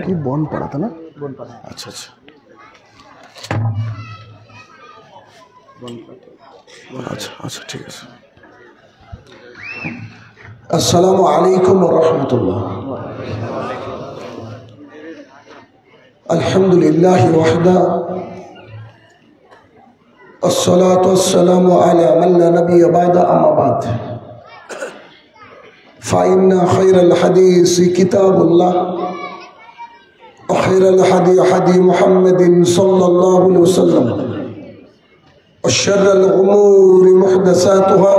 কি বনপাড়া তা না? বনপাড়া। আচ্ছা আচ্ছা আচ্ছা আচ্ছা ঠিক আছে। আসসালামু আলাইকুম ওয়া রাহমাতুল্লাহ। আলহামদুলিল্লাহি ওয়াহদা আসসালাতু ওয়াসসালামু আলা মান লা নাবিয়্যা বা'দা আম্মা বা'দ ফাইন্না খায়রাল হাদিসি কিতাবুল্লাহ ওয়া খায়রাল হাদি হাদি মুহাম্মাদিন সাল্লাল্লাহু আলাইহি ওয়াসাল্লাম ওয়া শাররাল উমুরি মুহদাসাতুহা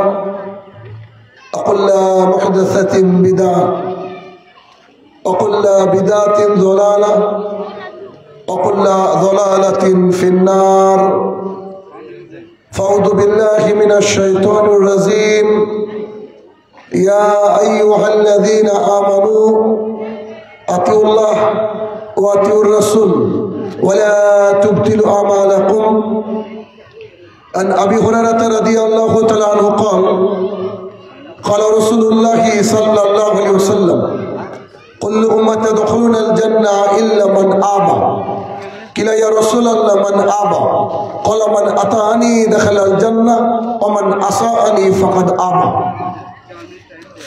ওয়া কুল্লু মুহদাসাতিন বিদআহ ওয়া কুল্লু বিদআতিন যালালাহ ওয়া কুল্লু যালালাতিন ফিন-নার। فأعوذ بالله من الشيطان الرجيم يا أيها الذين آمنوا أطيعوا الله وأطيعوا الرسول ولا تبطلوا أعمالكم. عن أبي هريرة رضي الله تعالى عنه قال قال رسول الله صلى الله عليه وسلم كل أمة يدخلون الجنة إلا من أبى قيل يا رسول الله من أبى قال من أطاعني دخل الجنة ومن عصاني فقد أبى.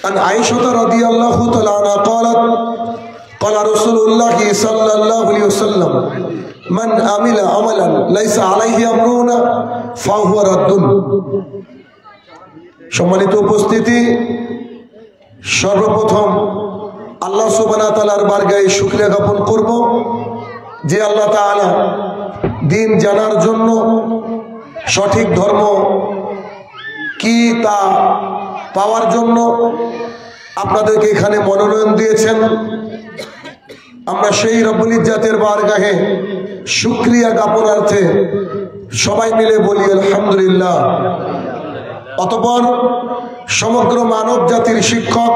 عن عائشة رضي الله تعالى عنها قالت قال رسول الله صلى الله عليه وسلم من عمل عملا ليس عليه أمرنا فهو رد. সম্মানিত উপস্থিতি, সর্বপ্রথম আল্লাহ সুবহানাহু ওয়া তাআলার বারগাহে শুকরিয়া জ্ঞাপন করব যে আল্লাহ তাআলা দিন জানার জন্য, সঠিক ধর্ম কি তা পাওয়ার জন্য আপনাদেরকে এখানে মনোনয়ন দিয়েছেন। আমরা সেই রব্বুল ইজ্জাতের বারগাহে শুকরিয়া জ্ঞাপনার্থে সবাই মিলে বলি আলহামদুলিল্লাহ। অতঃপর সমগ্র মানব জাতির শিক্ষক,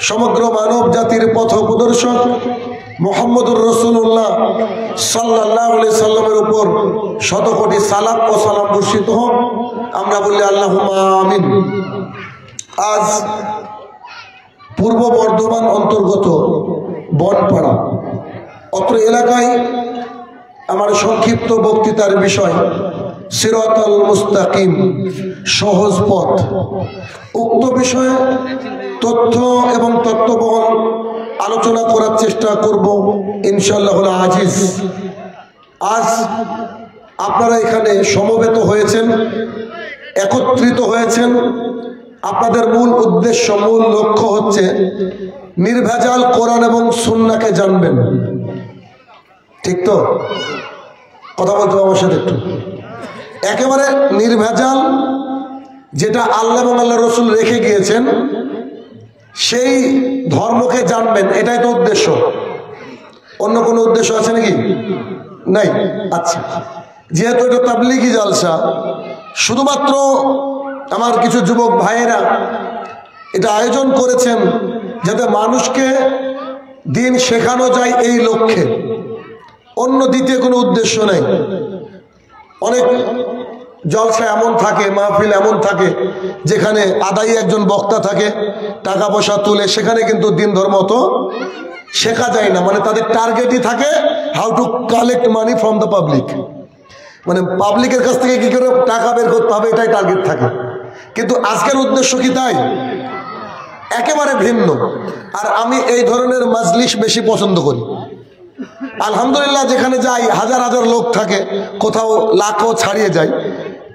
সমগ্র মানব জাতির পথ প্রদর্শক মুহাম্মদুর রাসূলুল্লাহ সাল্লাল্লাহু আলাইহি সাল্লামের উপর শতকোটি সালাত ও সালাম বর্ষিত হোক। আমরা বলি আল্লাহুম্মা আমিন। আজ পূর্ব বর্ধমান অন্তর্গত বনপাড়া অত্র এলাকায় আমার সংক্ষিপ্ত বক্তৃতার বিষয় সিরাতাল মুস্তাকিম, সহজ পথ। উক্ত বিষয়ে তথ্য এবং তত্ত্ববহল আলোচনা করার চেষ্টা করব ইনশাআল্লাহ আজিজ। আজ আপনারা এখানে সমবেত হয়েছেন, একত্রিত হয়েছেন। আপনাদের মূল উদ্দেশ্য, মূল লক্ষ্য হচ্ছে নির্ভেজাল কোরআন এবং সুন্নাহকে জানবেন। ঠিক তো? কথা বলতে হবে আমার সাথে একটু। একেবারে নির্ভেজাল, যেটা আল্লাহ এবং আল্লাহ রসুল রেখে গিয়েছেন সেই ধর্মকে জানবেন, এটাই তো উদ্দেশ্য। অন্য কোনো উদ্দেশ্য আছে নাকি? নাই। আচ্ছা, যেহেতু এটা তাবলীগি জালসা, শুধুমাত্র আমার কিছু যুবক ভাইয়েরা এটা আয়োজন করেছেন যাতে মানুষকে দিন শেখানো যায় এই লক্ষ্যে, অন্য দ্বিতীয় কোনো উদ্দেশ্য নেই। অনেক জলসা এমন থাকে, মাহফিল এমন থাকে যেখানে আদায়ী একজন বক্তা থাকে, টাকা পয়সা তুলে, সেখানে কিন্তু দিন ধর্ম তো শেখা যায় না। মানে তাদের টার্গেটই থাকে how to collect money from the public, মানে পাবলিকের কাছ থেকে কি করে টাকা বের করতে হবে, এটাই টার্গেট থাকে। কিন্তু আজকের উদ্দেশ্য কি তাই? একেবারে ভিন্ন। আর আমি এই ধরনের মাজলিস বেশি পছন্দ করি। আলহামদুলিল্লাহ, যেখানে যাই হাজার হাজার লোক থাকে, কোথাও লাখও ছাড়িয়ে যায়,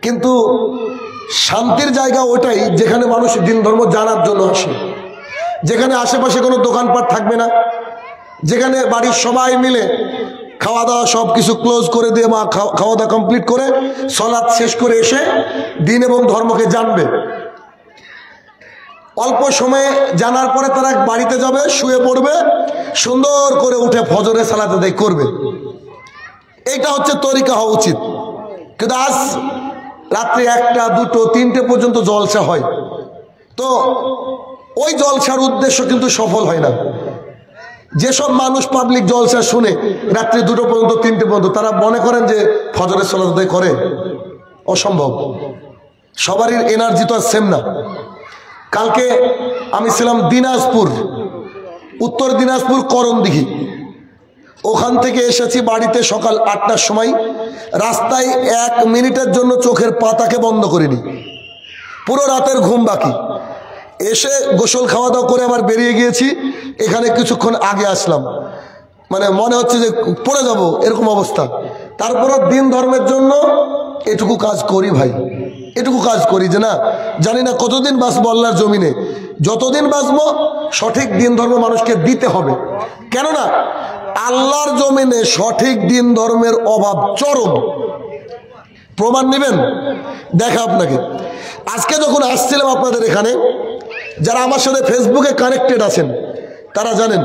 কিন্তু শান্তির জায়গা ওটাই যেখানে মানুষ দিন ধর্ম জানার জন্য আসে, যেখানে আশেপাশে কোনো দোকানপাট থাকবে না, যেখানে বাড়ির সবাই মিলে খাওয়া দাওয়া সব কিছু ক্লোজ করে দিয়ে মা খাওয়া দাওয়া কমপ্লিট করে সালাত শেষ করে এসে দিন এবং ধর্মকে জানবে। অল্প সময়ে জানার পরে তারা বাড়িতে যাবে, শুয়ে পড়বে, সুন্দর করে উঠে ফজরের সালাত আদায় করবে। এইটা হচ্ছে তরিকা হওয়া উচিত। কিন্তু আজ রাত্রে 1টা 2টো 3টে পর্যন্ত জলসা হয়, তো ওই জলসার উদ্দেশ্য কিন্তু সফল হয় না। যেসব মানুষ পাবলিক জলসা শুনে রাত্রি 2টো পর্যন্ত 3টে পর্যন্ত, তারা মনে করেন যে ফজরের সালাত আদায় করে। অসম্ভব। সবারই এনার্জি তো আর সেম না। কালকে আমি ছিলাম দিনাজপুর, উত্তর দিনাজপুর করণদিঘি। ওখান থেকে এসেছি বাড়িতে সকাল 8টার সময়। রাস্তায় 1 মিনিটের জন্য চোখের পাতাকে বন্ধ করিনি, পুরো রাতের ঘুম বাকি। এসে গোসল খাওয়া দাওয়া করে আবার বেরিয়ে গিয়েছি। এখানে কিছুক্ষণ আগে আসলাম, মানে মনে হচ্ছে যে পড়ে যাব এরকম অবস্থা। তারপর দিন ধর্মের জন্য এটুকু কাজ করি ভাই, এটুকু কাজ করি যে না জানি না কতদিন বাঁচবো আল্লাহর জমিনে। যতদিন বাঁচবো সঠিক দিন ধর্ম মানুষকে দিতে হবে, কেননা আল্লাহর জমিনে সঠিক দিন ধর্মের অভাব চরম। প্রমাণ নেবেন? দেখা আপনাকে আজকে যখন আসছিলাম আপনাদের এখানে, যারা আমার সাথে ফেসবুকে কানেক্টেড আছেন তারা জানেন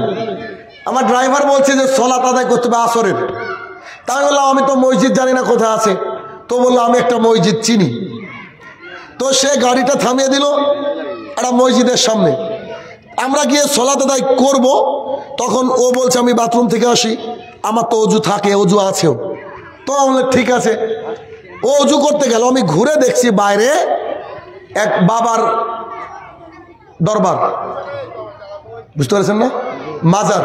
আমার ড্রাইভার বলছে যে সলাত আদায় করতে হবে আসরের। তাই বললাম আমি তো মসজিদ জানি না কোথায় আছে। তো বললাম আমি একটা মসজিদ চিনি। তো সে গাড়িটা থামিয়ে দিল একটা মসজিদের সামনে। আমরা গিয়ে সলাত আদায় করব, তখন ও বলছে আমি বাথরুম থেকে আসি, আমার তো অজু থাকে, অজু আছেও। তো আমরা ঠিক আছে, ও অজু করতে গেল। আমি ঘুরে দেখছি বাইরে এক বাবার দরবার, বুঝতে পারছেন না, মাজার।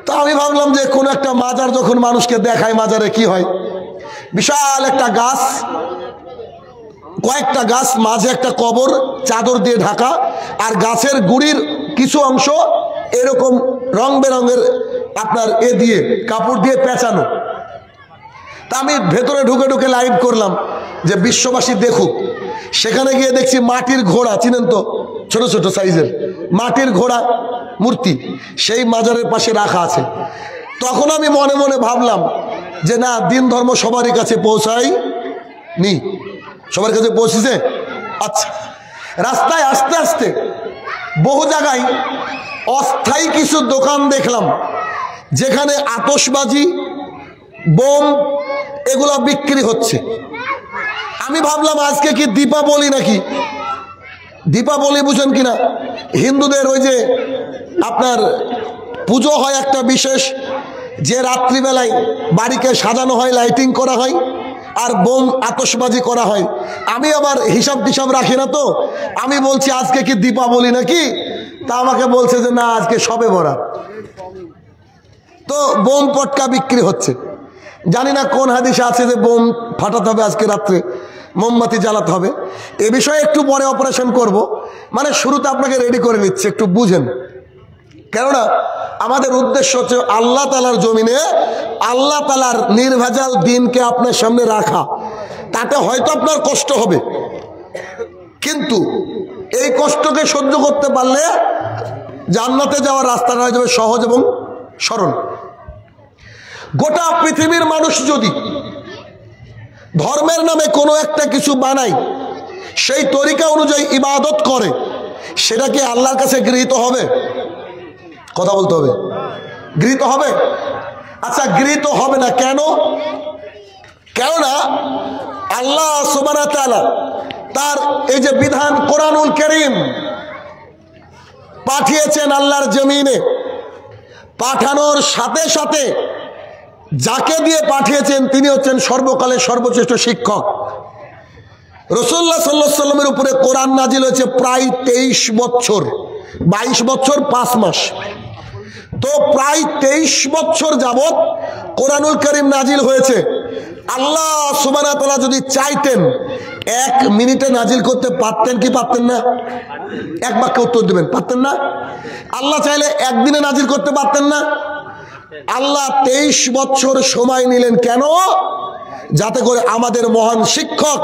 তো আমি ভাবলাম যে কোনো একটা মাজার যখন মানুষকে দেখায় মাজারে কি হয়, বিশাল একটা গাছ, কয়েকটা গাছ, মাঝে একটা কবর চাদর দিয়ে ঢাকা, আর গাছের গুড়ির কিছু অংশ এরকম রং বেরঙের আপনার দিয়ে কাপড় দিয়ে পেঁচানো। তা আমি ভেতরে ঢুকে ঢুকে লাইভ করলাম যে বিশ্ববাসী দেখুক। সেখানে গিয়ে দেখছি মাটির ঘোড়া, চিনেন তো, ছোট ছোট সাইজের মাটির ঘোড়া মূর্তি সেই মাজারের পাশে রাখা আছে। তখন আমি মনে মনে ভাবলাম যে না, দিন ধর্ম সবারই কাছে পৌঁছায় নি, সবার কাছে পৌঁছেছে। আচ্ছা, রাস্তায় আস্তে আস্তে বহু জায়গায় অস্থায়ী কিছু দোকান দেখলাম যেখানে আতশবাজি, বোম এগুলো বিক্রি হচ্ছে। আমি ভাবলাম আজকে কি দীপাবলি নাকি। দীপাবলি বুঝেন কিনা, হিন্দুদের ওই যে আপনার পুজো হয় একটা বিশেষ, যে রাত্রিবেলায় বাড়িকে সাজানো হয়, লাইটিং করা হয় আর বোম আতশবাজি করা হয়। আমি আবার হিসাব টিসাব রাখি না, তো আমি বলছি আজকে কি দীপাবলি নাকি। তা আমাকে বলছে যে না, আজকে সবে বরাত। তো বোম পটকা বিক্রি হচ্ছে। জানি না কোন হাদিসে আছে যে বোম ফাটাতে হবে আজকে রাত্রে, মোমবাতি জ্বালাতে হবে। এ বিষয়ে একটু পরে অপারেশন করব, মানে শুরুতে আপনাকে রেডি করে নিচ্ছে, একটু বুঝেন। কেননা আমাদের উদ্দেশ্য হচ্ছে আল্লাহ তাআলার জমিনে আল্লাহ তাআলার নির্ভেজাল দিনকে আপনার সামনে রাখা। তাতে হয়তো আপনার কষ্ট হবে, কিন্তু এই কষ্টকে সহ্য করতে পারলে জান্নাতে যাওয়ার রাস্তাটা হয়ে যাবে সহজ এবং সরল। গোটা পৃথিবীর মানুষ যদি ধর্মের নামে কোনো একটা কিছু বানায়, সেই তরিকা অনুযায়ী ইবাদত করে, সেটা কি আল্লাহর কাছে গৃহীত হবে? কথা বলতে হবে, গৃহীত হবে? আচ্ছা, গৃহীত হবে না কেন? কেননা আল্লাহ সুবহানাহু ওয়া তাআলা তার এই যে বিধান কোরআনুল কারীম পাঠিয়েছেন আল্লাহর জমিনে, পাঠানোর সাথে সাথে যাকে দিয়ে পাঠিয়েছেন তিনি হচ্ছেন সর্বকালের সর্বশ্রেষ্ঠ শিক্ষক। রাসূলুল্লাহ সাল্লাল্লাহু আলাইহি ওয়াসাল্লামের উপরে কোরআন নাজিল হয়েছে প্রায় 23 বছর, 22 বছর 5 মাস। তো প্রায় 23 বছর যাবত কোরআনুল কারীম নাজিল হয়েছে। আল্লাহ সুবহানাহু ওয়া তাআলা যদি চাইতেন 1 মিনিটে নাজিল করতে পারতেন কি পারতেন না? এক বাক্যে উত্তর দিবেন, পারতেন না? আল্লাহ চাইলে একদিনে নাজিল করতে পারতেন না? আল্লাহ 23 বছর সময় নিলেন কেন? যাতে করে আমাদের মহান শিক্ষক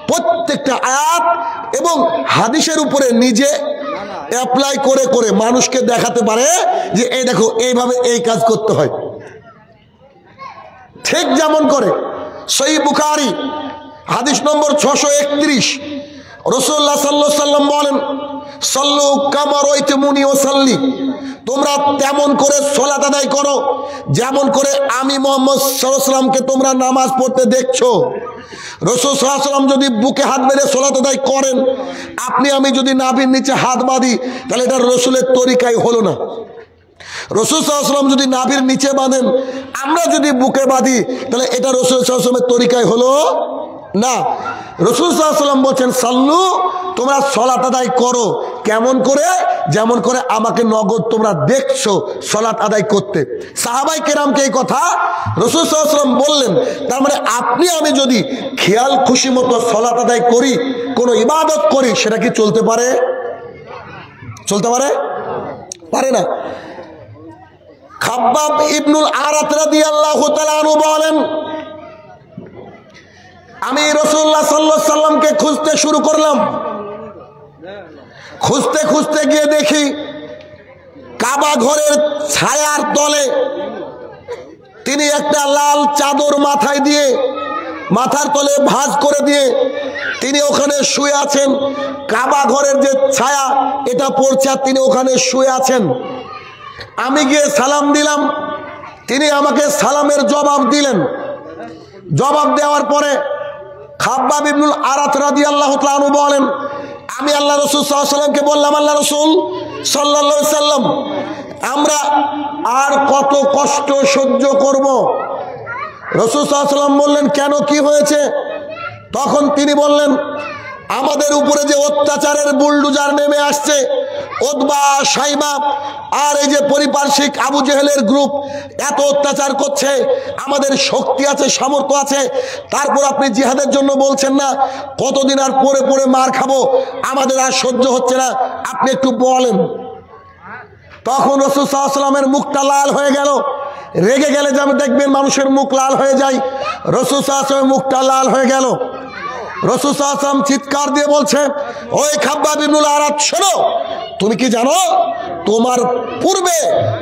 প্রত্যেকটা আয়াত এবং হাদিসের উপরে নিজে অ্যাপ্লাই করে করে মানুষকে দেখাতে পারে যে এই দেখো এইভাবে এই কাজ করতে হয়। ঠিক যেমন করে সহিহ বুখারী হাদিস নম্বর 631, রাসূলুল্লাহ সাল্লাল্লাহু আলাইহি ওয়াসাল্লাম বলেন, সাল্লু কামা রাআইতুমুনি উসাল্লি, তোমরা তেমন করে সালাত আদায় করো যেমন করে আমি মুহাম্মদ সাল্লাল্লাহু আলাইহি ওয়াসাল্লামকে তোমরা নামাজ পড়তে দেখছো। রাসূল সাল্লাল্লাহু আলাইহি ওয়াসাল্লাম যদি বুকে হাত বেঁধে সালাত আদায় করেন, আপনি আমি যদি নাভির নিচে হাত বাঁধি, তাহলে এটা রাসূলের তরিকাই হলো না। রাসূল সাল্লাল্লাহু আলাইহি ওয়াসাল্লাম যদি নাভির নিচে বাঁধেন, আমরা যদি বুকে বাঁধি, তাহলে এটা রাসূল সাল্লাল্লাহু আলাইহি ওয়াসাল্লামের তরিকাই হলো না। রাসূল সাল্লাল্লাহু আলাইহি ওয়াসাল্লাম বলছেন সাল্লু, তোমরা সালাত আদায় করো কেমন করে? যেমন করে আমাকে নগদ তোমরা দেখছো সালাত আদায় করতে। সাহাবাই কেরামকে এই কথা রাসূল সাল্লাল্লাহু আলাইহি ওয়াসাল্লাম বললেন। তার মানে আপনি আমি যদি খেয়াল খুশি মতো সালাত আদায় করি, কোনো ইবাদত করি, সেটা কি চলতে পারে? চলতে পারে? পারে না। খাব্বাব ইবনুল আরাত রাদিয়াল্লাহু তাআলা আনহু বলেন, আমি রাসূলুল্লাহ সাল্লাল্লাহু আলাইহি সাল্লামকে খুঁজতে শুরু করলাম। খুঁজতে খুঁজতে গিয়ে দেখি কাবা ঘরের ছায়ার তলে তিনি একটা লাল চাদর মাথায় দিয়ে, মাথার তলে ভাঁজ করে দিয়ে তিনি ওখানে শুয়ে আছেন। কাবা ঘরের যে ছায়া এটা পড়ছে আর তিনি ওখানে শুয়ে আছেন। আমি গিয়ে সালাম দিলাম, তিনি আমাকে সালামের জবাব দিলেন। জবাব দেওয়ার পরে খাব্বাব ইবনুল আরাত রাদিয়াল্লাহু তাআলা আনহু বলেন, আমি আল্লাহ রাসূল সাল্লাল্লাহু আলাইহি সাল্লামকে বললাম, আল্লাহ রাসূল সাল্লাল্লাহু আলাইহি সাল্লাম, আমরা আর কত কষ্ট সহ্য করব? রাসূল সাল্লাল্লাহু আলাইহি সাল্লাম বললেন, কেন, কি হয়েছে? তখন তিনি বললেন, আমাদের উপরে যে অত্যাচারের বুলডোজার নেমে আসছে, উতবা, শাইবা আর এই যে পরিপার্শ্বিক আবু জেহেলের গ্রুপ এত অত্যাচার করছে, আমাদের শক্তি আছে, সামর্থ্য আছে, তারপর আপনি জিহাদের জন্য বলছেন না? কতদিন আর পরে পরে মার খাবো, আমাদের আর সহ্য হচ্ছে না, আপনি একটু বলেন। তখন রাসূল সাল্লাল্লাহু আলাইহি ওয়াসাল্লামের মুখটা লাল হয়ে গেল। রেগে গেলে যেমন দেখবেন মানুষের মুখ লাল হয়ে যায়, রাসূল সাল্লাল্লাহু আলাইহি ওয়াসাল্লামের মুখটা লাল হয়ে গেল। রাসূল সাল্লাল্লাহু আলাইহি ওয়াসাল্লাম চিৎকার দিয়ে বলছে, ওই খাব্বাব ইবনুল আরাত, শোনো, তুমি কি জানো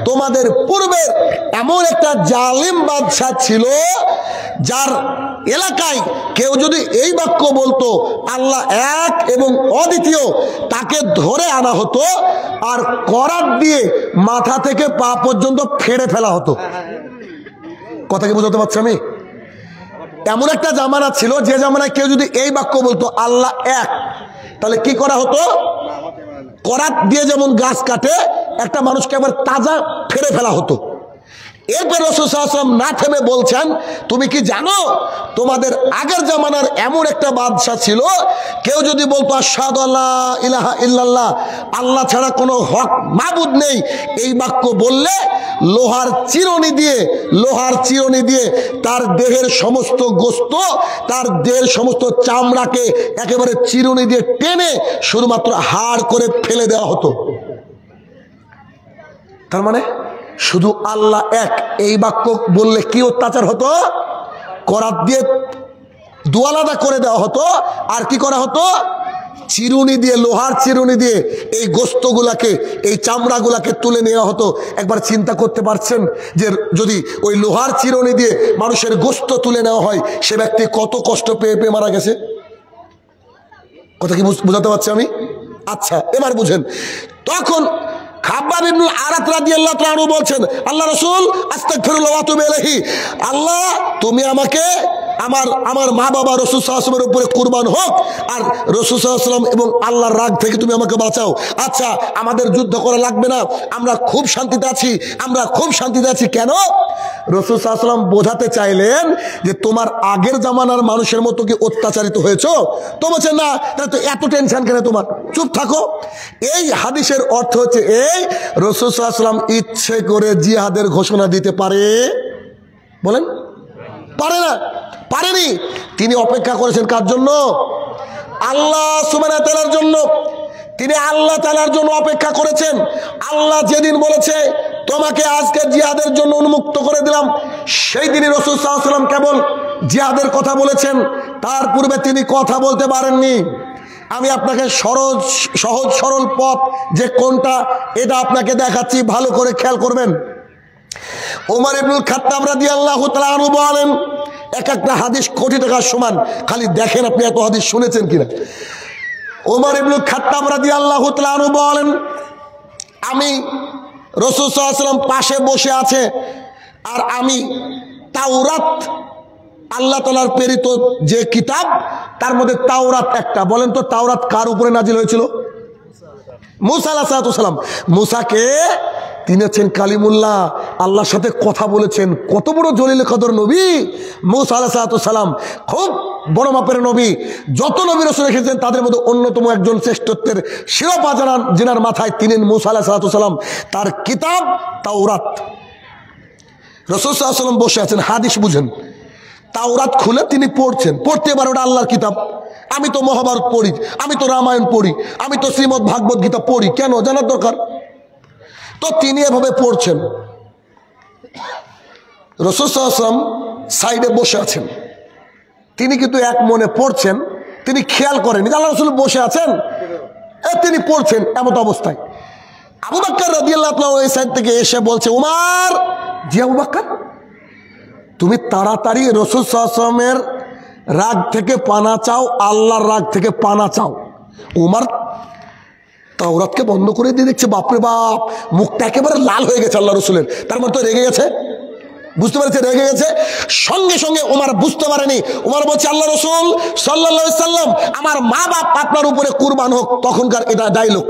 তোমাদের পূর্বে এমন একটা জালিম বাদশা ছিল, যার এলাকায় কেউ যদি এই বাক্য বলতো আল্লাহ এক এবং অদ্বিতীয়, তাকে ধরে আনা হতো আর করাত দিয়ে মাথা থেকে পা পর্যন্ত ফেড়ে ফেলা হতো। কথা কি বুঝতে পারছি আমি? এমন একটা জামানা ছিল, যে জামানায় কেউ যদি এই বাক্য বলতো আল্লাহ এক, তাহলে কি করা হতো? করাত দিয়ে যেমন গাছ কাটে, একটা মানুষকে আবার তাজা ফেড়ে ফেলা হতো। এরপর রাসূল সাল্লাল্লাহু আলাইহি ওয়াসাল্লাম না থেমে বলছেন, তুমি কি জানো তোমাদের আগের জামানার এমন একটা বাদশা ছিল, কেউ যদি বলতো আশহাদু আল্লা ইলাহা ইল্লাল্লাহ, আল্লাহ ছাড়া কোনো হক মাবুদ নেই, এই বাক্য বললে লোহার চিরুনি দিয়ে তার দেহের সমস্ত গোশত, তার দেহের সমস্ত চামড়াকে একেবারে চিরুনি দিয়ে টেনে শুধুমাত্র হাড় করে ফেলে দেওয়া হতো। তার মানে শুধু আল্লাহ এক এই বাক্য বললে কি অত্যাচার হতো? করাত দিয়ে দুয়ালাদা করে দেওয়া হতো। আর কি করা হতো? চিরুনি দিয়ে, লোহার চিরুনি দিয়ে এই গোশতগুলাকে, এই চামড়াগুলাকে তুলে নেওয়া হতো। একবার চিন্তা করতে পারছেন যে যদি ওই লোহার চিরুনি দিয়ে মানুষের গোশত তুলে নেওয়া হয়, সে ব্যক্তি কত কষ্ট পেয়ে পেয়ে মারা গেছে? কথা কি বুঝাতে পারছি আমি? আচ্ছা, এবার বুঝেন। তখন খাব্বাব ইবনুল আরাত রাদিয়াল্লাহু তাআলা আনহু বলছেন, আল্লাহ রাসূল আস্তাগফিরুল্লাহ ওয়া আতুবু ইলাইহি, আল্লাহ তুমি আমাকে আমার মা বাবা রাসূল সাল্লাল্লাহু আলাইহি ওয়াসাল্লামের উপরে কুরবান হোক, আর রাসূল সাল্লাল্লাহু আলাইহি ওয়াসাল্লাম এবং আল্লাহর রাগ থেকে তুমি আমাকে বাঁচাও। আচ্ছা, আমাদের যুদ্ধ করা লাগবে না, আমরা খুব শান্তিতে আছি। কেন? রাসূল সাল্লাল্লাহু আলাইহি ওয়াসাল্লাম বোঝাতে চাইলেন যে তোমার আগের জামানার মানুষের মতো কি অত্যাচারিত হয়েছো? তো বলছে না, তাহলে তো এত টেনশন কেন তোমার, চুপ থাকো। এই হাদিসের অর্থ হচ্ছে এই, রাসূল সাল্লাল্লাহু আলাইহি ওয়াসাল্লাম ইচ্ছে করে জিহাদের ঘোষণা দিতে পারে? বলেন, পারে না, পারেনি। তিনি অপেক্ষা করেছেন কার জন্য? আল্লাহ সুবহানাহু ওয়া তাআলার জন্য। তিনি আল্লাহ তাআলার জন্য অপেক্ষা করেছেন। আল্লাহ যেদিন বলেছে তোমাকে আজকে জিহাদের জন্য উন্মুক্ত করে দিলাম, সেই দিনই রাসূল সাল্লাল্লাহু আলাইহি ওয়াসাল্লাম কেবল জিহাদের কথা বলেছেন, তার পূর্বে তিনি কথা বলতে পারেননি। আমি আপনাকে সহজ সরল পথ যে কোনটা, এটা আপনাকে দেখাচ্ছি, ভালো করে খেয়াল করবেন। ওমর ইবনুল খাত্তাব রাদিয়াল্লাহু তাআলা আনহু বলেন, এক একটা হাদিস কোটি টাকার সমান, খালি দেখেন আপনি এত হাদিস শুনেছেন কিনা। ওমর ইবনুল খাত্তাব রাদিয়াল্লাহু তাআলা আনহু বলেন, আমি রাসূল সাল্লাল্লাহু আলাইহি ওয়াসাল্লাম পাশে বসে আছে, আর আমি তাওরাত, আল্লাহ তাআলার প্রেরিত যে কিতাব, তার মধ্যে তাওরাত একটা। বলেন তো তাওরাত কার উপরে নাজিল হয়েছিল? মুসা আলাইহিস সালাম। মুসাকে তিনি হচ্ছেন কালিমুল্লাহ, আল্লাহর সাথে কথা বলেছেন। কত বড় জলিল কদর নবী মূসা আলাইহিস সালাম, খুব বড় মাপের নবী। যত নবী রাসূল এসেছেন তাদের মধ্যে অন্যতম একজন শ্রেষ্ঠত্বের শিরোপা যিনার মাথায় তিনি মূসা আলাইহিস সালাম। তার কিতাব তাওরাত। রাসূল সাল্লাল্লাহু আলাইহি ওয়াসাল্লাম বসে আছেন, হাদিস বুঝেন, তাওরাত খুলে তিনি পড়ছেন। পড়তে এবার ওটা আল্লাহর কিতাব। আমি তো মহাভারত পড়ি, আমি তো রামায়ণ পড়ি, আমি তো শ্রীমদ্ ভাগবত গীতা পড়ি, কেন জানার দরকার? তো তিনি এভাবে পড়ছেন। রাসূল সাল্লাল্লাহু আলাইহি ওয়াসাল্লাম সাইডে বসে আছেন, তিনি কিন্তু এক মনে পড়ছেন। তিনি খেয়াল করেন আল্লাহ রাসূল বসে আছেন, তিনি পড়ছেন। এমন অবস্থায় আবু বকর রাদিয়াল্লাহু তাআলা ওই সাইড থেকে এসে বলছে, উমর, জি আবু বকর, তুমি তাড়াতাড়ি রাসূল সাল্লাল্লাহু আলাইহি ওয়াসাল্লামের রাগ থেকে পানা চাও, আল্লাহর রাগ থেকে পানা চাও। উমর তাওরাতকে বন্ধ করে দিয়ে দেখছে, বাপরে বাপ, মুখটা একেবারে লাল হয়ে গেছে আল্লাহ রসুলের। তার মানে তো রেগে গেছে, বুঝতে পেরেছে রেগে গেছে। সঙ্গে সঙ্গে উমর বুঝতে পারেনি। উমর বলছে, আল্লাহ রসুল সাল্লাল্লাহু আলাইহি সাল্লাম, আমার মা বাপ আপনার উপরে কুরবান হোক। তখনকার এটা ডায়লগ,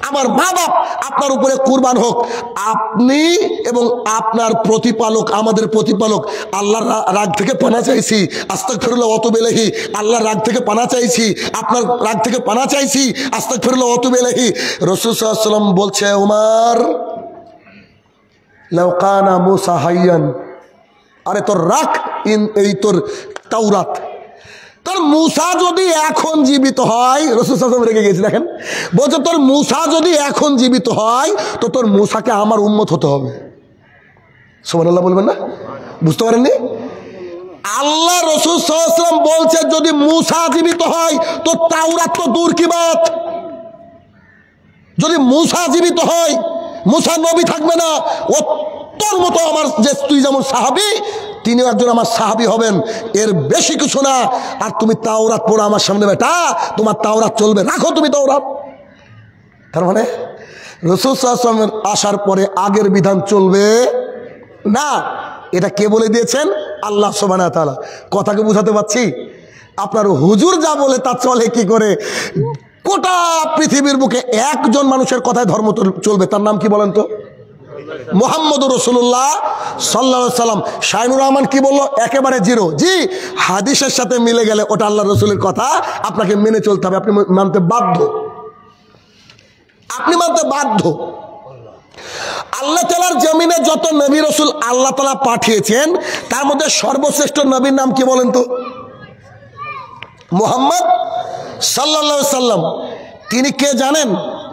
আমার মা বাপ আপনার উপরে কুরবান হোক। আপনি এবং আপনার প্রতিপালক, আমাদের প্রতিপালক, আল্লাহর রাগ থেকে পানা চাইছি, আস্তাগফিরুল্লাহ ওয়া আতুবু ইলাইহি। আল্লাহর রাগ থেকে পানা চাইছি, আপনার রাগ থেকে পানা চাইছি, আস্তাগফিরুল্লাহ ওয়া আতুবু ইলাইহি। রাসূল সাল্লাল্লাহু আলাইহি ওয়াসাল্লাম বলছে, উমর, লাউ কানা মূসা হাইয়ান, আরে তোর রাখ এই তোর তাওরাত, তোর মূসা যদি এখন জীবিত হয়, রাসূল সাল্লাল্লাহু আলাইহি ওয়াসাল্লাম রেগে গেছে। দেখেন, বলছে তোর মূসা যদি এখন জীবিত হয় তো তোর মূসাকে আমার উম্মত হতে হবে। সুবহানাল্লাহ বলবেন না? বুঝতে পারেননি? আল্লাহ রাসূল সাল্লাল্লাহু আলাইহি ওয়াসাল্লাম বলছে যদি মূসা জীবিত হয় তো তাওরাত তো দূর কি বাত। যদি মূসা জীবিত হয়, মূসা নবী থাকবে না, ও তোর মতো আমার যে তুই যেমন সাহাবী, তিনিও একজন আমার সাহাবী হবেন, এর বেশি কিছু না। আর তুমি তাওরাত পড়ো আমার সামনে, বেটা, তোমার তাওরাত চলবে, রাখো তুমি তাওরাত। তার মানে রাসূল সাল্লাল্লাহু আলাইহি ওয়াসাল্লামের আসার পরে আগের বিধান চলবে না। এটা কে বলে দিয়েছেন? আল্লাহ সুবহানাহু ওয়া তাআলা। কথাকে বুঝাতে পারছি? আপনার হুজুর যা বলে তা চলে কি করে? গোটা পৃথিবীর বুকে একজন মানুষের কথায় ধর্ম চলবে, তার নাম কি বলেন তো? মুহাম্মদুর রাসূলুল্লাহ সাল্লাল্লাহু আলাইহি সাল্লাম। শাইনুর রহমান কি বললো? একেবারে জিরো। জি, হাদিসের সাথে মিলে গেলে ওটা আল্লাহ রসুলের কথা, আপনাকে মেনে চলতে হবে, আপনি মানতে বাধ্য, আপনি মানতে বাধ্য। আল্লাহ তাআলার জমিনে যত নবী রসুল আল্লাহ তাআলা পাঠিয়েছেন তার মধ্যে সর্বশ্রেষ্ঠ নবীর নাম কি বলেন তো? মুহাম্মদ সাল্লাল্লাহু আলাইহি সাল্লাম। তিনি কে জানেন?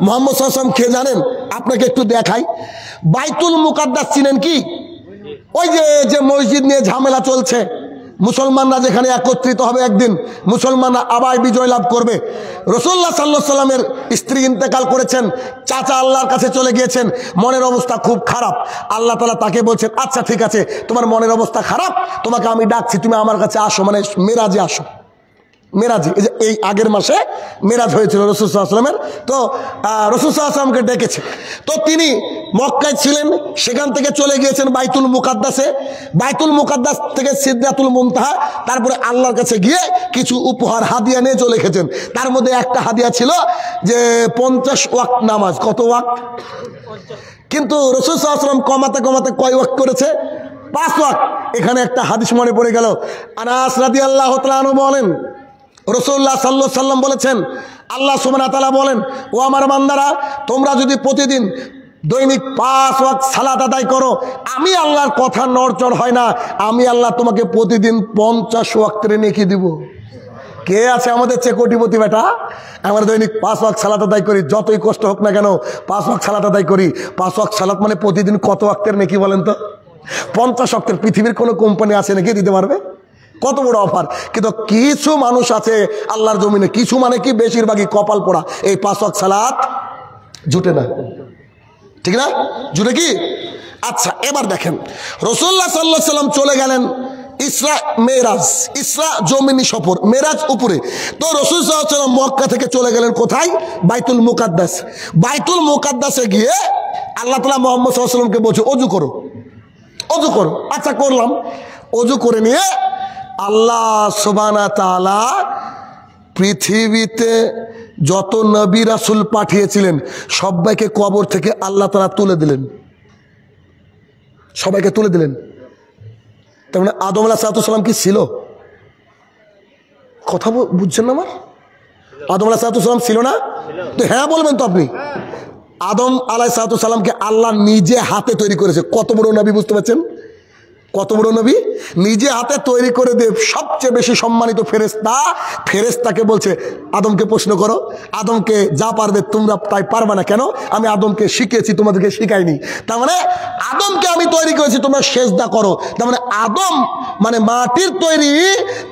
মুহাম্মদ সাল্লাল্লাহু আলাইহি সাল্লাম কে জানেন? আপনাকে একটু দেখাই। বাইতুল মুকাদ্দাস চিনেন কি? ওই যে মসজিদ নিয়ে ঝামেলা চলছে, মুসলমানরা যেখানে একত্রিত হবে একদিন, মুসলমানরা আবার বিজয় লাভ করবে। রাসূলুল্লাহ সাল্লাল্লাহু আলাইহি সাল্লামের স্ত্রী ইন্তেকাল করেছেন, চাচা আল্লাহর কাছে চলে গিয়েছেন, মনের অবস্থা খুব খারাপ। আল্লাহ তাআলা তাকে বলছেন, আচ্ছা ঠিক আছে, তোমার মনের অবস্থা খারাপ, তোমাকে আমি ডাকছি, তুমি আমার কাছে আসো, মানে মেরাজে আসো। মেরাজ, এই আগের মাসে মেরাজ হয়েছিল রাসূল সাল্লাল্লাহু আলাইহি ওয়াসাল্লামের। তো রাসূল সাল্লাল্লাহু আলাইহি ওয়াসাল্লামকে ডেকেছে। তো তিনি মক্কায় ছিলেন, সেখান থেকে চলে গিয়েছেন বাইতুল মুকাদ্দাসে। বাইতুল মুকাদ্দাস থেকে সিদরাতুল মুনতাহা, তারপরে আল্লাহর কাছে গিয়ে কিছু উপহার হাদিয়া নিয়ে চলে গেছেন। তার মধ্যে একটা হাদিয়া ছিল যে 50 ওয়াক্ত নামাজ। কত ওয়াক্ত? কিন্তু রাসূল সাল্লাল্লাহু আলাইহি ওয়াসাল্লাম কমাতে কমাতে কয় ওয়াক্ত করেছে? 5 ওয়াক্ত। এখানে একটা হাদিস মনে পড়ে গেল। আনাস রাদিয়াল্লাহু তাআলা আনহু বলেন, রাসূলুল্লাহ সাল্লাল্লাহু আলাইহি ওয়াসাল্লাম বলেছেন, আল্লাহ সুবহানাহু ওয়া তাআলা বলেন, ও আমার বান্দারা, তোমরা যদি প্রতিদিন দৈনিক 5 ওয়াক্ত সালাত আদায় করো, আমি আল্লাহর কথা নড়চড় হয় না, আমি আল্লাহ তোমাকে প্রতিদিন 50 ওয়াক্তের নেকি দিব। কে আছে আমাদের চেয়ে কোটিপতি বেটা? আমরা দৈনিক 5 ওয়াক্ত সালাত আদায় করি, যতই কষ্ট হোক না কেন 5 ওয়াক্ত সালাত আদায় করি। 5 ওয়াক্ত সালাত মানে প্রতিদিন কত ওয়াক্তের নেকি বলেন তো? 50 ওয়াক্তের। পৃথিবীর কোনো কোম্পানি আছে নাকি দিতে পারবে? কত বড় অফার। কিন্তু কিছু মানুষ আছে আল্লাহর জমিনে, কিছু মানে কি বেশিরভাগই কপাল পোড়া, এই 5 ওয়াক্ত সালাত জুটে না, ঠিক না? জুটে কি? আচ্ছা, এবার দেখেন, রাসূলুল্লাহ সাল্লাল্লাহু আলাইহি ওয়াসাল্লাম চলে গেলেন ইসরা মেরাজ, ইসরা জমিনি সফর, মেরাজ উপরে। তো রাসূল সাল্লাল্লাহু আলাইহি ওয়াসাল্লাম মক্কা থেকে চলে গেলেন কোথায়? বাইতুল মুকাদ্দাস। বাইতুল মুকাদ্দাসে গিয়ে আল্লাহ তাআলা মুহাম্মদ সাল্লাল্লাহু আলাইহি ওয়াসাল্লামকে বলছে, অজু করো, অজু করো। আচ্ছা, করলাম। অজু করে নিয়ে আল্লাহ সুবহানাহু ওয়া তাআলা পৃথিবীতে যত নবী রাসূল পাঠিয়েছিলেন সবাইকে কবর থেকে আল্লাহ তাআলা তুলে দিলেন। সবাইকে তুলে দিলেন। তার মানে আদম আলাইহিসসালাম কি ছিল? কথা বুঝছেন না আমার? আদম আলাইহিসসালাম ছিল না? তো হ্যাঁ বলবেন তো আপনি। আদম আলাইহিসসালামকে আল্লাহ নিজে হাতে তৈরি করেছে। কত বড় নবী, বুঝতে পারছেন? কত বড় নবী, নিজে হাতে তৈরি করে দিয়ে সবচেয়ে বেশি সম্মানিত ফেরেশতাকে বলছে আদমকে প্রশ্ন করো, আদমকে যা পারবে তোমরা তাই পারবে না কেন? আমি আদমকে শিখিয়েছি, তোমাদেরকে শিখাইনি। তার মানে আদমকে আমি তৈরি করেছি, তোমরা সেজদা করো। তার মানে আদম মানে মাটির তৈরি,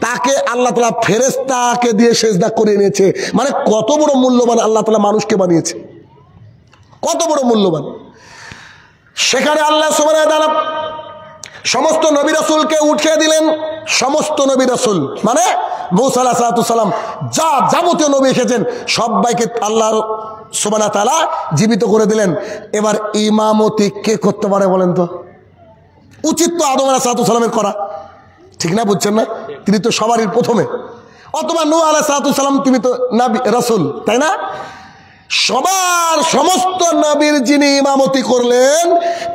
তাকে আল্লাহ তাআলা ফেরেশতাকে দিয়ে সেজদা করে নিয়েছে। মানে কত বড় মূল্যবান আল্লাহ তাআলা মানুষকে বানিয়েছে, কত বড় মূল্যবান। সেখানে আল্লাহ সুবহানাহু ওয়া তাআলা সমস্ত নবী রাসূলকে উঠিয়ে দিলেন। সমস্ত নবী রাসূল মানে মূসা আলাইহিস সালাম যা যাবতীয় নবী এসেছেন সবাইকে আল্লাহ সুবহানাহু ওয়া তাআলা জীবিত করে দিলেন। এবার ইমামতি কে করতে পারে বলেন তো? উচিত তো আদম আলাইহিস সালামের করা, ঠিক না? বুঝছেন না? তিনি তো সবারই প্রথমে। অথবা নূহ আলাইহিস সালাম, তিনি তো নবী রাসূল, তাই না? সবার সমস্ত নবীর যিনি ইমামতি করলেন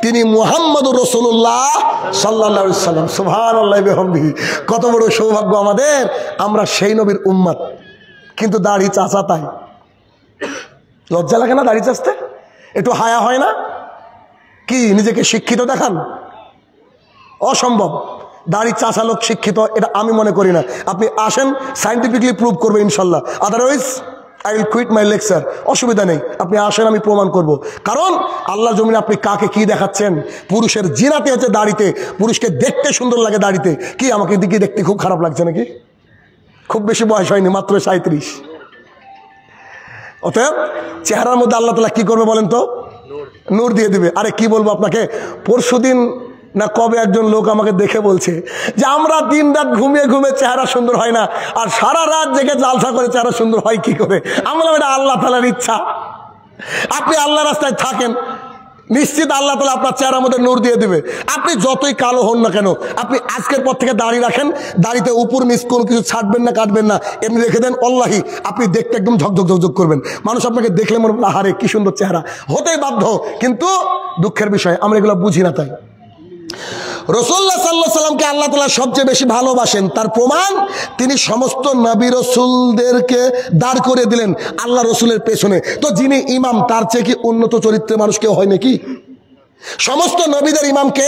তিনি মুহাম্মদুর রাসূলুল্লাহ সাল্লাল্লাহু আলাইহি ওয়াসাল্লাম। সুবহানাল্লাহি ওয়া বিহামদিহি। কত বড় সৌভাগ্য আমাদের, আমরা সেই নবীর উম্মত। কিন্তু দাড়ি চাচা তাই। লজ্জা লাগে না দাড়ি চাচতে? একটু হায়া হয় না? কি নিজেকে শিক্ষিত দেখান? অসম্ভব। দাড়ি চাচা লোক শিক্ষিত এটা আমি মনে করি না। আপনি আসেন, সায়েন্টিফিকলি প্রুভ করবে ইনশাল্লাহ। Otherwise I will quit my lecture. অসুবিধা নেই, আপনি আসেন, আমি প্রমাণ করব। কারণ আল্লাহ জমিনে আপনি কাকে কি দেখাচ্ছেন? পুরুষের জিনাতে হচ্ছে দাড়িতে। পুরুষকে দেখতে সুন্দর লাগে দাড়িতে। কি আমাকে দিকে দেখতে খুব খারাপ লাগছে নাকি? খুব বেশি বয়স হয়নি, মাত্র 37। অতএব চেহারার মধ্যে আল্লাহ তাআলা কি করবে বলেন তো? নূর দিয়ে দিবে। আরে কি বলবো আপনাকে, পরশুদিন না কবে একজন লোক আমাকে দেখে বলছে যে আমরা দিন রাত ঘুমিয়ে ঘুমিয়ে চেহারা সুন্দর হয় না, আর সারা রাত জেগে জালসা করে চেহারা সুন্দর হয় কি করে? আমরা এটা আল্লাহ তাআলার ইচ্ছা। আপনি আল্লাহ রাস্তায় থাকেন, নিশ্চিত আল্লাহ তাআলা আপনার চেহারার মধ্যে নূর দিয়ে দিবে। আপনি যতই কালো হন না কেন, আপনি আজকের পর থেকে দাড়ি রাখেন, দাড়িতে উপর নিচ কোনো কিছু ছাড়বেন না, কাটবেন না, এমনি রেখে দেন। আল্লাহি আপনি দেখতে একদম ঝকঝক ঝকঝক করবেন। মানুষ আপনাকে দেখলে মনে হয় আহারে কি সুন্দর চেহারা, হতেই বাধ্য। কিন্তু দুঃখের বিষয় আমরা এগুলো বুঝি না। তাই রাসূলুল্লাহ সাল্লাল্লাহু আলাইহি সাল্লামকে আল্লাহ তাআলা সবচেয়ে বেশি ভালোবাসেন। তার প্রমাণ তিনি সমস্ত নবী রাসূলদেরকে দাঁড় করে দিলেন আল্লাহ রাসূলের পেছনে। তো যিনি ইমাম, তার চেয়ে কি উন্নত চরিত্রের মানুষ কেউ হয় নাকি? সমস্ত নবীদের ইমামকে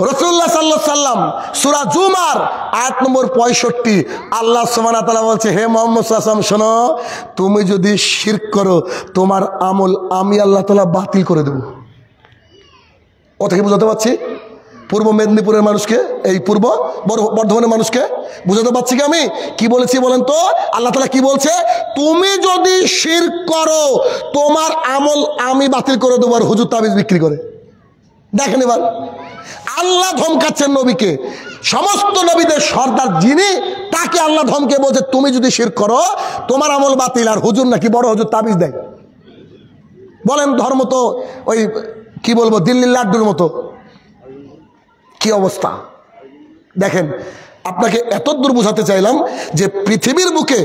রাসূলুল্লাহ সাল্লাল্লাহু আলাইহি সাল্লাম। সূরা জুমার আয়াত নম্বর 65 আল্লাহ সুবহানাহু ওয়া তাআলা বলছে, হে মুহাম্মদ সাল্লাল্লাহু আলাইহি ওয়াসাল্লাম শোনো, তুমি যদি শিরক করো তোমার আমল আমি আল্লাহ তাআলা বাতিল করে দেব। কথা কি বুঝাতে পারছি? পূর্ব মেদিনীপুরের মানুষকে, এই পূর্ব বর্ধমানের মানুষকে বুঝাতে পারছি কি আমি? কি বলেছি বলেন তো? আল্লাহ তাআলা কি বলছে? তুমি যদি শিরক করো তোমার আমল আমি বাতিল করে দেবো। আর হুজুর তাবিজ বিক্রি করে দেখেন। এবার আল্লাহ ধমকাচ্ছেন নবীকে, সমস্ত নবীদের সর্দার যিনি, তাকে আল্লাহ ধমকে বলছে তুমি যদি শিরক করো তোমার আমল বাতিল। আর হুজুর নাকি বড় হুজুর তাবিজ দেয়। বলেন, ধর্ম তো ওই কি বলবো দিল্লির লাড্ডুর মতো। কি অবস্থা দেখেন। আপনাকে এত দূর বোঝাতে চাইলাম যে পৃথিবীর বুকে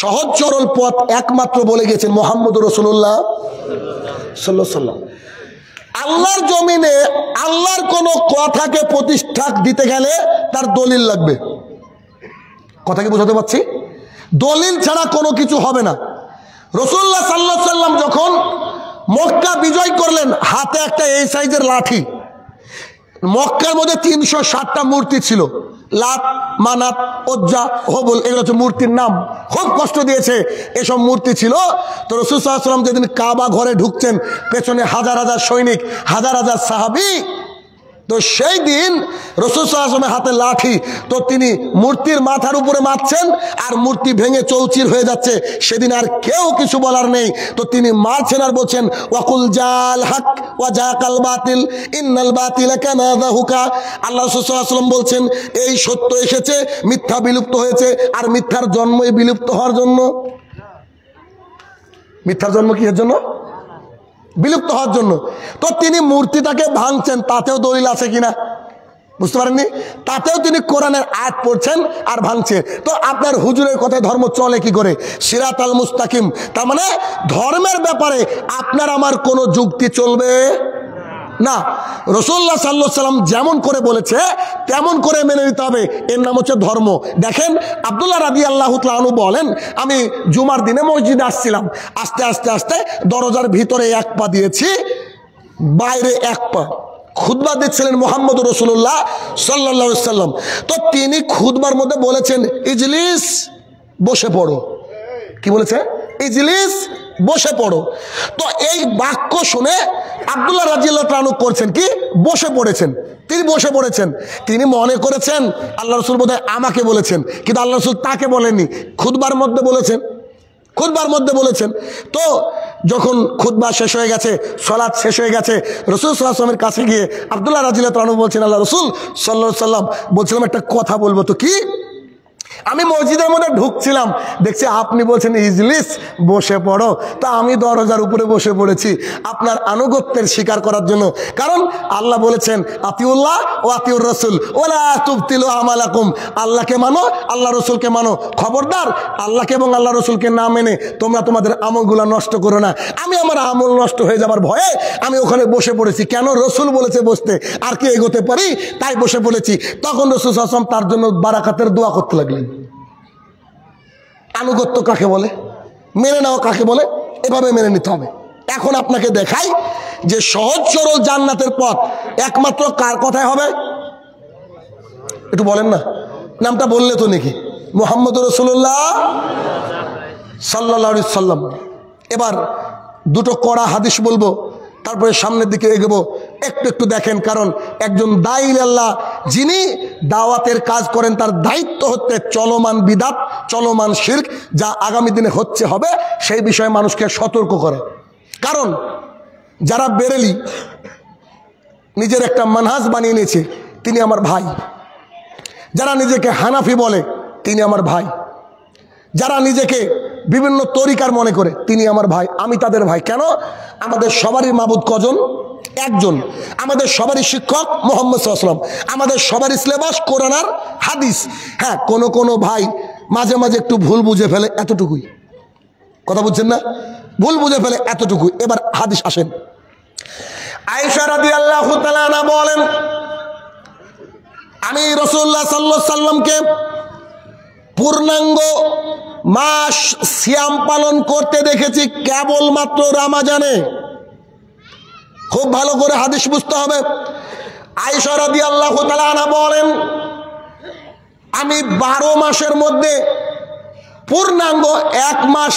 সহজ সরল পথ একমাত্র বলে গেছেন মুহাম্মদুর রাসূলুল্লাহ সাল্লাল্লাহু আলাইহি ওয়াসাল্লাম। আল্লাহর জমিনে আল্লাহর কোন কথাকে প্রতিষ্ঠা দিতে গেলে তার দলিল লাগবে। কথা কি বোঝাতে পারছি? দলিল ছাড়া কোনো কিছু হবে না। রাসূলুল্লাহ সাল্লাল্লাহু আলাইহি ওয়াসাল্লাম যখন মক্কা বিজয় করলেন, হাতে একটা এই সাইজের লাঠি। মক্কার মধ্যে 360টা মূর্তি ছিল। লাত, মানাত, উজ্জা, হবল, এগুলো হচ্ছে মূর্তির নাম। খুব কষ্ট দিয়েছে এসব মূর্তি ছিল। তো রাসূল সাল্লাল্লাহু আলাইহি ওয়াসাল্লাম যেদিন কাবা ঘরে ঢুকছেন, পেছনে হাজার হাজার সৈনিক, হাজার হাজার সাহাবী। তো সেই দিন রাসূল সাল্লাল্লাহু আলাইহি ওয়াসাল্লামের হাতে লাঠি। তো তিনি মূর্তির মাথার উপরে মারছেন আর মূর্তি ভেঙে চৌচির হয়ে যাচ্ছে। সেদিন আর কেউ কিছু বলার নেই। তো তিনি মারছেন আর বলছেন ওয়াকুল জাল হক ওয়া জাকাল বাতিল ইন্নাল বাতিলা কানা যাহুকা। আল্লাহ রাসূল সাল্লাল্লাহু আলাইহি ওয়াসাল্লাম বলছেন এই সত্য এসেছে, মিথ্যা বিলুপ্ত হয়েছে। আর মিথ্যার জন্মই বিলুপ্ত হওয়ার জন্য। মিথ্যার জন্ম কিসের জন্য? বিলুপ্ত হওয়ার জন্য। তো তিনি মূর্তিটাকে ভাঙছেন, তাতেও দলিল আছে কিনা বুঝতে পারেননি? তাতেও তিনি কোরআনের আয়াত পড়ছেন আর ভাঙছে। তো আপনার হুজুরের কথায় ধর্ম চলে কি করে? সিরাতাল মুস্তাকিম। তার মানে ধর্মের ব্যাপারে আপনার আমার কোনো যুক্তি চলবে না, রাসূলুল্লাহ সাল্লাল্লাহু আলাইহি সাল্লাম যেমন করে বলেছে তেমন করে মেনে নিতে হবে। এর নাম হচ্ছে ধর্ম। দেখেন আব্দুল্লাহ রাদিয়াল্লাহু তাআলা আনহু বলেন, আমি জুমার দিনে মসজিদে আসছিলাম, আস্তে আস্তে আস্তে দরজার ভিতরে এক পা দিয়েছি, বাইরে এক পা। খুতবা দিচ্ছিলেন মুহাম্মদুর রাসূলুল্লাহ সাল্লাল্লাহু আলাইহি সাল্লাম। তো তিনি খুতবার মধ্যে বলেছেন, ইজলিস, বসে পড়ো। কি বলেছে? ইজলিস, বসে পড়ো। তো এই বাক্য শুনে আব্দুল্লাহ রাদিয়াল্লাহু তাআলা করছেন কি? বসে পড়েছেন। তিনি বসে পড়েছেন। তিনি মনে করেছেন আল্লাহ রাসূল বোধহয় আমাকে বলেছেন, কিন্তু আল্লাহ রাসূল তাকে বলেননি, খুতবার মধ্যে বলেছেন। খুতবার মধ্যে বলেছেন। তো যখন খুতবা শেষ হয়ে গেছে, সালাত শেষ হয়ে গেছে, রাসূল সাল্লাল্লাহু আলাইহি ওয়াসাল্লামের কাছে গিয়ে আব্দুল্লাহ রাদিয়াল্লাহু তাআলা বলছেন, আল্লাহ রাসূল সাল্লাল্লাহু আলাইহি ওয়াসাল্লাম, বলছিলাম একটা কথা বলবো। তো কি? আমি মসজিদের মধ্যে ঢুকছিলাম, দেখছি আপনি বলছেন ইজলিস, বসে পড়ো। তা আমি দরজার উপরে বসে পড়েছি আপনার আনুগত্যের স্বীকার করার জন্য। কারণ আল্লাহ বলেছেন, আতিউল্লাহ ও আতিউর রাসূল ওয়ালা তুবতিলু আমালাকুম, আল্লাহকে মানো, আল্লাহ রসুলকে মানো। খবরদার আল্লাহকে এবং আল্লাহ রসুলকে না মেনে তোমরা তোমাদের আমলগুলো নষ্ট করো না। আমি আমার আমল নষ্ট হয়ে যাবার ভয়ে আমি ওখানে বসে পড়েছি। কেন? রসুল বলেছে বসতে, আর কি এগোতে পারি, তাই বসে পড়েছি। তখন রাসূল সাল্লাল্লাহু আলাইহি ওয়াসাল্লাম তার জন্য বারাকাতের দোয়া করতে লাগলেন। আনুগত্য কাকে বলে, মেনে নাও কাকে বলে, এভাবে মেনে নিতে হবে। এখন আপনাকে দেখাই যে সহজ সরল জান্নাতের পথ একমাত্র কার কথায় হবে? একটু বলেন না, নামটা বললে তো নাকি, মুহাম্মদুর রাসূলুল্লাহ সাল্লাল্লাহু আলাইহি সাল্লাম। এবার দুটো কড়া হাদিস বলবো, তারপরে সামনের দিকে এগোবো। একটু একটু দেখেন, কারণ একজন দাঈ আল্লাহ যিনি দাওয়াতের কাজ করেন, তার দায়িত্ব হচ্ছে চলমান বিদাত, চলমান শিরক, যা আগামী দিনে হচ্ছে হবে সেই বিষয়ে মানুষকে সতর্ক করে। কারণ যারা বেরেলি নিজের একটা মানহাজ বানিয়ে নিয়েছে, তিনি আমার ভাই। যারা নিজেকে হানাফি বলে, তিনি আমার ভাই। যারা নিজেকে বিভিন্ন তরিকার মনে করে, তিনি আমার ভাই, আমি তাদের ভাই। কেন? আমাদের সবারই মাবুদ কজন? একজন। আমাদের সবারই শিক্ষক মুহাম্মদ সাল্লাল্লাহু আলাইহি ওয়াসাল্লাম। আমাদের সবারই সিলেবাস কোরআন আর হাদিস। হ্যাঁ, কোনো ভাই মাঝে মাঝে একটু ভুল বুঝে ফেলে, এতটুকুই। কথা বুঝছেন না? ভুল বুঝে ফেলে, এতটুকুই। এবার হাদিস আসেন। আয়েশা রাদিয়াল্লাহু তাআলা আনহা বলেন, আমি রাসূলুল্লাহ সাল্লাল্লাহু আলাইহি ওয়াসাল্লামকে পূর্ণাঙ্গ মাস সিয়াম পালন করতে দেখেছি কেবলমাত্র রমজানে। খুব ভালো করে হাদিস বুঝতে হবে। আয়েশা রাদিয়াল্লাহু তাআলা আনহা বলেন, আমি 12 মাসের মধ্যে পূর্ণাঙ্গ 1 মাস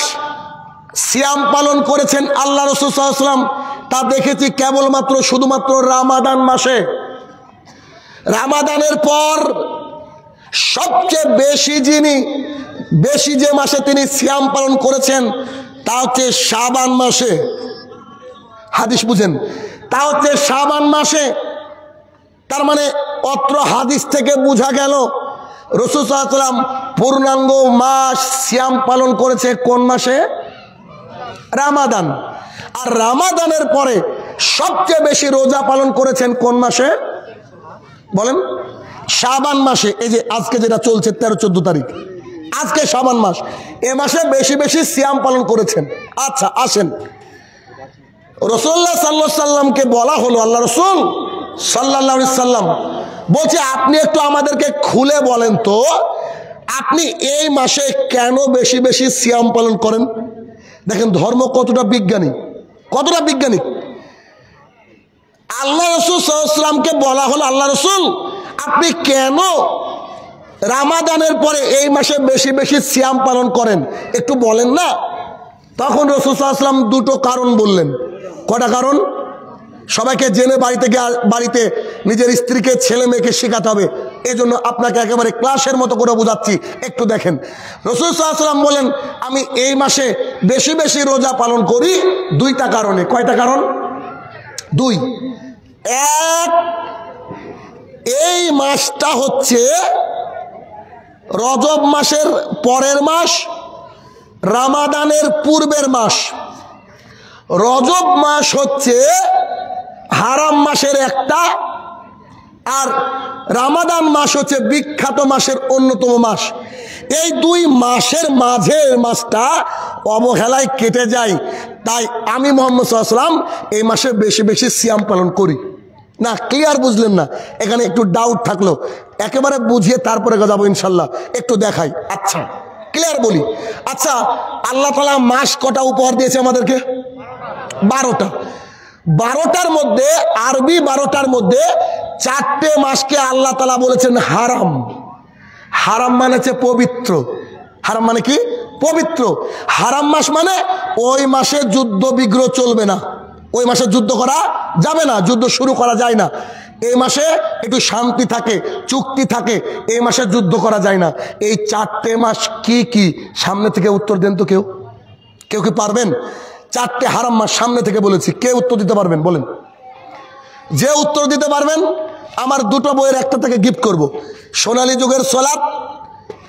সিয়াম পালন করেছেন আল্লাহ রাসূল সাল্লাল্লাহু আলাইহি ওয়াসাল্লাম, তা দেখেছি কেবলমাত্র শুধুমাত্র রমাদান মাসে। রমাদানের পর সবচেয়ে বেশি যে মাসে তিনি সিয়াম পালন করেছেন তা হচ্ছে শাবান মাসে। হাদিস বুঝেন, তা হচ্ছে শাবান মাসে। তার মানে অত্র হাদিস থেকে বোঝা গেল রাসূল সাল্লাল্লাহু আলাইহি ওয়াসাল্লাম পূর্ণাঙ্গ মাস সিয়াম পালন করেছে কোন মাসে? রমাদান। আর রমাদানের পরে সবচেয়ে বেশি রোজা পালন করেছেন কোন মাসে বলেন? শাবান মাসে। এই যে আজকে যেটা চলছে 13-14 তারিখ, আজকে শাবান মাস, এ মাসে বেশি সিয়াম পালন করেছেন। আচ্ছা আসেন, রাসূলুল্লাহ সাল্লাল্লাহু আলাইহি সাল্লামকে বলা হলো, আল্লাহ রাসূল সাল্লাল্লাহু আলাইহি সাল্লাম বলছে, আপনি একটু আমাদেরকে খুলে বলেন তো, আপনি এই মাসে কেন বেশি সিয়াম পালন করেন? দেখেন ধর্ম কতটা বিজ্ঞানী, কতটা বিজ্ঞানী। আল্লাহ রাসূল সাল্লাল্লাহু আলাইহি সাল্লামকে বলা হলো, আল্লাহ রাসূল আপনি কেন রমাদানের পরে এই মাসে বেশি সিয়াম পালন করেন, একটু বলেন না। তখন রাসূল সাল্লাল্লাহু আলাইহি সাল্লাম দুটো কারণ বললেন। কটা কারণ? সবাইকে জেনে বাড়িতে নিজের স্ত্রীকে ছেলে মেয়েকে শেখাতে হবে, এজন্য আপনাকে একেবারে ক্লাসের মতো করে বোঝাচ্ছি, একটু দেখেন। রাসূল সাল্লাল্লাহু আলাইহি সাল্লাম বলেন, আমি এই মাসে বেশি রোজা পালন করি 2টা কারণে। কয়টা কারণ? 2। এক, এই মাসটা হচ্ছে রজব মাসের পরের মাস, রমাদানের পূর্বের মাস। রজব মাস হচ্ছে হারাম মাসের একটা, আর রমাদান মাস হচ্ছে বিখ্যাত মাসের অন্যতম মাস। এই 2 মাসের মাঝের মাসটা অবহেলায় কেটে যায়। তাই আমি মুহাম্মদ সাল্লাল্লাহু আলাইহি ওয়াসাল্লাম এই মাসে বেশি বেশি সিয়াম পালন করি না। ক্লিয়ার বুঝলেন না? এখানে একটু ডাউট থাকলো, একেবারে বুঝিয়ে তারপরে যাবো ইনশাল্লাহ। একটু দেখাই। আচ্ছা ক্লিয়ার বলি। আচ্ছা, আল্লাহ তাআলা মাস কটা উপহার দিয়েছে আমাদেরকে? 12টা। 12টার মধ্যে, আরবি 12টার মধ্যে 4টে মাসকে আল্লাহ তাআলা বলেছেন হারাম। হারাম মানে হচ্ছে পবিত্র। হারাম মানে কি? পবিত্র। হারাম মাস মানে ওই মাসে যুদ্ধ বিগ্রহ চলবে না, ওই মাসে যুদ্ধ করা যাবে না, যুদ্ধ শুরু করা যায় না। এই মাসে একটু শান্তি থাকে, চুক্তি থাকে, এই মাসে যুদ্ধ করা যায় না। এই 4টে মাস কি কি? সামনে থেকে উত্তর দেন তো। কেউ কেউ কি পারবেন? 4টে হারাম মাস সামনে থেকে বলেছি, কে উত্তর দিতে পারবেন বলেন? যে উত্তর দিতে পারবেন আমার 2টো বইয়ের একটা থেকে গিফট করব। সোনালী যুগের সালাত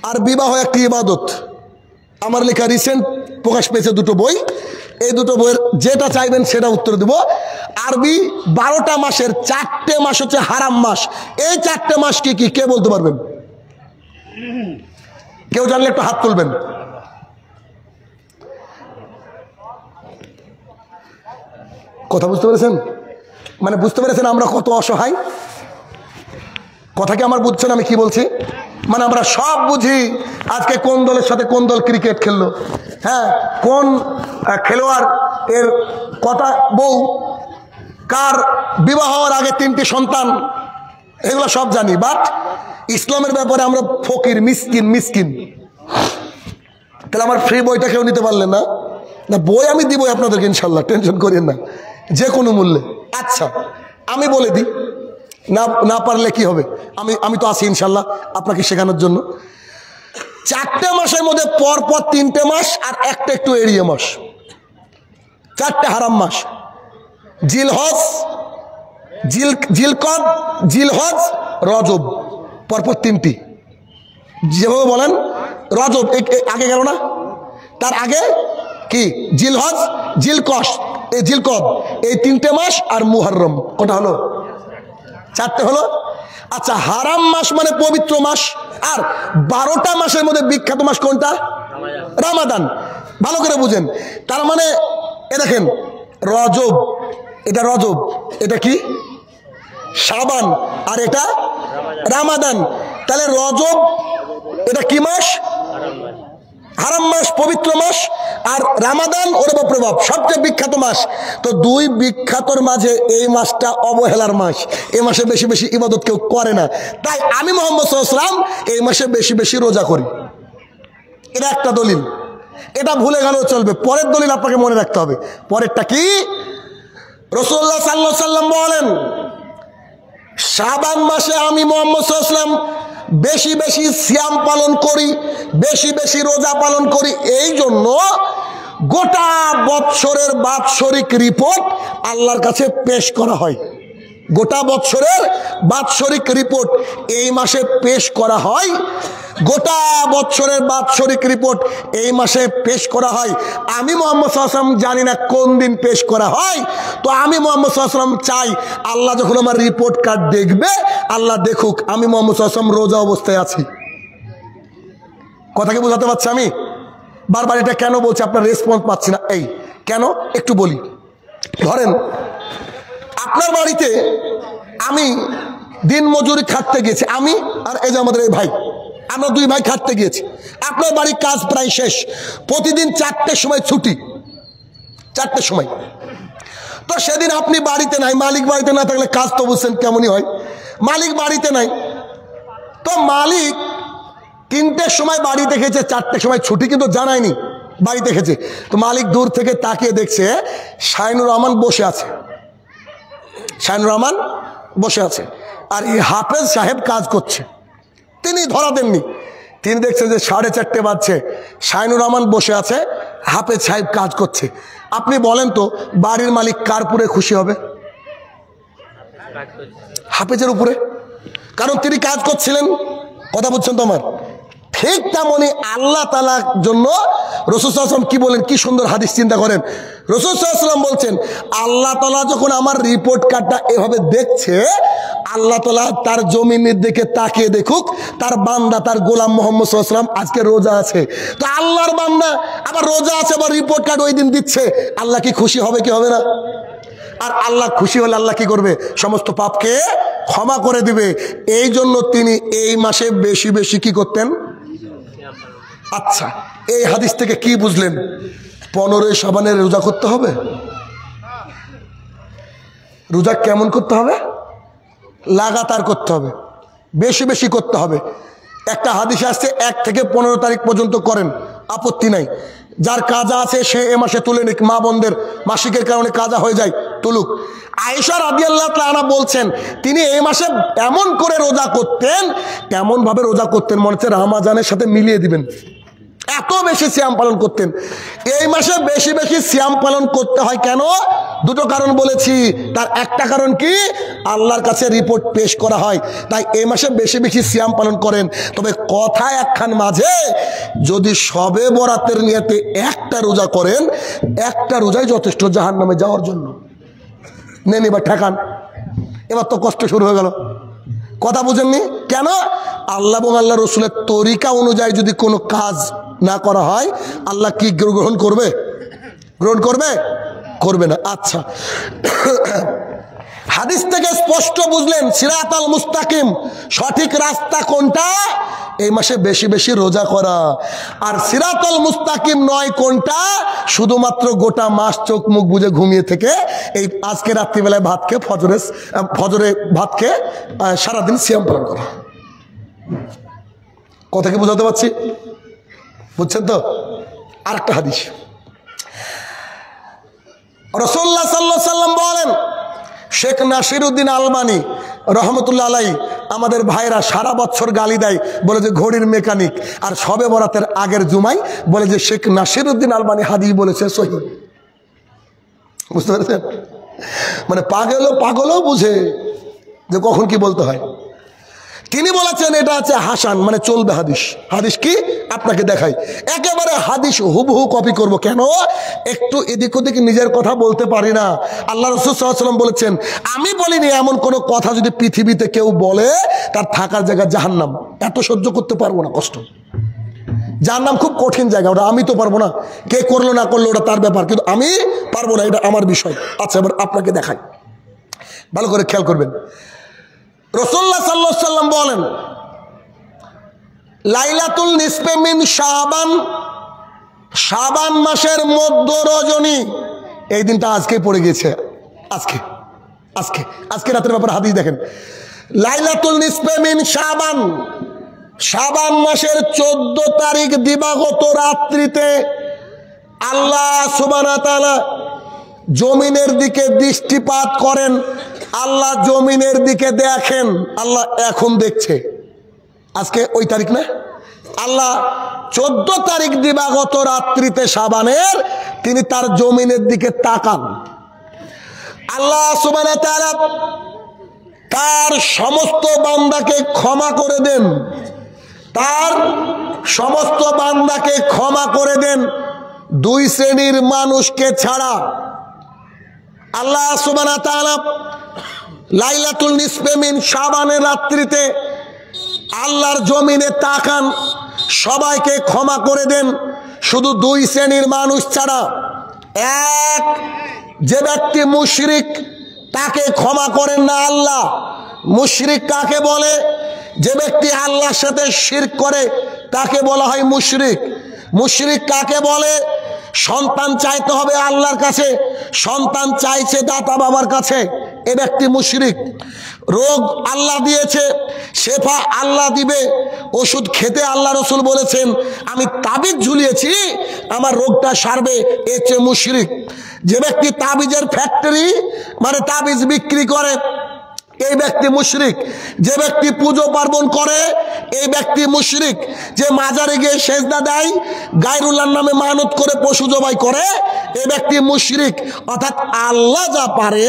আর বিবাহ একটি ইবাদত, আমার লেখা রিসেন্ট প্রকাশ পেয়েছে 2টো বই। এই 2টো বইয়ের যেটা চাইবেন সেটা উত্তর দেব। আরবি 12টা মাসের 4টে মাস হচ্ছে হারাম মাস। এই 4টে মাস কি কি কে বলতে পারবেন? কেউ জানলে একটু হাত তুলবেন। কথা বুঝতে পেরেছেন? মানে বুঝতে পেরেছেন আমরা কত অসহায়? কথা কি আমার বুঝছেন আমি কি বলছি? মানে আমরা সব বুঝি আজকে কোন দলের সাথে কোন দল ক্রিকেট খেললো, হ্যাঁ, কোন খেলোয়াড় এর কথা বউ, কার বিবাহ হওয়ার আগে 3টি সন্তান, এগুলো সব জানি। বাট ইসলামের ব্যাপারে আমরা ফকির, মিসকিন মিসকিন। তাহলে আমার ফ্রি বইটা কেউ নিতে পারলেন না? না, বই আমি দিবই আপনাদেরকে ইনশাল্লাহ, টেনশন করেন না, যে কোনো মূল্যে। আচ্ছা আমি বলে দিই, না পারলে কি হবে, আমি তো আছি ইনশাল্লাহ আপনাকে শেখানোর জন্য। 4টে মাসের মধ্যে পরপর 3টে মাস আর একটা একটু এড়িয়ে মাস, 4টে হারাম মাস। জিলহজ, জিলকদ, জিলহজ, রজব, পরপর 3টি। যেভাবে বলেন রজব আগে গেল না, তার আগে কি জিলহজ, জিলকস, এই জিলকদ, এই 3টে মাস আর মুহররম। কটা হলো? 4টে হলো। আচ্ছা, হারাম মাস মানে পবিত্র মাস। আর 12টা মাসের মধ্যে বিখ্যাত মাস কোনটা? রমাদান। ভালো করে বুঝেন। তার মানে এ দেখেন, রজব, এটা রজব, এটা কি শাবান, আর এটা রমাদান। তাহলে রজব এটা কি মাস? হারাম মাস, পবিত্র মাস। আর রমাদান ওর প্রভাব সবচেয়ে বিখ্যাত মাস। তো 2 বিখ্যাতর মাঝে এই মাসটা অবহেলার মাস। এই মাসে বেশি বেশি ইবাদত কেউ করে না। তাই আমি মুহাম্মদ সাল্লাল্লাহু আলাইহি ওয়াসাল্লাম এই মাসে বেশি বেশি রোজা করি। এটা একটা দলিল, এটা ভুলে গেলেও চলবে। পরের দলিল আপনাকে মনে রাখতে হবে। পরেরটা কি? রাসূলুল্লাহ সাল্লাল্লাহু আলাইহি ওয়াসাল্লাম বলেন, শাবান মাসে আমি মুহাম্মদ সাল্লাল্লাহু আলাইহি ওয়াসাল্লাম বেশি বেশি সিয়াম পালন করি, বেশি বেশি রোজা পালন করি। এই জন্য গোটা বৎসরের বাৎসরিক রিপোর্ট আল্লাহর কাছে পেশ করা হয়। গোটা বৎসরের বাৎসরিক রিপোর্ট এই মাসে পেশ করা হয়। গোটা বৎসরের বাৎসরিক রিপোর্ট এই মাসে পেশ করা হয়। আমি মুহাম্মদ সাল্লাল্লাহু আলাইহি ওয়াসাল্লাম জানি না কোন দিন পেশ করা হয়। তো আমি মুহাম্মদ সাল্লাল্লাহু আলাইহি ওয়াসাল্লাম চাই আল্লাহ যখন আমার রিপোর্ট কার্ড দেখবে, আল্লাহ দেখুক আমি মুহাম্মদ সাল্লাল্লাহু আলাইহি ওয়াসাল্লাম রোজা অবস্থায় আছি। কথাকে বোঝাতে পারছি আমি? বারবার এটা কেন বলছি, আপনার রেসপন্স পাচ্ছি না। এই কেন একটু বলি। ধরেন আপনার বাড়িতে আমি দিন মজুরি খাটতে গেছি, আমি আর এই যে আমাদের এই ভাই, আমরা 2 ভাই খাটতে গিয়েছি। আপনার বাড়ির কাজ প্রায় শেষ, প্রতিদিন 4টের সময় ছুটি, 4টের সময়। তো সেদিন আপনি বাড়িতে নাই, মালিক বাড়িতে না থাকলে কাজ তো বুঝছেন কেমনই হয়। মালিক বাড়িতে নাই, তো মালিক 3টের সময় বাড়ি দেখেছে, 4টের সময় ছুটি কিন্তু জানায়নি, বাড়ি দেখেছে। তো মালিক দূর থেকে তাকিয়ে দেখছে শাইনুর রহমান বসে আছে, শাইনুর রহমান বসে আছে, আর এই হাফেজ সাহেব কাজ করছে। তিনি ধরা দেননি, তিনি দেখছেন যে 4:30 বাজছে, শাইনুর রহমান বসে আছে, হাফেজ সাহেব কাজ করছে। আপনি বলেন তো বাড়ির মালিক কার উপরে খুশি হবে? হাফেজের উপরে, কারণ তিনি কাজ করছিলেন। কথা বুঝছেন তো আমার? ঠিক তেমনি আল্লাহ তাআলার জন্য রাসূল সাল্লাল্লাহু আলাইহি ওয়াসাল্লাম কি বলেন, কি সুন্দর হাদিস, চিন্তা করেন। রাসূল সাল্লাল্লাহু আলাইহি ওয়াসাল্লাম বলছেন আল্লাহ তাআলা যখন আমার রিপোর্ট কার্ডটা এভাবে দেখছে, আল্লাহ তাআলা তার জমিনের দিকে তাকিয়ে দেখুক তার বান্দা তার গোলাম মুহাম্মদ সাল্লাল্লাহু আলাইহি ওয়াসাল্লাম আজকে রোজা আছে। তো আল্লাহর বান্দা আবার রোজা আছে, আবার রিপোর্ট কার্ড ওই দিন দিচ্ছে, আল্লাহ কি খুশি হবে কি হবে না? আর আল্লাহ খুশি হলে আল্লাহ কি করবে? সমস্ত পাপকে ক্ষমা করে দিবে। এই জন্য তিনি এই মাসে বেশি বেশি কি করতেন? আচ্ছা, এই হাদিস থেকে কি বুঝলেন? 15 শাবানের রোজা করতে হবে। রোজা কেমন করতে হবে? লাগাতার করতে হবে, বেশি বেশি করতে হবে। একটা হাদিস আসছে 1 থেকে 15 তারিখ পর্যন্ত করেন, আপত্তি নাই। যার কাজা আছে সে এ মাসে তুলে নিক, মা বোনদের মাসিকের কারণে কাজা হয়ে যায় তুলুক। আয়েশা রাদিয়াল্লাহু তাআলা বলছেন তিনি এই মাসে এমন করে রোজা করতেন, কেমন ভাবে রোজা করতেন মনে হচ্ছে রমজানের সাথে মিলিয়ে দিবেন, এত বেশি সিয়াম পালন করতেন। এই মাসে বেশি বেশি সিয়াম পালন করতে হয় কেন? দুটো কারণ বলেছি। তার একটা কারণ কি? আল্লাহর কাছে রিপোর্ট পেশ করা হয়, তাই এই মাসে বেশি বেশি সিয়াম পালন করেন। তবে কথা একখান মাঝে, যদি শবে বরাতের নিয়তে একটা রোজা করেন, একটা রোজাই যথেষ্ট জাহান্নামে যাওয়ার জন্য। নেন এবার ঠেকান, এবার তো কষ্ট শুরু হয়ে গেল। কথা বুঝেননি কেন? আল্লাহ এবং আল্লাহ রসুলের তরিকা অনুযায়ী যদি কোনো কাজ না করা হয়, আল্লাহ কি গ্রহণ করবে? গ্রহণ করবে? করবে না। আচ্ছা, হাদিস থেকে স্পষ্ট বুঝলেন সিরাতাল মুস্তাকিম, সঠিক রাস্তা কোনটা? এই মাসে বেশি বেশি রোজা করা। আর সিরাতাল মুস্তাকিম নয় কোনটা? শুধুমাত্র গোটা মাস চোখ মুখ বুজে ঘুমিয়ে থেকে এই আজকে রাত্রিবেলায় ভাত খেয়ে ফজরে ভাত খেয়ে সারাদিন সিয়াম পালন করা। কথা কি বোঝাতে পারছি? বুঝছেন তো? আরেকটা হাদিস, রাসূলুল্লাহ সাল্লাল্লাহু আলাইহি সাল্লাম বলেন, শেখ নাসিরউদ্দিন আলবানী রহমতুল্লাহ আলাইহি আমাদের ভাইরা সারা বছর গালি দেয়, বলে যে ঘড়ির মেকানিক, আর শবে বরাতের আগের জুমায় বলে যে শেখ নাসিরউদ্দিন আলবানী হাদিস বলেছে সহিহ। বুঝতে পেরেছেন? মানে পাগলও বুঝে যে কখন কি বলতে হয়। তিনি বলেছেন এটা আছে হাসান, মানে চলবে হাদিস। হাদিস কি আপনাকে দেখাই, একেবারে হাদিস হুবহু কপি করব কেন? একটু এদিক ওদিক নিজের কথা বলতে পারি না। আল্লাহ রাসূল সাল্লাল্লাহু আলাইহি ওয়াসাল্লাম বলেছেন, আমি বলিনি এমন কোন কথা যদি পৃথিবীতে কেউ বলে তার থাকার জায়গা জাহান্নাম। এত সহ্য করতে পারবো না কষ্ট। জাহান্নাম খুব কঠিন জায়গা, ওটা আমি তো পারবো না, কে করলো না করলো ওটা তার ব্যাপার, কিন্তু আমি পারবো না, এটা আমার বিষয়। আচ্ছা, এবার আপনাকে দেখাই, ভালো করে খেয়াল করবেন। রাসূলুল্লাহ সাল্লাল্লাহু আলাইহি ওয়াসাল্লাম বলেন, লাইলাতুল নিসফে মিন শাবান, শাবান মাসের মধ্য রজনী, এই দিনটা আজকে পড়ে গেছে। আজকে রাতের ব্যাপারে হাদিস দেখেন, লাইলাতুল নিসফে মিন শাবান, শাবান মাসের 14 তারিখ দিবাগত রাত্রিতে আল্লাহ সুবহানাহু ওয়া তাআলা জমিনের দিকে দৃষ্টিপাত করেন। আল্লাহ জমিনের দিকে দেখেন, আল্লাহ এখন দেখছে। আজকে ওই তারিখ না, আল্লাহ 14 তারিখ দিবাগত রাত্রিতে শাবানের তিনি তার জমিনের দিকে তাকান। আল্লাহ সুবহানাহু ওয়া তাআলা তার সমস্ত বান্দাকে ক্ষমা করে দেন, তার সমস্ত বান্দাকে ক্ষমা করে দেন, 2 শ্রেণীর মানুষকে ছাড়া। আল্লাহ সুবহানাহু ওয়া তাআলা লাইলাতুল নিসফে মিন শাবানের রাত্রিতে আল্লাহর জমিনে তাকান, সবাইকে ক্ষমা করে দেন, শুধু 2 শ্রেণীর মানুষ ছাড়া। এক, যে ব্যক্তি মুশরিক তাকে ক্ষমা করেন না আল্লাহ। মুশরিক কাকে বলে? যে ব্যক্তি আল্লাহর সাথে শিরক করে তাকে বলা হয় মুশরিক। মুশরিক কাকে বলে? সন্তান চাইতে হবে আল্লাহর কাছে, সন্তান চাইছে দাতা বাবার কাছে, এ ব্যক্তি মুশরিক। রোগ আল্লাহ দিয়েছে, শেফা আল্লাহ দিবে, ওষুধ খেতে আল্লাহ রসুল বলেছেন, আমি তাবিজ ঝুলিয়েছি আমার রোগটা সারবে, এ হচ্ছে মুশরিক। যে ব্যক্তি তাবিজের ফ্যাক্টরি মানে তাবিজ বিক্রি করে, এই ব্যক্তি মুশরিক। যে ব্যক্তি পুজো পার্বণ করে, এই ব্যক্তি মুশরিক। যে মাজারে গিয়ে সেজদা দেয়, গায়রুল্লাহর নামে মানত করে পশু জবাই করে, এই ব্যক্তি মুশরিক। অর্থাৎ আল্লাহ যা পারে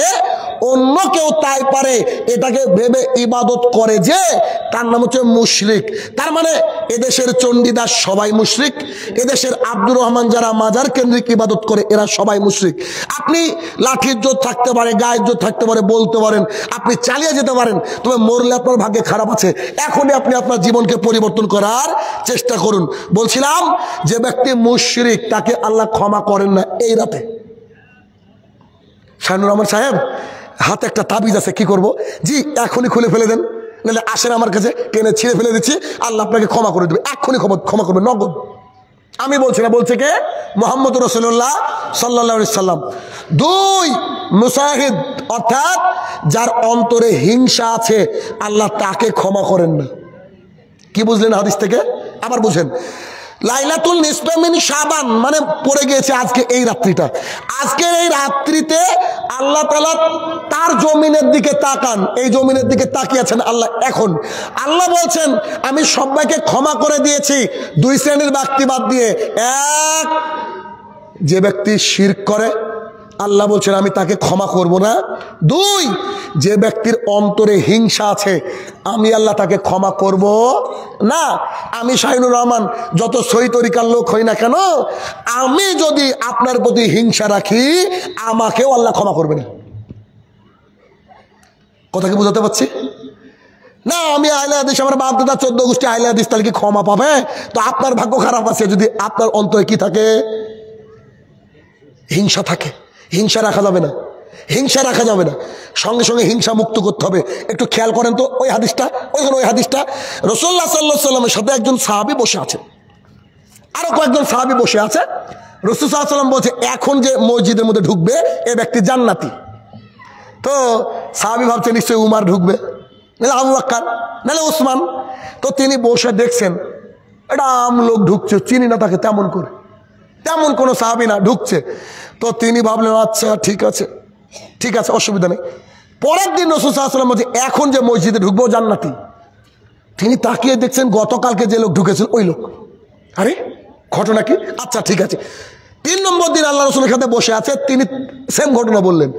অন্য কেউ তাই পারে এটাকে ভেবে ইবাদত করে, যে তার নাম হচ্ছে মুশরিক। তার মানে এদেশের চণ্ডীদাস সবাই মুশরিক, এদেশের আব্দুর রহমান যারা মাজার কেন্দ্রিক ইবাদত করে এরা সবাই মুশরিক। আপনি লাঠির জোর থাকতে পারে, গায়ের জোর থাকতে পারে, বলতে পারেন, আপনি চালিয়ে যেতে পারেন, তবে মরলে আপনার ভাগ্যে খারাপ আছে। এখনই আপনি আপনার জীবনকে পরিবর্তন করার চেষ্টা করুন। বলছিলাম যে ব্যক্তি মুশরিক তাকে আল্লাহ ক্ষমা করেন না এই রাতে। শাহিনুর রহমান সাহেব হাতে একটা তাবিজ আছে, কি করব? জি এখনই খুলে ফেলে দেন, নাহলে আসেন আমার কাছে, টেনে ছিঁড়ে ফেলে দিচ্ছি, আল্লাহ আপনাকে ক্ষমা করে দেবে, এখনই ক্ষমা করবে, নগদ। আমি বলছি না, বলছে কে? মুহাম্মদ রাসূলুল্লাহ সাল্লাল্লাহু আলাইহি সাল্লাম। 2 মুসাহিদ অর্থাৎ যার অন্তরে হিংসা আছে আল্লাহ তাকে ক্ষমা করেন না। কি বুঝলেন হাদিস থেকে? আবার বুঝেন, লাইলাতুল নিসফে মিন শাবান মানে পড়ে গিয়েছে আজকে এই রাত্রিটা। আজকের এই রাত্রিতে আল্লাহ তাআলা তার জমিনের দিকে তাকান, এই জমিনের দিকে তাকিয়েছেন আল্লাহ। এখন আল্লাহ বলছেন আমি সবাইকে ক্ষমা করে দিয়েছি 2 শ্রেণীর ব্যক্তি বাদ দিয়ে। এক, যে ব্যক্তি শিরক করে আল্লাহ বলছেন আমি তাকে ক্ষমা করব না। 2, যে ব্যক্তির অন্তরে হিংসা আছে আমি আল্লাহ তাকে ক্ষমা করব না। আমি শাহিনুর রহমান যত সহি তরিকার লোক হই না কেন, আমি যদি আপনার প্রতি হিংসা রাখি আমাকেও আল্লাহ ক্ষমা করবে না। কথা কি বুঝাতে পারছি না? আমি আহলে হাদিস, আমার বাপ দাদা 14 গোষ্ঠী আহলে হাদিস, তাহলে কি ক্ষমা পাবে? তো আপনার ভাগ্য খারাপ আছে যদি আপনার অন্তরে কি থাকে? হিংসা থাকে। হিংসা রাখা যাবে না, হিংসা রাখা যাবে না, সঙ্গে সঙ্গে হিংসা মুক্ত করতে হবে। একটু খেয়াল করেন তো ওই হাদিসটা, ওই হাদিসটা রাসূলুল্লাহ সাল্লাল্লাহু আলাইহি সাল্লামের সাথে একজন সাহাবী বসে আছে, আরো কয়েকজন সাহাবী বসে আছে। রাসূল সাল্লাল্লাহু আলাইহি সাল্লাম বলছে এখন যে মসজিদের মধ্যে ঢুকবে এ ব্যক্তি জান্নাতি। তো সাহাবী ভাবছে নিশ্চয়ই উমার ঢুকবে, নাহলে আবু বকর, নাহলে উসমান। তো তিনি বসে দেখছেন এটা আম লোক ঢুকছে, চিনি না তাকে তেমন করে, তেমন কোনো সাহাবী না ঢুকছে। তো তিনি ভাবলেন আচ্ছা ঠিক আছে, ঠিক আছে, অসুবিধা নেই। পরের দিন রাসূল সাল্লাল্লাহু আলাইহি ওয়াসাল্লাম বলছে এখন যে মসজিদে ঢুকবো জান্নাতি। তিনি তাকিয়ে দেখছেন গতকালকে যে লোক ঢুকেছেন ওই লোক। আরে ঘটনা কি? আচ্ছা ঠিক আছে। 3 নম্বর দিন আল্লাহ রাসূলের সাথে বসে আছে, তিনি সেম ঘটনা বললেন,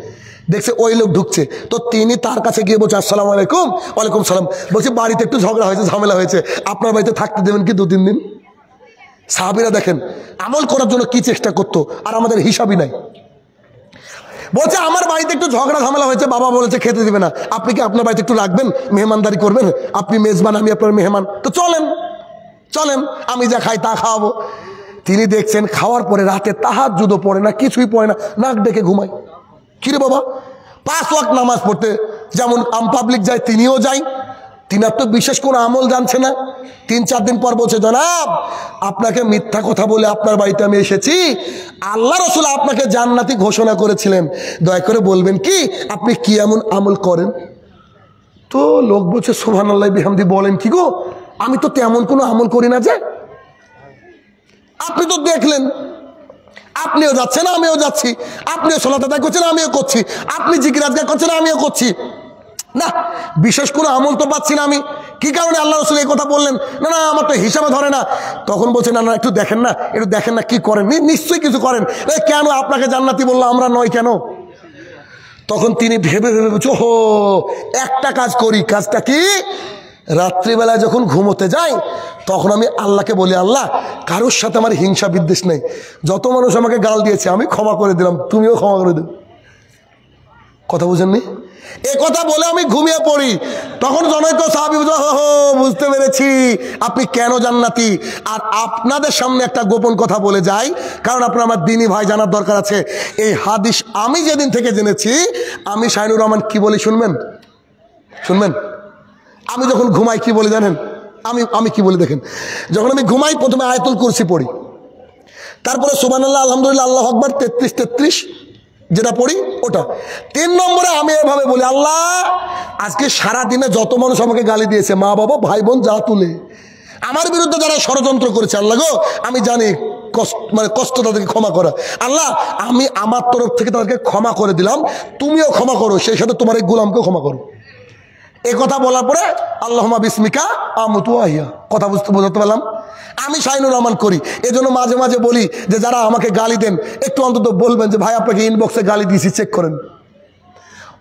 দেখছে ওই লোক ঢুকছে। তো তিনি তার কাছে গিয়ে বলছে আসসালামু আলাইকুম। ওয়ালাইকুম সালাম। বলছে বাড়িতে একটু ঝগড়া হয়েছে, ঝামেলা হয়েছে, আপনার বাড়িতে থাকতে দেবেন কি 2-3 দিন? সাহাবীরা দেখেন আমল করার জন্য কি চেষ্টা করতো, আর আমাদের হিসাবই নাই। বলছে আমার বাড়িতে একটু ঝগড়া ঝামেলা হয়েছে, বাবা বলেছে খেতে দিবে না, আপনি কি আপনার বাড়িতে একটু রাখবেন, মেহমানদারি করবেন? আপনি মেজবান, আমি আপনার মেহমান, তো চলেন চলেন, আমি যা খাই তা খাওয়াবো। তিনি দেখছেন খাওয়ার পরে রাতে তাহাজ্জুদও পড়ে না, কিছুই পড়ে না, নাক ডেকে ঘুমায়। কিরে বাবা, 5 ওয়াক্ত নামাজ পড়তে যেমন আম পাবলিক যায় তিনিও যাই, তিনার তো বিশেষ কোনো আমল জানছে না। 3-4 দিন পর বলছে জনাব আপনাকে মিথ্যা কথা বলে আপনার বাড়িতে আমি এসেছি, আল্লাহ রাসূল আপনাকে জান্নাতি ঘোষণা করেছিলেন, দয়া করে বলবেন কি আপনি কি এমন আমল করেন? তো লোক বলছে সুবহানাল্লাহ বিহামদি, বলেন কি গো, আমি তো তেমন কোনো আমল করি না। যে আপনি তো দেখলেন, আপনিও যাচ্ছেন আমিও যাচ্ছি, আপনিও সালাত আদায় করছেন আমিও করছি, আপনি জিকির আজকার করছেন আমিও করছি, না বিশেষ কোনো আমল তো পাচ্ছি না আমি। কি কারণে আল্লাহ রাসূল এই কথা বললেন? না না আমার তো হিসাবে ধরে না। তখন বলছে না না একটু দেখেন না, একটু দেখেন না কি করেন, নিশ্চয়ই কিছু করেন। কেন আপনাকে জান্নাতি বললো, আমরা নয় কেন? তখন তিনি ভেবে ভেবে বলছে ও একটা কাজ করি। কাজটা কি? রাত্রিবেলায় যখন ঘুমোতে যাই তখন আমি আল্লাহকে বলি আল্লাহ কারোর সাথে আমার হিংসা বিদ্বেষ নেই, যত মানুষ আমাকে গাল দিয়েছে আমি ক্ষমা করে দিলাম, তুমিও ক্ষমা করে দিন। কথা বুঝেননি? এ কথা বলে আমি ঘুমিয়ে পড়ি। তখন জনৈক সাহাবী বুঝতে পেরেছি আপনি কেন জান্নাতি। আর আপনাদের সামনে একটা গোপন কথা বলে যাই, কারণ আপনার আমার দিনী ভাই জানার দরকার আছে। এই হাদিস আমি যেদিন থেকে জেনেছি, আমি শাহিনুর রহমান কি বলি শুনবেন? শুনবেন? আমি যখন ঘুমাই কি বলি জানেন? আমি কি বলি দেখেন। যখন আমি ঘুমাই প্রথমে আয়াতুল কুরসি পড়ি, তারপরে সুবহানাল্লাহ আলহামদুলিল্লাহ আল্লাহু আকবার 33 যেটা পড়ি ওটা। 3 নম্বরে আমি এভাবে বলি আল্লাহ আজকে সারা দিনে যত মানুষ আমাকে গালি দিয়েছে, মা বাবা ভাই বোন যা তুলে আমার বিরুদ্ধে যারা ষড়যন্ত্র করেছে, আল্লাহ গো আমি জানি কষ্ট তাদেরকে ক্ষমা করা। আল্লাহ আমি আমার তরফ থেকে তাদেরকে ক্ষমা করে দিলাম, তুমিও ক্ষমা করো, সেই সাথে তোমার এই গোলামকেও ক্ষমা করো। এ কথা বলার পরে আল্লাহুম্মা বিসমিকা আমুতু আহিয়া, কথা বোঝাতে পারলাম? আমি শাহিনুর রহমান করি। এজন্য মাঝে মাঝে বলি যে যারা আমাকে গালি দেন একটু অন্তত বলবেন যে ভাই আপনাকে ইনবক্সে গালি দিয়েছি, চেক করেন।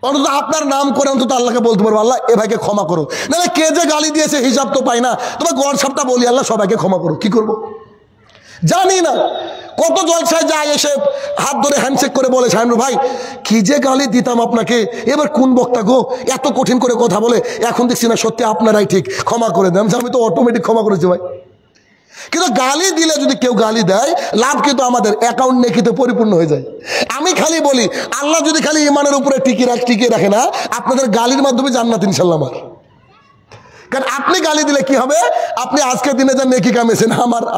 অন্তত আপনার নাম করে অন্তত আল্লাহকে বলতে পারবো, আল্লাহ এ ভাইকে ক্ষমা করো। নাহলে কে যে গালি দিয়েছে হিসাব তো পাই না, তবে হোয়াটসঅ্যাপটা বলি আল্লাহ সবাইকে ক্ষমা করো। কি করব জানি না। কত জলসায় যায়, এসে হাত ধরে হ্যান্ডশেক করে বলে শাহিনুর ভাই কি যে গালি দিতাম আপনাকে, এবার কোন বক্তা গো এত কঠিন করে কথা বলে, এখন দেখছি না সত্যি আপনারাই ঠিক, ক্ষমা করে দেন। আমি তো অটোমেটিক ক্ষমা করেছি ভাই। কিন্তু গালি দিলে যদি কেউ গালি দেয়, লাভ কিন্তু আমাদের অ্যাকাউন্ট নেকিতে পরিপূর্ণ হয়ে যায়। আমি খালি বলি আল্লাহ যদি খালি ইমানের উপরে টিকিয়ে রাখে না, আপনাদের গালির মাধ্যমে জান্নাত ইনশাল্লাহ আমার। কারণ আপনি গালি দিলে কি হবে, আপনি আজকের দিনে যা নেকি কামিয়েছেন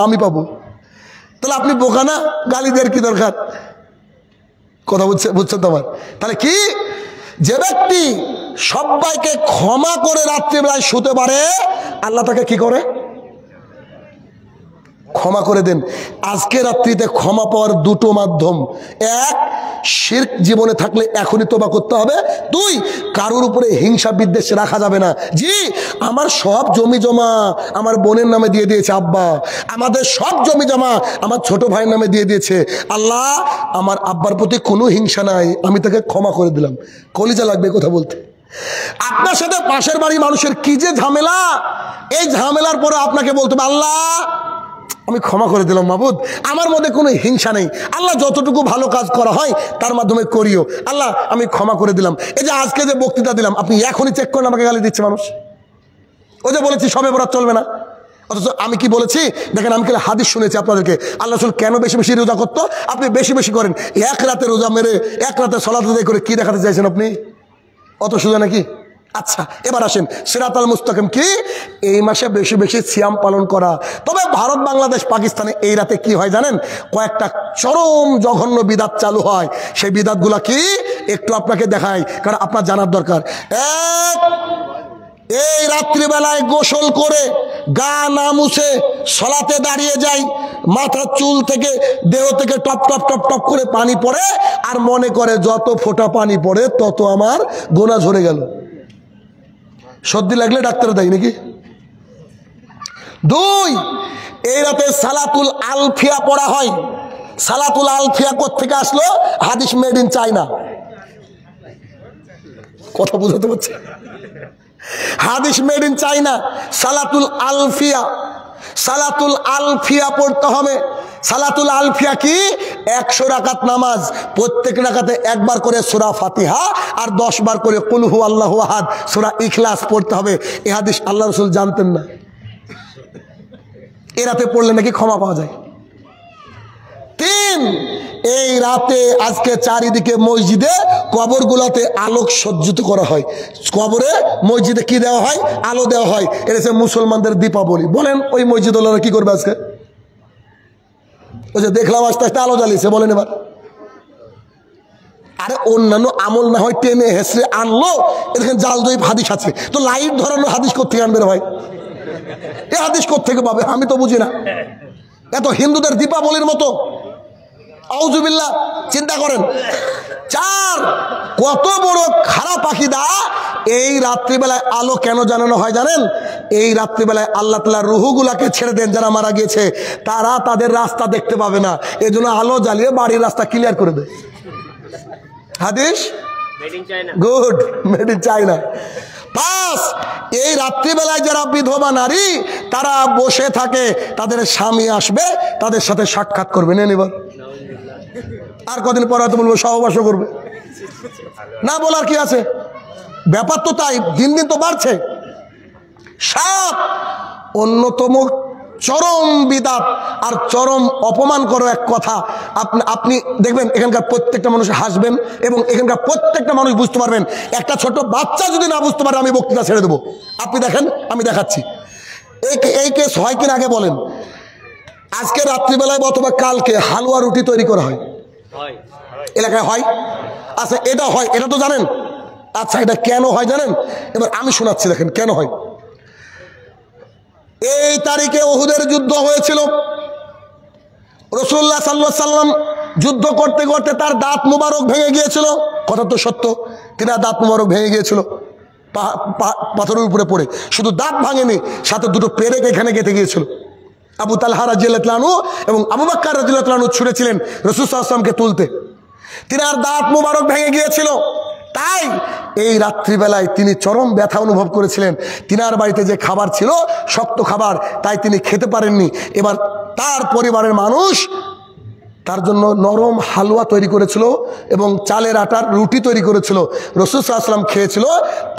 আমি পাবো। তাহলে আপনি বোকা না, গালি দেওয়ার কি দরকার? কথা বুঝছেন তো আমার? তাহলে কি, যে ব্যক্তি সবাইকে ক্ষমা করে রাত্রিবেলায় শুতে পারে, আল্লাহ তাকে কি করে, ক্ষমা করে দেন। আজকে রাত্রিতে ক্ষমা পাওয়ার দুটো মাধ্যম, এক, শিরক জীবনে থাকলে এখনই তওবা করতে হবে। দুই, কারোর উপরে হিংসা বিদ্বেষ রাখা যাবে না। জি, আমার সব জমি জমা আমার বোনের নামে দিয়ে দিয়েছে আব্বা, আমাদের সব জমি জমা আমার ছোট ভাইয়ের নামে দিয়ে দিয়েছে, আল্লাহ আমার আব্বার প্রতি কোনো হিংসা নাই, আমি তাকে ক্ষমা করে দিলাম। কলিজা লাগবে কথা বলতে। আপনার সাথে পাশের বাড়ি মানুষের কি যে ঝামেলা, এই ঝামেলার পরে আপনাকে বলতে হবে আল্লাহ আমি ক্ষমা করে দিলাম মাবুদ, আমার মধ্যে কোনো হিংসা নেই, আল্লাহ যতটুকু ভালো কাজ করা হয় তার মাধ্যমে করিও, আল্লাহ আমি ক্ষমা করে দিলাম। এই যে আজকে যে বক্তৃতা দিলাম, আপনি এখনই চেক করেন আমাকে গালি দিচ্ছে মানুষ। ও যে বলেছি সবে বরাত চলবে না, অথচ আমি কি বলেছি দেখেন, আমি হাদিস শুনেছি আপনাদেরকে, আল্লাহ রাসূল কেন বেশি বেশি রোজা করতো, আপনি বেশি বেশি করেন। এক রাতে রোজা মেরে এক রাতে সালাত আদায় করে কি দেখাতে চাইছেন আপনি? অত সোজা নাকি? আচ্ছা এবার আসেন, সিরাতাল মুস্তাকিম কি, এই মাসে বেশি বেশি সিয়াম পালন করা। তবে ভারত বাংলাদেশ পাকিস্তানে এই রাতে কি হয় জানেন, কয়েকটা চরম জঘন্য বিদাত চালু হয়। সেই বিদাতগুলা কি একটু আপনাকে দেখায়, কারণ আপনার জানার দরকার। এক, এই রাত্রিবেলায় গোসল করে গা না মুছে সলাতে দাঁড়িয়ে যায়, মাথার চুল থেকে দেহ থেকে টপ টপ টপ টপ করে পানি পড়ে, আর মনে করে যত ফোঁটা পানি পড়ে তত আমার গোনা ঝরে গেল। সর্দি লাগলে ডাক্তার দেয় নাকি? দুই, এই রাতে সালাতুল আলফিয়া পড়া হয়। সালাতুল আলফিয়া কোত্থেকে আসলো? হাদিস মেড ইন চায়না। কথা বুঝাতে পারছে? হাদিস মেড ইন চায়না। সালাতুল আলফিয়া, সালাতুল আলফিয়া পড়তে হবে। সালাতুল আলফিয়া কি? 100 রাকাত নামাজ, প্রত্যেক রাকাতে একবার করে সূরা ফাতিহা আর 10 বার করে কুল হু আল্লাহু আহাদ সূরা ইখলাস পড়তে হবে। এই হাদিস আল্লাহ রাসূল জানতেন না, এই রাতে পড়লে নাকি ক্ষমা পাওয়া যায়। 3, এই রাতে আজকে চারিদিকে মসজিদে কবরগুলোতে আলোক সজ্জিত করা হয়। কবরে মসজিদে কি দেওয়া হয়? আলো দেওয়া হয়। এটা হচ্ছে মুসলমানদের দীপাবলি। বলেন ওই মসজিদওয়ালারা কি করবে আজকে? ওই যে দেখলাম আস্তে আস্তে আলো জ্বালিয়েছে, বলেন এবার। আরে অন্যান্য আমল না হয় টেনে হেসড়ে আনলো, এখানে জাল দই হাদিস আছে, তো লাইট ধরানো হাদিস কোথেকে আনবে ভাই? এ হাদিস কোথেকে পাবে? আমি তো বুঝি না। এত হিন্দুদের দীপাবলির মতো, আউযুবিল্লাহ, চিন্তা করেন। 4, কত বড় খারাপ আকীদা। এই রাত্রিবেলায় আলো কেন জানানো হয় জানেন? এই রাত্রিবেলায় আল্লাহ তাআলা রূহগুলাকে ছেড়ে দেন, যারা মারা গিয়েছে তারা তাদের রাস্তা দেখতে পাবে না, এই জন্য আলো জ্বালিয়ে বাড়ির রাস্তা ক্লিয়ার করে দেয়। হাদিস গুড, মেড ইন চায়না। 5, এই রাত্রিবেলায় যারা বিধবা নারী তারা বসে থাকে, তাদের স্বামী আসবে, তাদের সাথে সাক্ষাৎ করবে। নেন এবার, আর কদিন পর হয়তো বলবো সহবাসও করবে, না বলার কি আছে? ব্যাপার তো তাই, দিন দিন তো বাড়ছে। 7, অন্যতম চরম বিদাত আর চরম অপমান করো এক কথা। আপনি দেখবেন এখানকার প্রত্যেকটা মানুষ হাসবেন এবং এখানকার প্রত্যেকটা মানুষ বুঝতে পারবেন। একটা ছোট বাচ্চা যদি না বুঝতে পারে আমি বক্তৃতা ছেড়ে দেবো। আপনি দেখেন, আমি দেখাচ্ছি। এই কেস হয় কিনা আগে বলেন। আজকে রাত্রিবেলায় অথবা কালকে হালুয়া রুটি তৈরি করা হয়, এলাকায় হয়। আচ্ছা এটা হয়, এটা তো জানেন। আচ্ছা এটা কেন হয় জানেন? এবার আমি শোনাচ্ছি, দেখেন কেন হয়। এই তারিখে উহুদের যুদ্ধ হয়েছিল। রাসূলুল্লাহ সাল্লাল্লাহু আলাইহি সাল্লাম যুদ্ধ করতে করতে তার দাঁত মুবারক ভেঙে গিয়েছিল। কথা তো সত্য, তিনার দাঁত মুবারক ভেঙে গিয়েছিল পাথরের উপরে পড়ে। শুধু দাঁত ভাঙেনি, সাথে দুটো পেরেক এখানে গেঁথে গিয়েছিল। আবু তালহা রাদিয়াল্লাহু আনহু এবং আবু বকর রাদিয়াল্লাহু আনহু ছুড়েছিলেন রাসূল সাল্লাল্লাহু আলাইহি ওয়াসাল্লামকে তুলতে। তিনার দাঁত মুবারক ভেঙে গিয়েছিল। তাই এই রাত্রিবেলায় তিনি চরম ব্যথা অনুভব করেছিলেন। তিনার বাড়িতে যে খাবার ছিল শক্ত খাবার, তাই তিনি খেতে পারেননি। এবার তার পরিবারের মানুষ তার জন্য নরম হালুয়া তৈরি করেছিল এবং চালের আটার রুটি তৈরি করেছিল। রাসূল সাল্লাল্লাহু আলাইহি ওয়াসাল্লাম খেয়েছিল।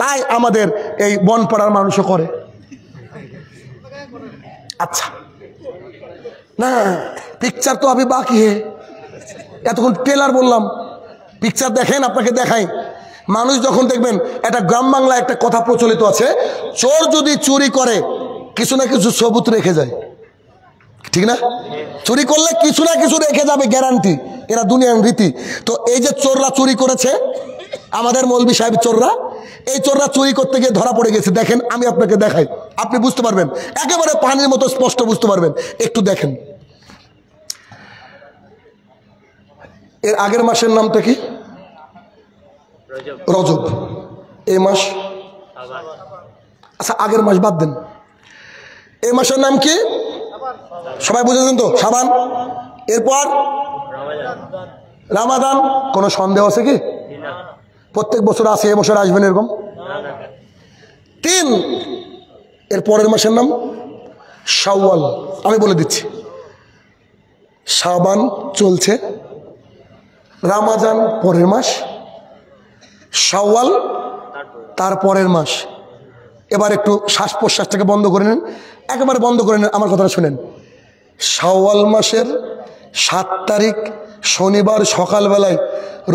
তাই আমাদের এই বনপাড়ার মানুষও করে। আচ্ছা না, পিকচার তো আমি বাকি হে, এতক্ষণ ট্রেলার বললাম, পিকচার দেখেন, আপনাকে দেখাই। মানুষ যখন দেখবেন, একটা গ্রাম বাংলায় একটা কথা প্রচলিত আছে, চোর যদি চুরি করে কিছু না কিছু সবুত রেখে যায়, ঠিক না? চুরি করলে কিছু না কিছু রেখে যাবে, গ্যারান্টি। এরা দুনিয়ার রীতি। তো এই যে চোররা চুরি করেছে, আমাদের মৌলভী সাহেব চোররা, এই চোররা চুরি করতে গিয়ে ধরা পড়ে গেছে। দেখেন, আমি আপনাকে দেখাই, আপনি বুঝতে পারবেন, একেবারে পানির মতো স্পষ্ট বুঝতে পারবেন। একটু দেখেন। এর আগের মাসের নামটা কি? রজব। এই মাস, আচ্ছা আগের মাস বাদ দেন, এই মাসের নাম কি সবাই বুঝেছেন তো? শাবান। এরপর রামাদান। কোনো সন্দেহ আছে কি? প্রত্যেক বছর আসে, এবছর আসবেন এরকম? 3। এর পরের মাসের নাম শাওয়াল। আমি বলে দিচ্ছি, শাবান চলছে, রামাজান পরের মাস, শাওয়াল তার পরের মাস। এবার একটু শ্বাস প্রশ্বাসটাকে বন্ধ করে নেন, একেবারে বন্ধ করে নেন, আমার কথাটা শুনেন। শাওয়াল মাসের 7 তারিখ শনিবার সকালবেলায়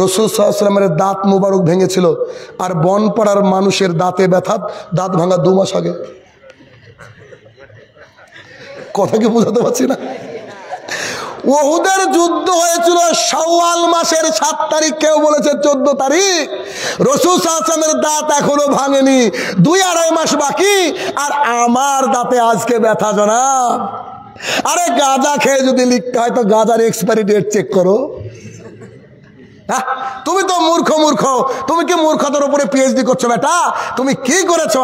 রাসূল সাল্লাল্লাহু আলাইহি ওয়াসাল্লামের দাঁত মুবারক ভেঙেছিল। আর বনপাড়ার মানুষের দাঁতে ব্যথা, দাঁত ভাঙা 2 মাস আগে। কথা কি বোঝাতে পারছি না? উহুদের যুদ্ধ হয়েছিল শাওয়াল মাসের 7 তারিখ, কেউ বলেছে 14 তারিখ। রাসূল সাল্লাল্লাহু আলাইহি ওয়াসাল্লামের দাঁত এখনো ভাঙেনি, 2-2.5 মাস বাকি। আর আমার দাঁতে আজকে ব্যথা জনাব। আরে গাঁজা খেয়ে যদি লিখতে হয় তো গাঁজার এক্সপায়ারি ডেট চেক করো। তুমি তো মূর্খ, তুমি কি মূর্খতার উপরে পিএইচডি করছো বেটা? তুমি কি করেছো?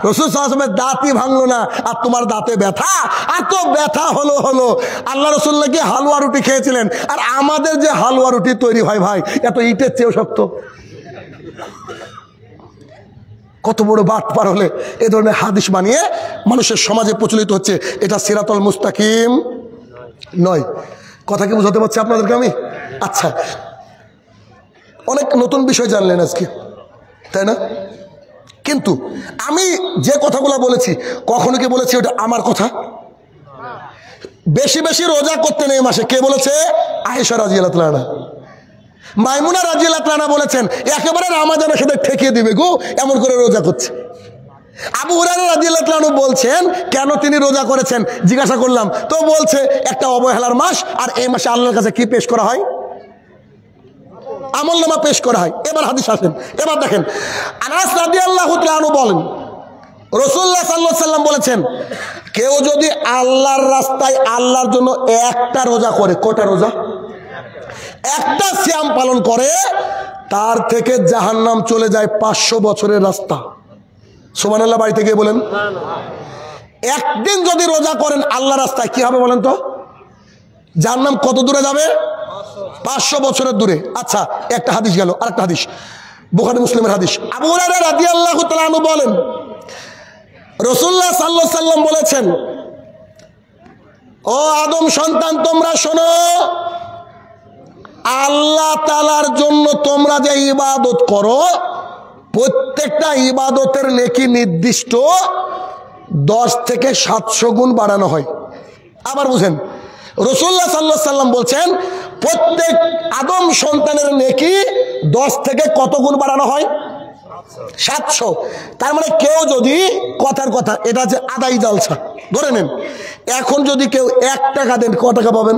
রাসূল সাল্লাল্লাহু আলাইহি ওয়াসাল্লামের দাঁতই ভাঙলো না, আর তোমার দাঁতে ব্যথা। আর তো ব্যথা হলো। আল্লাহ রাসূল নাকি হালুয়া রুটি খেয়েছিলেন, আর আমাদের যে হালুয়া রুটি তৈরি হয় ভাই, এত ইটের চেয়েও শক্ত। কত বড় বাটপার হলে এ ধরনের হাদিস বানিয়ে মানুষের সমাজে প্রচলিত হচ্ছে। এটা সিরাতুল মুস্তাকিম নয়। কথা কি বুঝাতে পারছি আপনাদেরকে আমি? আচ্ছা, অনেক নতুন বিষয় জানলেন আজকে, তাই না? কিন্তু আমি যে কথাগুলো বলেছি, কখনো কি বলেছি ওটা আমার কথা? বেশি বেশি রোজা করতে নেই মাসে, কে বলেছে? আয়েশা রাদিয়াল্লাহু তাআলা। মাইমুনা রাদিয়াল্লাহু তাআলা বলেছেন একেবারে রামাজানের সাথে ঠেকিয়ে দিবে গো, এমন করে রোজা করছে। আবু হুরায়রা রাদিয়াল্লাহু তাআলা বলছেন কেন তিনি রোজা করেছেন, জিজ্ঞাসা করলাম তো বলছে একটা অবহেলার মাস, আর এই মাসে আল্লাহর কাছে কি পেশ করা হয়? আমলনামা পেশ করা হয়। এবার হাদিস আসেন, এবার দেখেন। আনাস রাদিয়াল্লাহু তাআলা বলেন রাসূলুল্লাহ সাল্লাল্লাহু আলাইহি ওয়াসাল্লাম বলেছেন, কেউ যদি আল্লাহর রাস্তায় আল্লাহর জন্য একটা রোজা করে, কটা রোজা? একটা সিয়াম পালন করে, তার থেকে জাহান্নাম চলে যায় 500 বছরের রাস্তা। সুবহানাল্লাহ বাড়িতে গিয়ে বলেন। একদিন যদি রোজা করেন আল্লাহর রাস্তায়, কি হবে বলেন তো? জাহান্নাম কত দূরে যাবে? 500 বছরের দূরে। আচ্ছা, একটা হাদিস গেল, আরেকটা হাদিস বুখারী মুসলিমের হাদিস। আবু হুরায়রা রাদিয়াল্লাহু তাআলা আনহু বলেন রাসূলুল্লাহ সাল্লাল্লাহু আলাইহি ওয়াসাল্লাম বলেছেন, ও আদম সন্তান তোমরা শোনো, আল্লাহ তাআলার জন্য তোমরা যে ইবাদত করো, প্রত্যেকটা ইবাদতের নেকি নির্দিষ্ট 10 থেকে 700 গুণ বাড়ানো হয়। আবার বুঝেন, রাসূলুল্লাহ সাল্লাল্লাহু আলাইহি ওয়াসাল্লাম বলছেন প্রত্যেক আদম সন্তানের নেকি 10 থেকে কত গুণ বাড়ানো হয়? 700। তার মানে কেউ যদি, কথার কথা, এটা যে আদায় জালসা ধরে নেন, এখন যদি কেউ 1 টাকা দেন, ক টাকা পাবেন?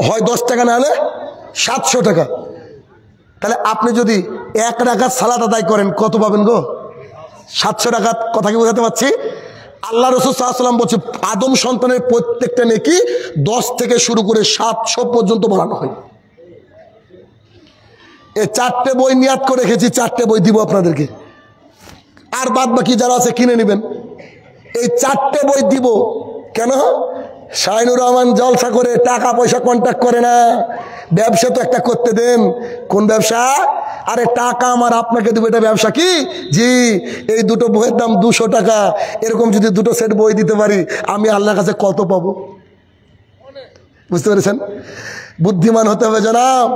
হয় 10 টাকা, না হলে 700 টাকা। তাহলে আপনি যদি 1 রাকাত সালাত আদায় করেন কত পাবেন গো? 700 টাকা। কথা কি বোঝাতে পারছি? আল্লাহ রাসূল সাল্লাল্লাহু আলাইহি ওয়াসাল্লাম বলছে আদম সন্তানের প্রত্যেকটা নেকি 10 থেকে শুরু করে 700 পর্যন্ত বাড়ানো হয়। এই 4টে বই নিয়াত করে রেখেছি, 4টে বই দিব আপনাদেরকে, আর বাদ বাকি যারা আছে কিনে নেবেন। এই 4টে বই দিব কেন? শাহিনুর রহমান জলসা করে টাকা পয়সা কন্ট্যাক্ট করে না, ব্যবসা তো একটা করতে দেন। কোন ব্যবসা? আরে টাকা আমার আপনাকে দেবো, এটা ব্যবসা কি? জি, এই দুটো বইয়ের দাম 200 টাকা। এরকম যদি দুটো সেট বই দিতে পারি আমি আল্লাহর কাছে কত পাবো? বুঝতে পেরেছেন? বুদ্ধিমান হতে হবে জনাব।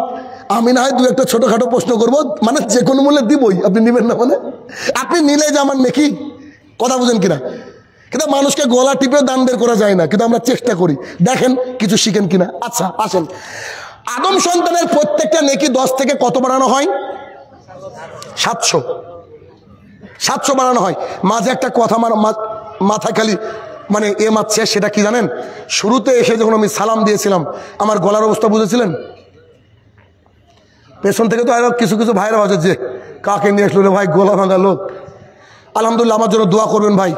আমি না হয় দু একটা ছোটখাটো প্রশ্ন করবো, মানে যে কোনো মূল্যে দিবই, আপনি নিবেন না মানে? আপনি নিলে যে আমার নেকি, কথা বুঝেন কিনা? কিন্তু মানুষকে গলা টিপে দান বের করা যায় না, কিন্তু আমরা চেষ্টা করি। দেখেন কিছু শিখেন কিনা। আচ্ছা আসেন, আদম সন্তানের প্রত্যেকটা নেকি 10 থেকে কত বাড়ানো হয়? 700 বাড়ানো হয়। মাঝে একটা কথা মাথা খালি মানে মারছে, সেটা কি জানেন? শুরুতে এসে যখন আমি সালাম দিয়েছিলাম আমার গলার অবস্থা বুঝেছিলেন? পেছন থেকে তো আরো কিছু কিছু ভাইরা বাজে যে কাকে নিয়ে আসলো রে ভাই, গলা ভাঙা লোক। আলহামদুলিল্লাহ, আমার জন্য দোয়া করবেন ভাই।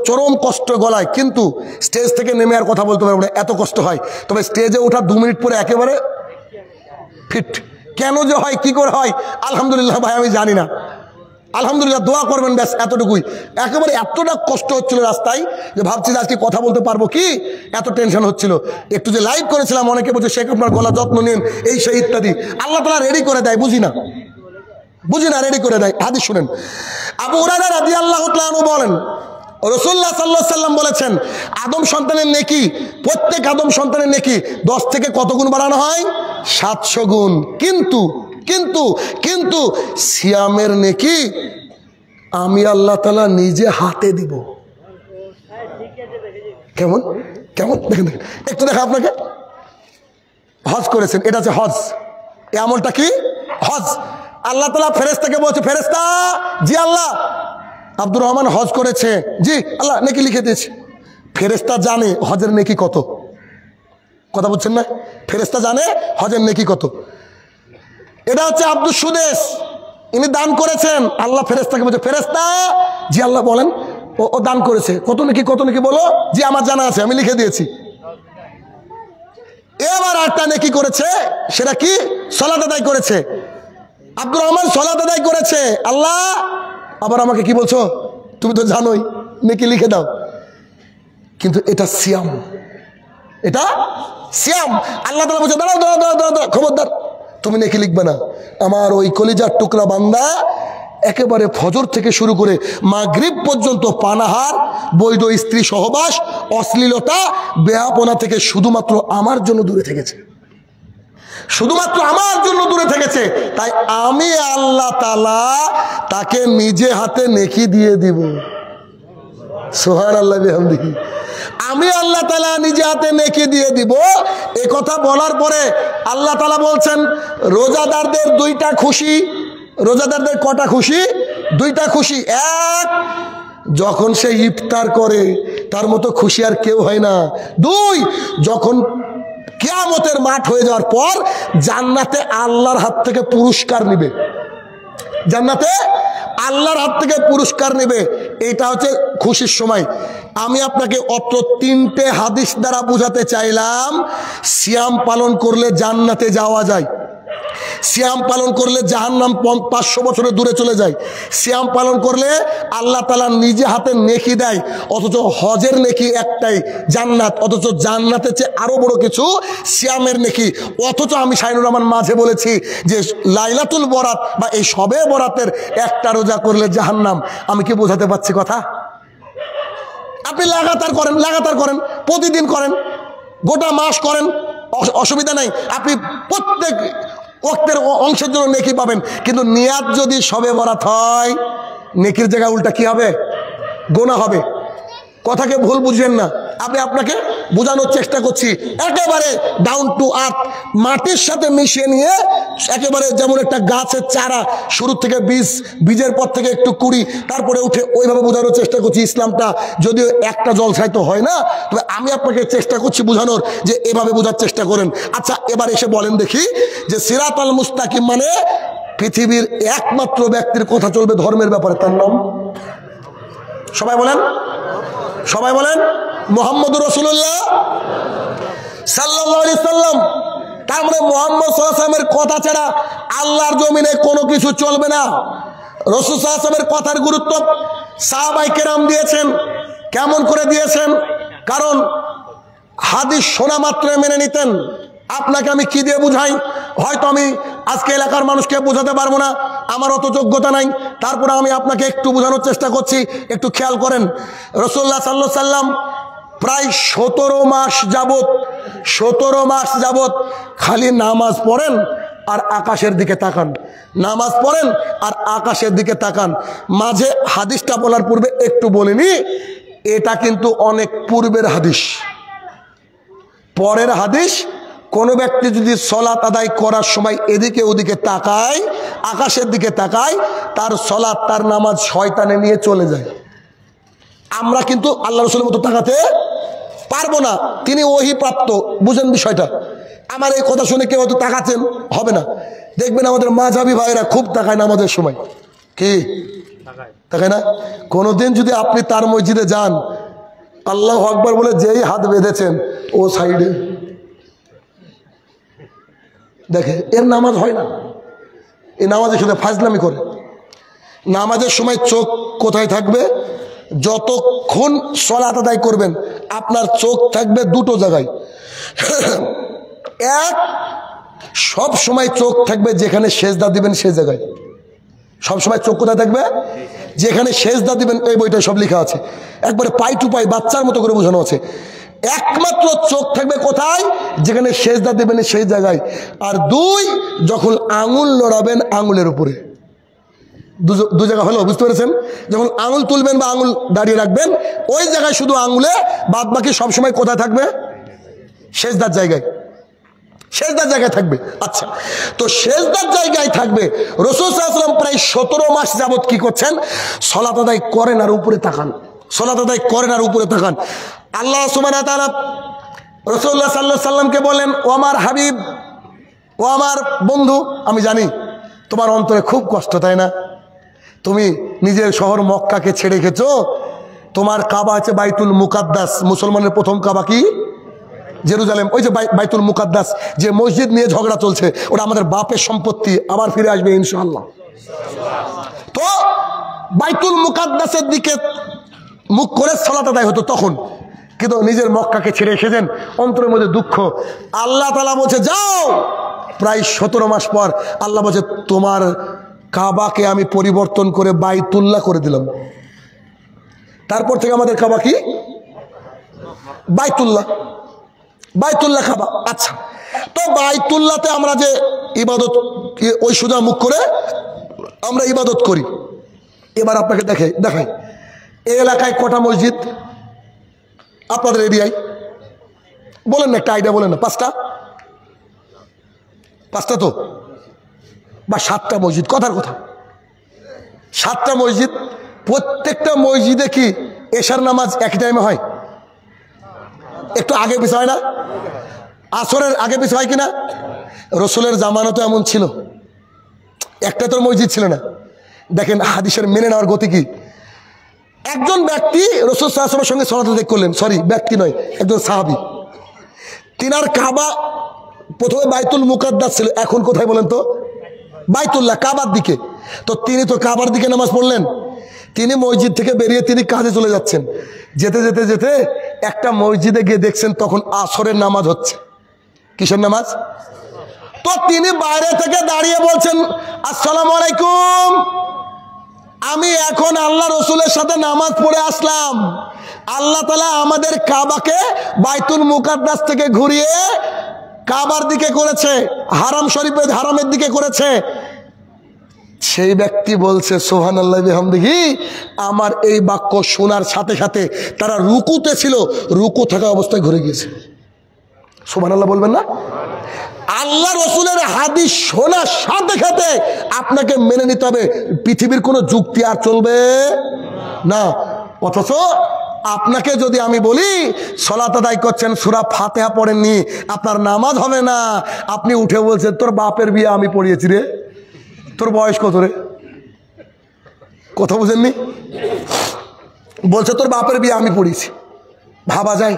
চরম কষ্ট গলায়, কিন্তু স্টেজ থেকে নেমে আর কথা বলতে পারবো না, এত কষ্ট হয়। তবে স্টেজে ওঠা 2 মিনিট পরে একেবারে ফিট। কেন যে হয়, কি করে হয়, আলহামদুলিল্লাহ ভাই আমি জানি না। আলহামদুলিল্লাহ, দোয়া করবেন, ব্যাস এতটুকুই। একেবারে এতটা কষ্ট হচ্ছিল রাস্তায় যে ভাবছি যে আজকে কথা বলতে পারবো কি, এত টেনশন হচ্ছিল। একটু যে লাইভ করেছিলাম, অনেকে বলছে শেখ আপনার গলা যত্ন নিন, এই সেই ইত্যাদি। আল্লাহ তাআলা রেডি করে দেয়, বুঝি না রেডি করে দেয়। হাদিস শুনেন, আবু হুরায়রা রাদিয়াল্লাহু তাআলা আনহু বলেন, রাসূলুল্লাহ সাল্লাল্লাহু আলাইহি ওয়াসাল্লাম বলেছেন, আদম সন্তানের নেকি, প্রত্যেক আদম সন্তানের নেকি 10 থেকে কত গুণ বাড়ানো হয়? 700 গুণ। কিন্তু কিন্তু কিন্তু সিয়ামের নেকি আমি আল্লাহ তাআলা নিজে হাতে দিব। কেমন কেমন দেখেন, একটু দেখা আপনাকে। হজ করেছেন, এটা হচ্ছে হজ। এই আমলটা কি? হজ। আল্লাহ তাআলা ফেরেশতাকে বলছে, ফেরেশতা, জি আল্লাহ, আব্দুর রহমান হজ করেছে, জি আল্লাহ নেকি লিখে দিয়েছে। ফেরেশতা জানে হজের নেকি কত, কথা বলছেন না? ফেরেশতা জানে হজের নেকি কত। এটা হচ্ছে আব্দুল সুদেশ, ইনি দান করেছেন। আল্লাহ ফেরেশতাকে বলছে, ফেরেশতা, জি আল্লাহ বলেন, ও দান করেছে, কত নাকি বলো, জি আমার জানা আছে, আমি লিখে দিয়েছি। এবার আরেকটা নেকি করেছে, সেটা কি? সালাত আদায় করেছে। আব্দুর রহমান সালাত আদায় করেছে, আল্লাহ আবার আমাকে কি বলছো, তুমি তো জানোই, নেকি লিখে দাও। কিন্তু এটা সিয়াম, এটা সিয়াম। আল্লাহ তাআলা বলছে, দাঁড়াও দাঁড়াও দাঁড়াও দাঁড়াও, খবরদার, তুমি নেকি লিখবে না। আমার ওই কলিজার টুকরা বান্দা একেবারে ফজর থেকে শুরু করে মাগরিব পর্যন্ত পানাহার, বৈধ স্ত্রী সহবাস, অশ্লীলতা, বেহাপনা থেকে শুধুমাত্র আমার জন্য দূরে থেকেছে, শুধুমাত্র আমার জন্য দূরে থেকেছে। তাই আমি আল্লাহ তাআলা তাকে নিজে হাতে নেকি দিয়ে দিব। সুবহানাল্লাহ বিহামদিহি। আমি আল্লাহ তাআলা নিজে হাতে নেকি দিয়ে দিব। এই কথা বলার পরে আল্লাহ তাআলা বলছেন, রোজাদারদের 2টা খুশি। রোজাদারদের কটা খুশি? 2টা খুশি। এক, যখন সে ইফতার করে তার মতো খুশি আর কেউ হয় না। 2, যখন কিয়ামতের মাঠ হয়ে যাওয়ার পর জান্নাতে আল্লাহর হাত থেকে পুরস্কার নেবে, জান্নাতে আল্লাহর হাত থেকে পুরস্কার নেবে। এটা হচ্ছে খুশির সময়। আমি আপনাকে অত 3টে হাদিস দ্বারা বুঝাতে চাইলাম, সিয়াম পালন করলে জান্নাতে যাওয়া যায়, সিয়াম পালন করলে জাহান্নাম 500 বছরের দূরে চলে যায়, সিয়াম পালন করলে আল্লাহ তাআলা নিজে হাতে নেকি দেয়। অথচ হজের নেকি একটাই, জান্নাত। অথচ জান্নাতের চেয়ে আরো বড় কিছু সিয়ামের নেকি। অথচ আমি শাইনুর রহমান মাঝে বলেছি যে লাইলাতুল বরাত বা এই শবে বরাতের একটা রোজা করলে জাহান্নাম। আমি কি বোঝাতে পারছি কথা? আপনি লাগাতার করেন, প্রতিদিন করেন, গোটা মাস করেন, অসুবিধা নাই। আপনি প্রত্যেক ওয়াক্তের অংশের জন্য নেকি পাবেন। কিন্তু নিয়াত যদি শবে বরাত হয়, নেকির জায়গা উল্টা কি হবে? গোনা হবে। কথাকে ভুল বুঝবেন না, আমি আপনাকে বোঝানোর চেষ্টা করছি। একেবারে ডাউন টু আর্থ, মাটির সাথে মিশিয়ে নিয়ে, একেবারে যেমন একটা গাছের চারা, শুরু থেকে বীজের পর থেকে একটু কুড়ি, তারপরে উঠে, ওইভাবে বোঝানোর চেষ্টা করছি। ইসলামটা যদিও একটা জলসায় তো হয় না, তবে আমি আপনাকে চেষ্টা করছি বোঝানোর যে এভাবে বোঝার চেষ্টা করেন। আচ্ছা, এবার এসে বলেন দেখি যে সিরাতাল মুস্তাকিম মানে পৃথিবীর একমাত্র ব্যক্তির কথা চলবে ধর্মের ব্যাপারে, তার নাম সবাই বলেন মুহাম্মদুর রাসূলুল্লাহ সাল্লাল্লাহু আলাইহি সাল্লাম। তার মানে মুহাম্মদ সাল্লাল্লাহু আলাইহি সাল্লামের কথা ছাড়া আল্লাহর জমিনে কোনো কিছু চলবে না। রাসূল সাল্লাল্লাহু আলাইহি সাল্লামের কথার গুরুত্ব সাহাবায়ে কেরাম দিয়েছেন। কেমন করে দিয়েছেন? কারণ হাদিস শোনা মাত্র মেনে নিতেন, আপনাকে আমি কি দিয়ে বুঝাই? হয়তো আমি আজকে এলাকার মানুষকে বোঝাতে পারবো না, আমার অত যোগ্যতা নাই, তারপরে আমি আপনাকে একটু বোঝানোর চেষ্টা করছি। একটু খেয়াল করেন, রাসূলুল্লাহ সাল্লাল্লাহু আলাইহি সাল্লাম প্রায় 17 মাস যাবত খালি নামাজ পড়েন আর আকাশের দিকে তাকান, নামাজ পড়েন আর আকাশের দিকে তাকান। মাঝে হাদিসটা বলার পূর্বে একটু বলিনি, এটা কিন্তু অনেক পূর্বের হাদিস, পরের হাদিস। কোনো ব্যক্তি যদি সলাত আদায় করার সময় এদিকে ওদিকে তাকায়, আকাশের দিকে তাকায়, তার সলাত, তার নামাজ শয়তানে নিয়ে চলে যায়। আমরা কিন্তু আল্লাহ রাসূলের মতো তাকাতে পারবো না, তিনি ওহী প্রাপ্ত, বুঝেন বিষয়টা। আমার এই কথা শুনে কেউ হয়তো তাকাচ্ছেন, হবে না। দেখবেন আমাদের মাঝহাবি ভাইয়েরা খুব তাকায় নামাজের সময়, কি তাকায় না? কোনোদিন যদি আপনি তার মসজিদে যান, আল্লাহু আকবার বলে যেই হাত বেঁধেছেন ও সাইডে দেখে, এর নামাজ হয় না। এই নামাজের সাথে ফাজলামি করে। নামাজের সময় চোখ কোথায় থাকবে? যতক্ষণ সালাত আদায় করবেন আপনার চোখ থাকবে দুটো জায়গায়। এক, সব সময় চোখ থাকবে যেখানে সেজদা দিবেন সেই জায়গায়। সব সময় চোখ কোথায় থাকবে? যেখানে সেজদা দিবেন। এই বইটায় সব লেখা আছে, একবারে পাই টু পাই বাচ্চার মতো করে বোঝানো আছে। একমাত্র চোখ থাকবে কোথায়? যেখানে সেজদা দিবেন সেই জায়গায়। আর দুই, যখন আঙুল লড়াবেন আঙুলের উপরে। দু জায়গা হলো, বুঝতে পেরেছেন? যখন আঙুল তুলবেন বা আঙুল দাঁড়িয়ে রাখবেন ওই জায়গায় শুধু আঙুলে, বাদ বাকি সবসময় কোথায় থাকবে? সেজদার জায়গায়, সেজদার জায়গায় থাকবে। আচ্ছা, তো সেজদার জায়গায় থাকবে। রাসূল সাল্লাল্লাহু আলাইহি ওয়াসাল্লাম প্রায় 17 মাস যাবত কি করছেন? সালাত আদায় করেন আর উপরে তাকান, সালাত আদায় করেন আর উপরে তাকান। আল্লাহ সুবহানাহু ওয়া তাআলা রাসূলুল্লাহ সাল্লাল্লাহু আলাইহি সাল্লামকে বলেন, ও আমার হাবিব, ও আমার বন্ধু, আমি জানি তোমার অন্তরে খুব কষ্ট, তাই না? তুমি নিজের শহর মক্কাকে ছেড়ে গেছো, তোমার কাবা আছে বাইতুল মুকাদ্দাস। মুসলমানের প্রথম কাবা কি? জেরুজালেম। ওই যে বাইতুল মুকাদ্দাস, যে মসজিদ নিয়ে ঝগড়া চলছে, ওটা আমাদের বাপের সম্পত্তি, আবার ফিরে আসবে ইনশাআল্লাহ। তো বাইতুল মুকাদ্দাসের দিকে মুখ করে সালাত আদায় হতো তখন, কিন্তু নিজের মক্কাকে ছেড়ে এসেছেন, অন্তরের মধ্যে দুঃখ। আল্লাহ তাআলা বলছে যাও। প্রায় 17 মাস পর আল্লাহ বলছে তোমার কাবাকে আমি পরিবর্তন করে বাইতুল্লাহ করে দিলাম। তারপর থেকে আমাদের কাবা কি? বাইতুল্লাহ, বাইতুল্লাহ কাবা। আচ্ছা, তো বাইতুল্লাহতে আমরা যে ইবাদত, ওই সোজা মুখ করে আমরা ইবাদত করি। এবার আপনাকে দেখাই এই এলাকায় কটা মসজিদ আপনাদের এরিয়ায়? বলেন না, একটা আইডিয়া বলেন না। পাঁচটা তো, বা 7টা মসজিদ, কথার কথা 7টা মসজিদ। প্রত্যেকটা মসজিদে কি এশার নামাজ একই টাইমে হয়? একটু আগে পিছু হয় না? আসরের আগে পিছু হয় কিনা? রসুলের জামানা তো এমন ছিল, একটা তোর মসজিদ ছিল না। দেখেন হাদিসের মেনে নেওয়ার গতি কি। একজন ব্যক্তি রাসূল সাল্লাল্লাহু আলাইহি ওয়াসাল্লামের সঙ্গে সালাত আদায় করলেন, সরি ব্যক্তি নয়, একজন সাহাবী। তিনার কাবা প্রথমে বাইতুল মুকাদ্দাস ছিল, এখন কোথায় বলেন তো? বাইতুল্লাহ, কাবার দিকে। তো তিনি তো কাবার দিকে নামাজ পড়লেন। তিনি মসজিদ থেকে বেরিয়ে তিনি কাজে চলে যাচ্ছেন। যেতে যেতে যেতে একটা মসজিদে গিয়ে দেখছেন তখন আসরের নামাজ হচ্ছে। কিসের নামাজ? তো তিনি বাইরে থেকে দাঁড়িয়ে বলছেন, আসসালামু আলাইকুম, আমি এখন আল্লাহ রসুলের সাথে নামাজ পড়ে আসলাম। আল্লাহ তাআলা আমাদের কাবাকে বাইতুল মুকাদ্দাস থেকে ঘুরিয়ে কাবার দিকে করেছে, হারাম শরীফের হারামের দিকে করেছে। সেই ব্যক্তি বলছে সুবহানাল্লাহি বিহামদিহি। আমার এই বাক্য শোনার সাথে সাথে তারা রুকুতে ছিল, রুকু থাকা অবস্থায় ঘুরে গিয়েছে। সুবহানাল্লাহ বলবেন না? আল্লাহ রসুলের হাদিস শোনার সাথে সাথে আপনাকে মেনে নিতে হবে, পৃথিবীর কোনো যুক্তি আর চলবে না। অথচ আপনাকে যদি আমি বলি সালাত আদায় করছেন, সূরা ফাতিহা পড়েননি, আপনার নামাজ হবে না, আপনি উঠে বলছেন তোর বাপের বিয়ে আমি পড়িয়েছি রে, তোর বয়স কত রে? কথা বুঝেননি? বলছে তোর বাপের বিয়ে আমি পড়িয়েছি। ভাবা যায়?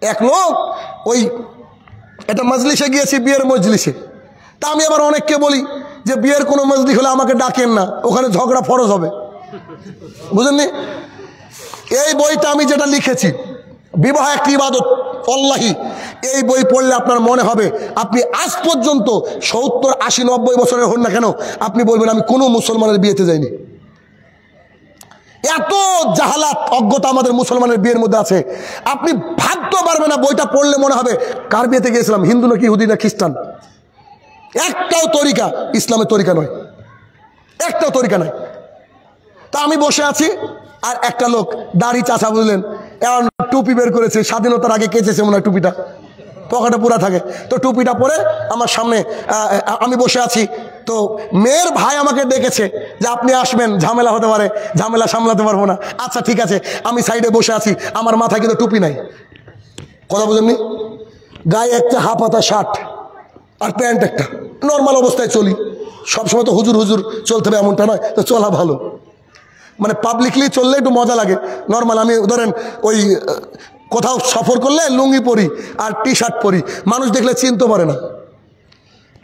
এক লোক ওই একটা মজলিসে গিয়েছি, বিয়ের মজলিসে। তা আমি আবার অনেককে বলি যে বিয়ের কোনো মজলিস হলে আমাকে ডাকেন না, ওখানে ঝগড়া ফরজ হবে, বুঝেননি? এই বইটা আমি যেটা লিখেছি, বিবাহ একটি ইবাদত, আল্লাহি, এই বই পড়লে আপনার মনে হবে আপনি আজ পর্যন্ত 70, 80, 90 বছরের হন না কেন, আপনি বলবেন আমি কোনো মুসলমানের বিয়েতে যাইনি। এত জাহালাত, অজ্ঞতা আমাদের মুসলমানের বিয়ের মধ্যে আছে, আপনি ভাবতে পারবেন না। বইটা পড়লে মনে হবে কার বিয়েতে গিয়েছিলাম, হিন্দু নাকি ইহুদি না খ্রিস্টান। একটাও তরিকা ইসলামের তরিকা নয়, একটাও তরিকা নয়। তা আমি বসে আছি, আর একটা লোক দাড়ি চাচা বুঝলেন, এমন টুপি বের করেছে, স্বাধীনতার আগে কেচেছে মনে হয় টুপিটা, পকেটে পুরা থাকে, তো টুপিটা পরে আমার সামনে আমি বসে আছি। তো মেয়ের ভাই আমাকে ডেকেছে যে আপনি আসবেন, ঝামেলা হতে পারে, ঝামেলা সামলাতে পারবো না। আচ্ছা ঠিক আছে, আমি সাইডে বসে আছি, আমার মাথায় কিন্তু টুপি নাই, কথা বুঝেননি? গায়ে একটা হাফ হাতা শার্ট আর প্যান্ট একটা, নর্মাল অবস্থায় চলি। সবসময় তো হুজুর হুজুর চলতে হবে এমনটা নয়, তো চলা ভালো, মানে পাবলিকলি চললে একটু মজা লাগে। নর্মাল আমি ধরেন ওই কোথাও সফর করলে লুঙ্গি পরি আর টি শার্ট পরি, মানুষ দেখলে চিনতে পারে না।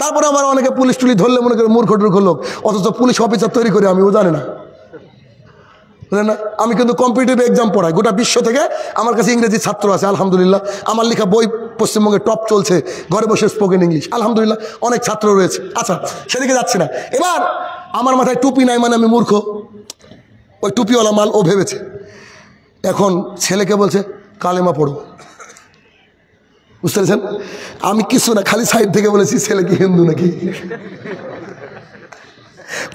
তারপরে আমার অনেকে পুলিশ টুলি ধরলে মনে করে মূর্খ টুর্খ লোক, অথচ পুলিশ অফিসার তৈরি করি আমি, ও জানে না, বুঝলেন না? আমি কিন্তু কম্পিটিটিভ এক্সাম পড়াই, গোটা বিশ্ব থেকে আমার কাছে ইংরেজি ছাত্র আছে আলহামদুলিল্লাহ। আমার লেখা বই পশ্চিমবঙ্গে টপ চলছে, ঘরে বসে স্পোকেন ইংলিশ আলহামদুলিল্লাহ, অনেক ছাত্র রয়েছে। আচ্ছা সেদিকে যাচ্ছি না। এবার আমার মাথায় টুপি নাই মানে আমি মূর্খ, ওই টুপিওয়ালা মাল ও ভেবেছে। এখন ছেলেকে বলছে কালেমা পড়ো, বুঝতে পেরেছেন? আমি কিছু না, খালি সাইড থেকে বলেছি ছেলে কি হিন্দু নাকি,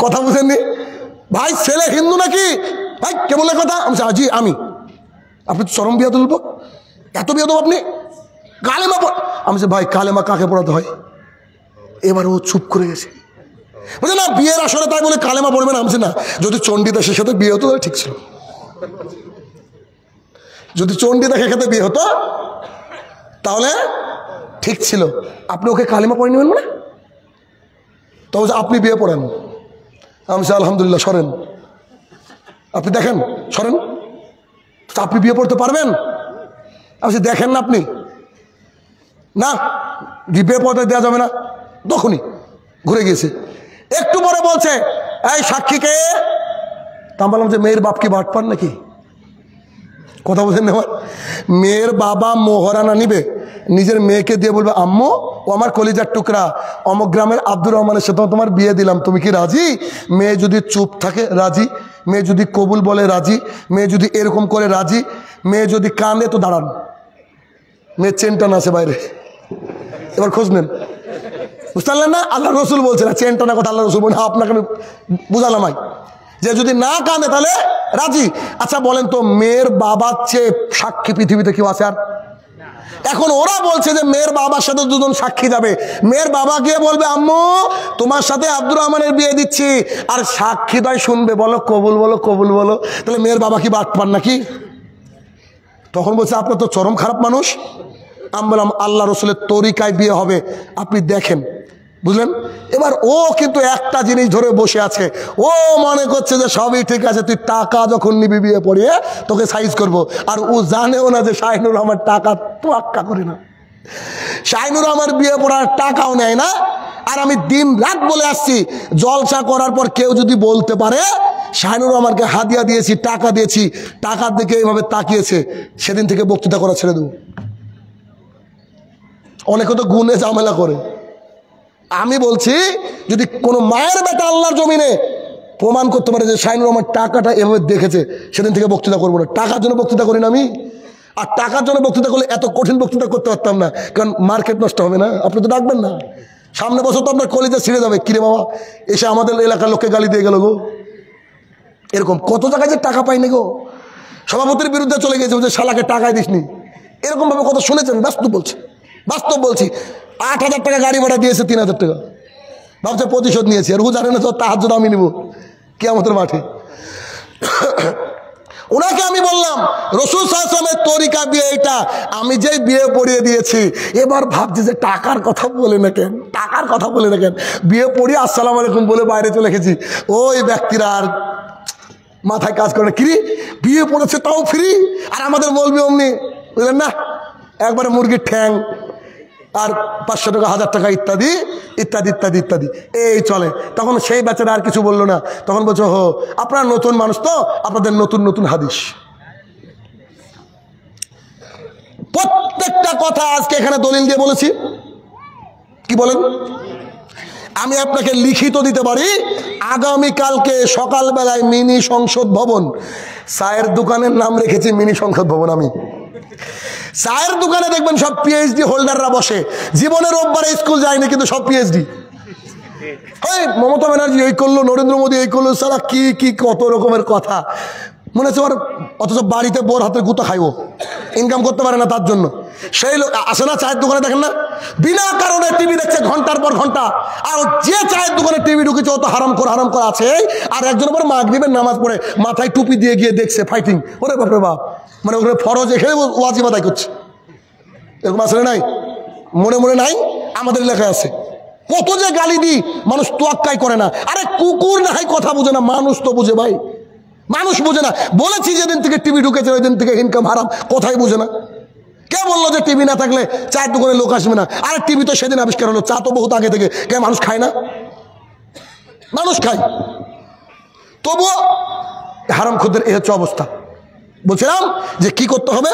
কথা বুঝেননি? ভাই ছেলে হিন্দু নাকি, ভাই কে বলে কথা? আমি জি আমি। আপনি তো চরম বিয়া তুলবো, এত বিয়া দেবো আপনি, কালেমা পড়। আমি ভাই কালেমা কাকে পড়াতে হয়? এবার ও চুপ করে গেছে, বুঝলেন না? বিয়ের আসলে তাই বলে কালেমা পড়বে না। আমি না, যদি চণ্ডীদাসের সাথে বিয়ে হতো ঠিক ছিল, যদি চণ্ডীদাসের সাথে বিয়ে হতো তাহলে ঠিক ছিল। আপনি ওকে কালেমা পড়ে নেবেন মানে? তো আপনি বিয়ে পড়েন। আমি আলহামদুলিল্লাহ, সরেন, আপনি দেখেন, সরেন, আপনি বিয়ে পড়তে পারবেন? আমি দেখেন না আপনি, না বিয়ে পড়তে দেওয়া যাবে না। তখনই ঘুরে গিয়েছে। একটু পরে বলছে এই সাক্ষীকে। তা বললাম যে মেয়ের বাপ কি বাটপার নাকি, কথা বলছেন না? মেয়ের বাবা মোহরানা নিবে, নিজের মেয়েকে দিয়ে বলবে আম্মু ও আমার কলিজার টুকরা, অমুক গ্রামের আব্দুর রহমানের সাথে তোমার বিয়ে দিলাম, তুমি কি রাজি? মেয়ে যদি চুপ থাকে রাজি, মেয়ে যদি কবুল বলে রাজি, মেয়ে যদি এরকম করে রাজি, মেয়ে যদি কাঁদে তো দাঁড়ান, মেয়ের চেনটান আছে বাইরে। এবার খোঁজ নেন, বুঝতে পারলেন না? আল্লাহ রসুল বলছে না, চেনটানা কথা আল্লাহ রসুল বলে, আপনাকে আমি বুঝালাম যে যদি না কাঁদে তাহলে রাজি। আচ্ছা বলেন তো, মেয়ের বাবার চেয়ে সাক্ষী পৃথিবীতে কেউ আছে আর? এখন ওরা বলছে যে মেয়ের বাবার সাথে দুজন সাক্ষী যাবে, মেয়ের বাবা গিয়ে বলবে আম্মু তোমার সাথে আব্দুর রহমানের বিয়ে দিচ্ছি, আর সাক্ষী তাই শুনবে, বলো কবুল, বলো কবুল বলো। তাহলে মেয়ের বাবা কি বাটপার নাকি? তখন বলছে আপনার তো চরম খারাপ মানুষ। আমি বললাম আল্লাহ রসুলের তরিকায় বিয়ে হবে, আপনি দেখেন, বুঝলেন? এবার ও কিন্তু একটা জিনিস ধরে বসে আছে, ও মনে করছে যে সবই ঠিক আছে, তুই টাকা যখন নিবি বিয়ে পড়িয়ে তোকে সাইজ করব। আর ও জানেও না যে শাহিনুর আমার টাকা তো আক্কা করে না, শাহিনুর আমার বিয়ে পড়ার টাকাও নেয় না। আর আমি দিন রাত বলে আসছি, জলসা করার পর কেউ যদি বলতে পারে শাহিনুর আমাকে হাদিয়া দিয়েছি, টাকা দিয়েছি, টাকার দিকে এইভাবে তাকিয়েছে, সেদিন থেকে বক্তৃতা করা ছেড়ে দেবো। অনেকে তো গুণে ঝামেলা করে। আমি বলছি যদি কোনো মায়ের বেটা আল্লাহর জমিনে প্রমাণ করতে পারে যে শাহিনুর আমার টাকাটা এভাবে দেখেছে, সেদিন থেকে বক্তৃতা করবো না। টাকার জন্য বক্তৃতা করি না আমি, আর টাকার জন্য বক্তৃতা করলে এত কঠিন বক্তৃতা করতে পারতাম না, কারণ মার্কেট নষ্ট হবে না। আপনি তো ডাকবেন না, সামনে বছর তো আপনার কলেজে ছিঁড়ে যাবে, কিরে বাবা এসে আমাদের এলাকার লোককে গালি দিয়ে গেল গো। এরকম কত জায়গায় যে টাকা পাইনি গো, সভাপতির বিরুদ্ধে চলে গেছে যে শালাকে টাকায় দিসনি, এরকম ভাবে কথা শুনেছেন? বাস্তব বলছি, বাস্তব বলছি। 8,000 টাকা গাড়ি ভাড়া দিয়েছে, 3,000 টাকা ভাবছে প্রতিশোধ নিয়েছি, আর ও জানে না তো তাহাজ্জুদ আমি নিব কিয়ামতের মাঠে। ওনাকে আমি বললাম রাসূল সাল্লাল্লাহু আলাইহি ওয়াসাল্লামের তরিকা বিয়ে এটা, আমি যেই বিয়ে পড়িয়ে দিয়েছি এবার ভাবছি যে টাকার কথা বলে না কেন, টাকার কথা বলে না কেন। বিয়ে পড়িয়ে আসসালামু আলাইকুম বলে বাইরে চলে গেছি, ওই ব্যক্তিরা আর মাথায় কাজ করে না, কিরে বিয়ে পড়েছে তাও ফ্রি, আর আমাদের মৌলবি অমনি, বুঝলেন না, একবারে মুরগির ঠ্যাং আর 500 টাকা 1000 টাকা ইত্যাদি ইত্যাদি ইত্যাদি ইত্যাদি এই চলে। তখন সেই বেচারা আর কিছু বললো না, তখন বলছো হো আপনারা নতুন মানুষ তো, আপনাদের নতুন নতুন হাদিস। প্রত্যেকটা একটা কথা আজকে এখানে দলিল দিয়ে বলেছি, কি বলেন? আমি আপনাকে লিখিত দিতে পারি, আগামীকালকে সকালবেলায় মিনি সংসদ ভবন, চায়ের দোকানের নাম রেখেছি মিনি সংসদ ভবন। আমি চায়ের দোকানে দেখবেন সব পিএইচডি হোল্ডাররা বসে, জীবনের রোববারে স্কুল যায়নি কিন্তু সব পিএইচডি। মমতা ব্যানার্জি এই করলো, নরেন্দ্র মোদী এই করলো, সারা কি কি কত রকমের কথা মনে হচ্ছে ওর, অথচ বাড়িতে বোর হাতের গুঁতো খাইব, ইনকাম করতে পারে না তার জন্য। সেই লোক আসে না চায়ের দোকানে, দেখেন না বিনা কারণে টিভি দেখছে ঘন্টার পর ঘন্টা। আর যে চায়ের দোকানে টিভি ঢুকেছে ও তো হারাম করা আছে। আর একজন আবার মাগরিবের নামাজ পড়ে মাথায় টুপি দিয়ে গিয়ে দেখছে ফাইটিং। ওরে বাপরে বাপ, মানে ওখানে ফরজ এখানে ওয়াজিব আদায় করছে। এরকম আসলে নাই, মনে মনে নাই, আমাদের এলাকায় আছে। কত যে গালি দিই, মানুষ তোয়াক্কাই করে না। আরে কুকুর না হয় কথা বুঝে না, মানুষ তো বুঝে ভাই, মানুষ বুঝে না। বলেছি যেদিন থেকে টিভি ঢুকেছে ওই দিন থেকে ইনকাম হারাম, কথাই বুঝে না। কে বললো যে টিভি না থাকলে চায়ের দোকানে লোক আসবে না? আরে টিভি তো সেদিন আবিষ্কার হলো, চা তো বহুত আগে থেকে। কে মানুষ খায় না? মানুষ খায়, তবুও হারাম খুদের এই হচ্ছে অবস্থা। বলছিলাম যে কি করতে হবে,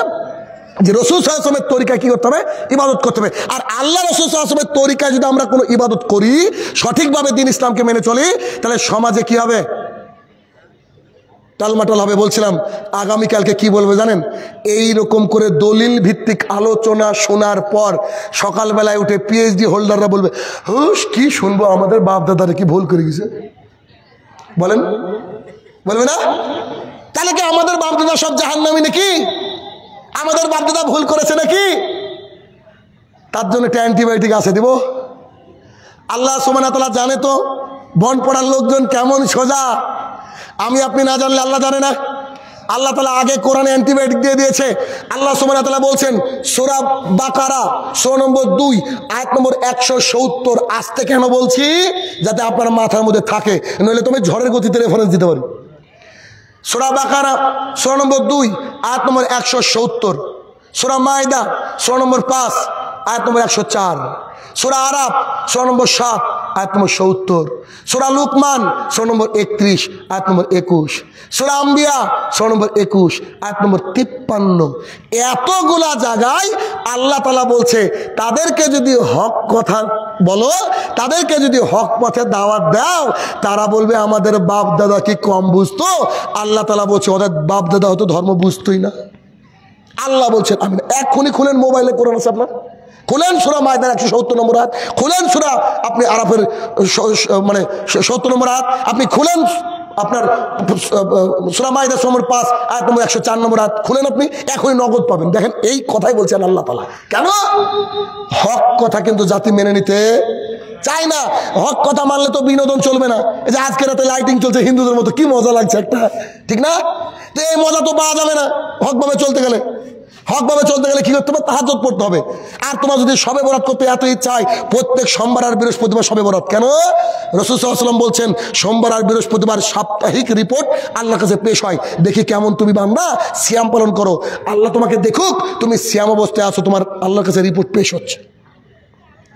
যে রসুল সাল্লাল্লাহু আলাইহি ওয়াসাল্লামের তরিকায় কি করতে হবে, ইবাদত করতে হবে। আর আল্লাহ রসুল সাল্লাল্লাহু আলাইহি ওয়াসাল্লামের তরিকায় যদি আমরা কোনো ইবাদত করি, সঠিকভাবে দ্বীন ইসলামকে মেনে চলি, তাহলে সমাজে কি হবে? টালমাটাল হবে। বলছিলাম আগামীকালকে কি বলবে জানেন? এই রকম করে দলিল ভিত্তিক আলোচনা শোনার পর সকালবেলায় উঠে পিএইচডি হোল্ডাররা বলবে, হুস কি শুনবো, আমাদের বাপ দাদারা কি ভুল করে গেছে। বলেন, বলবে না? তাহলে কি আমাদের বাপ দাদা সব জাহান্নামী নাকি? আমাদের বাপ দাদা ভুল করেছে নাকি? তার জন্য একটা অ্যান্টিবায়োটিক আছে, দিব। আল্লাহ সুবহানাহু ওয়া তাআলা জানে তো বন পড়ার লোকজন কেমন সোজা। আমি আপনি না জানলে আল্লাহ জানে না। আল্লাহ তাআলা আগে কোরআনে অ্যান্টিবায়োটিক দিয়ে দিয়েছে। আল্লাহ সুবহানাহু ওয়া তাআলা বলছেন সূরা বাকারা সূরা নম্বর 2 আয়াত নম্বর 170। আস্তে কেন বলছি? যাতে আপনার মাথার মধ্যে থাকে, নইলে তুমি ঝড়ের গতিতে রেফারেন্স দিতে পারি। সূরা বাকারা সূরা নম্বর 2 আয়াত নম্বর 170, সূরা মাইদা সূরা নম্বর 5 আয়াত নম্বর 104, সূরা আরাফ সূরা নম্বর 7 আয়াত নম্বর 70, সূরা লুকমান সূরা নম্বর 31 আয়াত নম্বর 21, সূরা আম্বিয়া সূরা নম্বর 21 আয়াত নম্বর 53। এতগুলা জায়গায় আল্লাহ তাআলা বলছে তাদেরকে যদি হক কথা বলো, তাদেরকে যদি হক পথে দাওয়াত দাও, তারা বলবে আমাদের বাপ দাদা কি কম বুঝতো? আল্লাহ তাআলা বলছে ওদের বাপ দাদা হয়তো ধর্ম বুঝতোই না। আল্লাহ বলছেন আমি এখনই খুলেন, মোবাইলে কোরআন আছে আপনার, খুলেন সূরা মাইদার 170 নম্বর আয়াত, খুলেন সূরা আপনি আরাফের মানে 70 নম্বর আয়াত, আপনি খুলেন আপনার সূরা মাইদা সূরা নম্বর 5 আয়াত নম্বর 104 নম্বর আয়াত, খুলেন আপনি, এখনই নগদ পাবেন। দেখেন এই কথাই বলছেন আল্লাহ তাআলা। কেন? হক কথা কিন্তু জাতি মেনে নিতে চাই না। হক কথা মানলে তো বিনোদন চলবে না। এই যে আজকে রাতে লাইটিং চলছে হিন্দুদের মতো, কি মজা লাগছে একটা, ঠিক না? তো এই মজা তো পাওয়া যাবে না হকভাবে চলতে গেলে। হকভাবে চলতে গেলে কি করতে হবে? তাহাজ্জুদ পড়তে হবে। আর তোমার যদি শবে বরাত করতে এত ইচ্ছা হয়, প্রত্যেক সোমবার আর বৃহস্পতিবার শবে বরাত। কেন? রাসূল সাল্লাল্লাহু আলাইহি ওয়াসাল্লাম বলছেন সোমবার আর বৃহস্পতিবার সাপ্তাহিক রিপোর্ট আল্লাহর কাছে পেশ হয়, দেখি কেমন তুমি বান্দা সিয়াম পালন করো। আল্লাহ তোমাকে দেখুক তুমি সিয়াম অবস্থায় আছো, তোমার আল্লাহর কাছে রিপোর্ট পেশ হচ্ছে।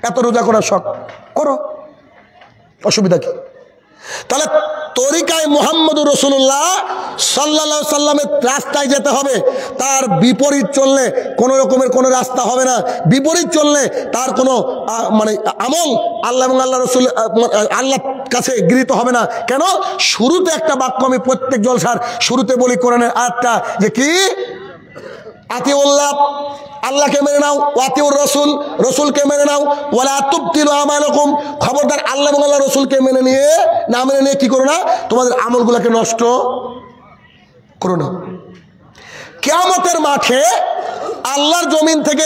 এত রোজা করার শখ করো, অসুবিধা কি? তাহলে তরিকায় মুহাম্মদুর রাসূলুল্লাহ সাল্লাল্লাহু আলাইহি সাল্লামের রাস্তায় যেতে হবে। তার বিপরীত চললে কোনো রকমের কোনো রাস্তা হবে না। বিপরীত চললে তার কোনো মানে আমল আল্লাহ এবং আল্লাহ রাসূল আল্লাহর কাছে গৃহীত হবে না। কেন? শুরুতে একটা বাক্য আমি প্রত্যেক জলসার শুরুতে বলি, কোরআনের আয়াতটা যে কি, আতিউল্লাহ আল্লাহকে মেনে নাও, ওয়াতিউর রাসূল রাসূলকে মেনে নাও, ওয়ালা তুবতিলু আমালাকুম খবরদার আল্লাহ এবং আল্লাহ রাসূলকে মেনে নিয়ে না মেনে নিয়ে কি করো না, তোমাদের আমলগুলোকে নষ্ট করো না। কিয়ামতের মাঠে আল্লাহর জমিন থেকে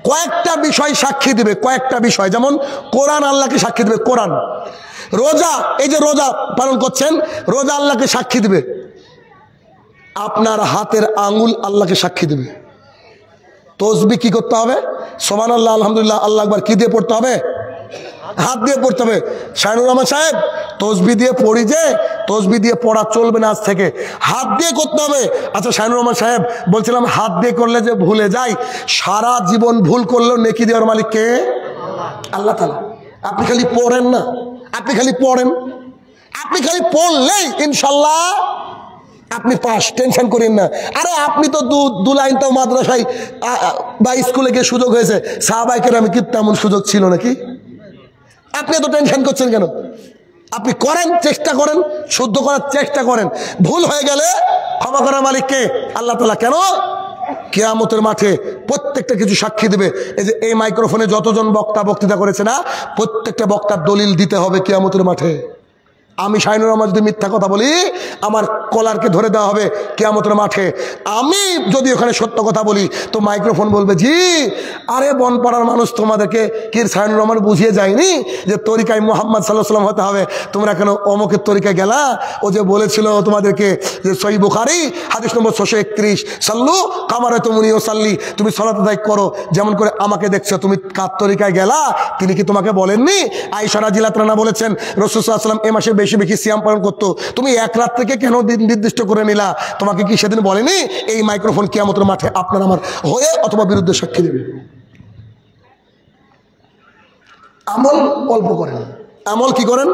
কয়েকটা বিষয় সাক্ষী দিবে, কয়েকটা বিষয়, যেমন কোরআন আল্লাহকে সাক্ষী দিবে। কোরআন, রোজা, এই যে রোজা পালন করছেন, রোজা আল্লাহকে সাক্ষী দিবে। আপনার হাতের আঙ্গুল আল্লাহকে সাক্ষী দেবে। তসবিহ কি করতে হবে? সুবহানাল্লাহ আলহামদুলিল্লাহ আল্লাহু আকবার কি দিয়ে পড়তে হবে? হাত দিয়ে পড়তে হবে। শাহিনুর রহমান সাহেব তসবিহ দিয়ে পড়ি, যে তসবিহ দিয়ে পড়া চলবে না, আজ থেকে হাত দিয়ে করতে হবে। আচ্ছা শাহিনুর রহমান সাহেব বলছিলাম হাত দিয়ে করলে যে ভুলে যাই, সারা জীবন ভুল করলেও নেকি দেওয়ার মালিক কে? আল্লাহ তাআলা। আপনি খালি পড়েন না, আপনি খালি পড়েন, আপনি খালি পড়লেই ইনশাল্লাহ আপনি পাস, টেনশন করেন না। আরে আপনি তো দু লাইন তো মাদ্রাসায় বা স্কুলে গিয়ে সুযোগ হয়েছে, সাহাবায়ে কেরামের কি তেমন সুযোগ ছিল নাকি? আপনি এত টেনশন করছেন কেন? আপনি করেন, চেষ্টা করেন, শুদ্ধ করার চেষ্টা করেন। ভুল হয়ে গেলে ক্ষমা করার মালিককে আল্লাহ তাআলা। কেন? কিয়ামতের মাঠে প্রত্যেকটা কিছু সাক্ষী দেবে। এই যে এই মাইক্রোফোনে যতজন বক্তৃতা করেছে না, প্রত্যেকটা বক্তার দলিল দিতে হবে কিয়ামতের মাঠে। আমি শাহিনুর রহমান যদি মিথ্যা কথা বলি, আমার কলারকে ধরে দেওয়া হবে কিয়ামতের মাঠে। আমি যদি ওখানে সত্য কথা বলি, তো মাইক্রোফোন বলবে, জি আরে বনপাড়ার মানুষ তোমাদেরকে কি শাহিনুর রহমান বুঝিয়ে যায়নি যে তরিকায় মুহাম্মদ সাল্লাল্লাহু আলাইহি ওয়াসাল্লাম হতে হবে? তোমরা কেন অমুকের তরিকায় গেলা? ও যে বলেছিল তোমাদেরকে যে সহিহ বুখারী হাদিস নম্বর 631, সাল্লু কামা রাআইতুমুনি উসাল্লি, তুমি সালাত আদায় করো যেমন করে আমাকে দেখছো। তুমি কার তরিকায় গেলা? তিনি কি তোমাকে বলেননি? আয়েশা রাদিয়াল্লাহু আনহা বলেছেন রাসূল সাল্লাল্লাহু আলাইহি ওয়াসাল্লাম এ মাসে বেশি বেশি সিয়াম পালন করতো, তুমি এক রাত থেকে কেন দিন নির্দিষ্ট করে নিলা? তোমাকে কি সেদিন বলেনি? এই মাইক্রোফোন কিয়ামতের মাঠে আপনার আমার হয়ে অথবা বিরুদ্ধে সাক্ষী দেবে। আমল অল্প করেন, আমল কি করেন?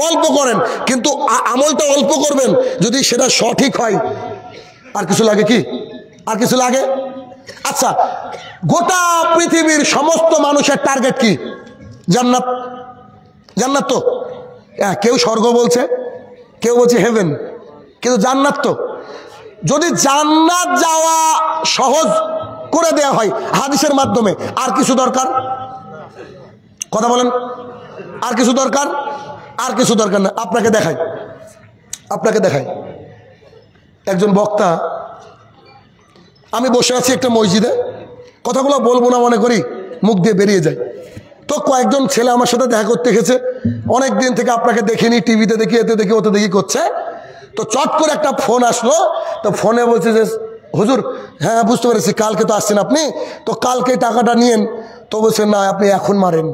অল্প করেন, কিন্তু আমলটা অল্প করবেন যদি সেটা সঠিক হয়। আর কিছু লাগে কি? আর কিছু লাগে? আচ্ছা, গোটা পৃথিবীর সমস্ত মানুষের টার্গেট কি? জান্নাত। জান্নাত তো কেউ স্বর্গ বলছে, কেউ বলছে হেভেন, কিন্তু জান্নাত তো। যদি জান্নাত যাওয়া সহজ করে দেয়া হয় হাদিসের মাধ্যমে, আর কিছু দরকার? কথা বলেন, আর কিছু দরকার? আর কিছু দরকার না। আপনাকে দেখাই একজন বক্তা। আমি বসে আছি একটা মসজিদে, কথাগুলো বলবো না মনে করি, মুখ দিয়ে বেরিয়ে যায়। তো কয়েকজন ছেলে আমার সাথে দেখা করতে এসেছে, অনেক দিন থেকে আপনাকে দেখিনি, টিভিতে দেখি, এতে দেখি, ওতে দেখি করছে। তো চট করে একটা ফোন আসলো, তো ফোনে বলছে যে হুজুর, হ্যাঁ বুঝতে পেরেছি, কালকে তো আসছেন আপনি, তো কালকে টাকাটা নিয়েন। তো বলছে না, আপনি এখন মারেন।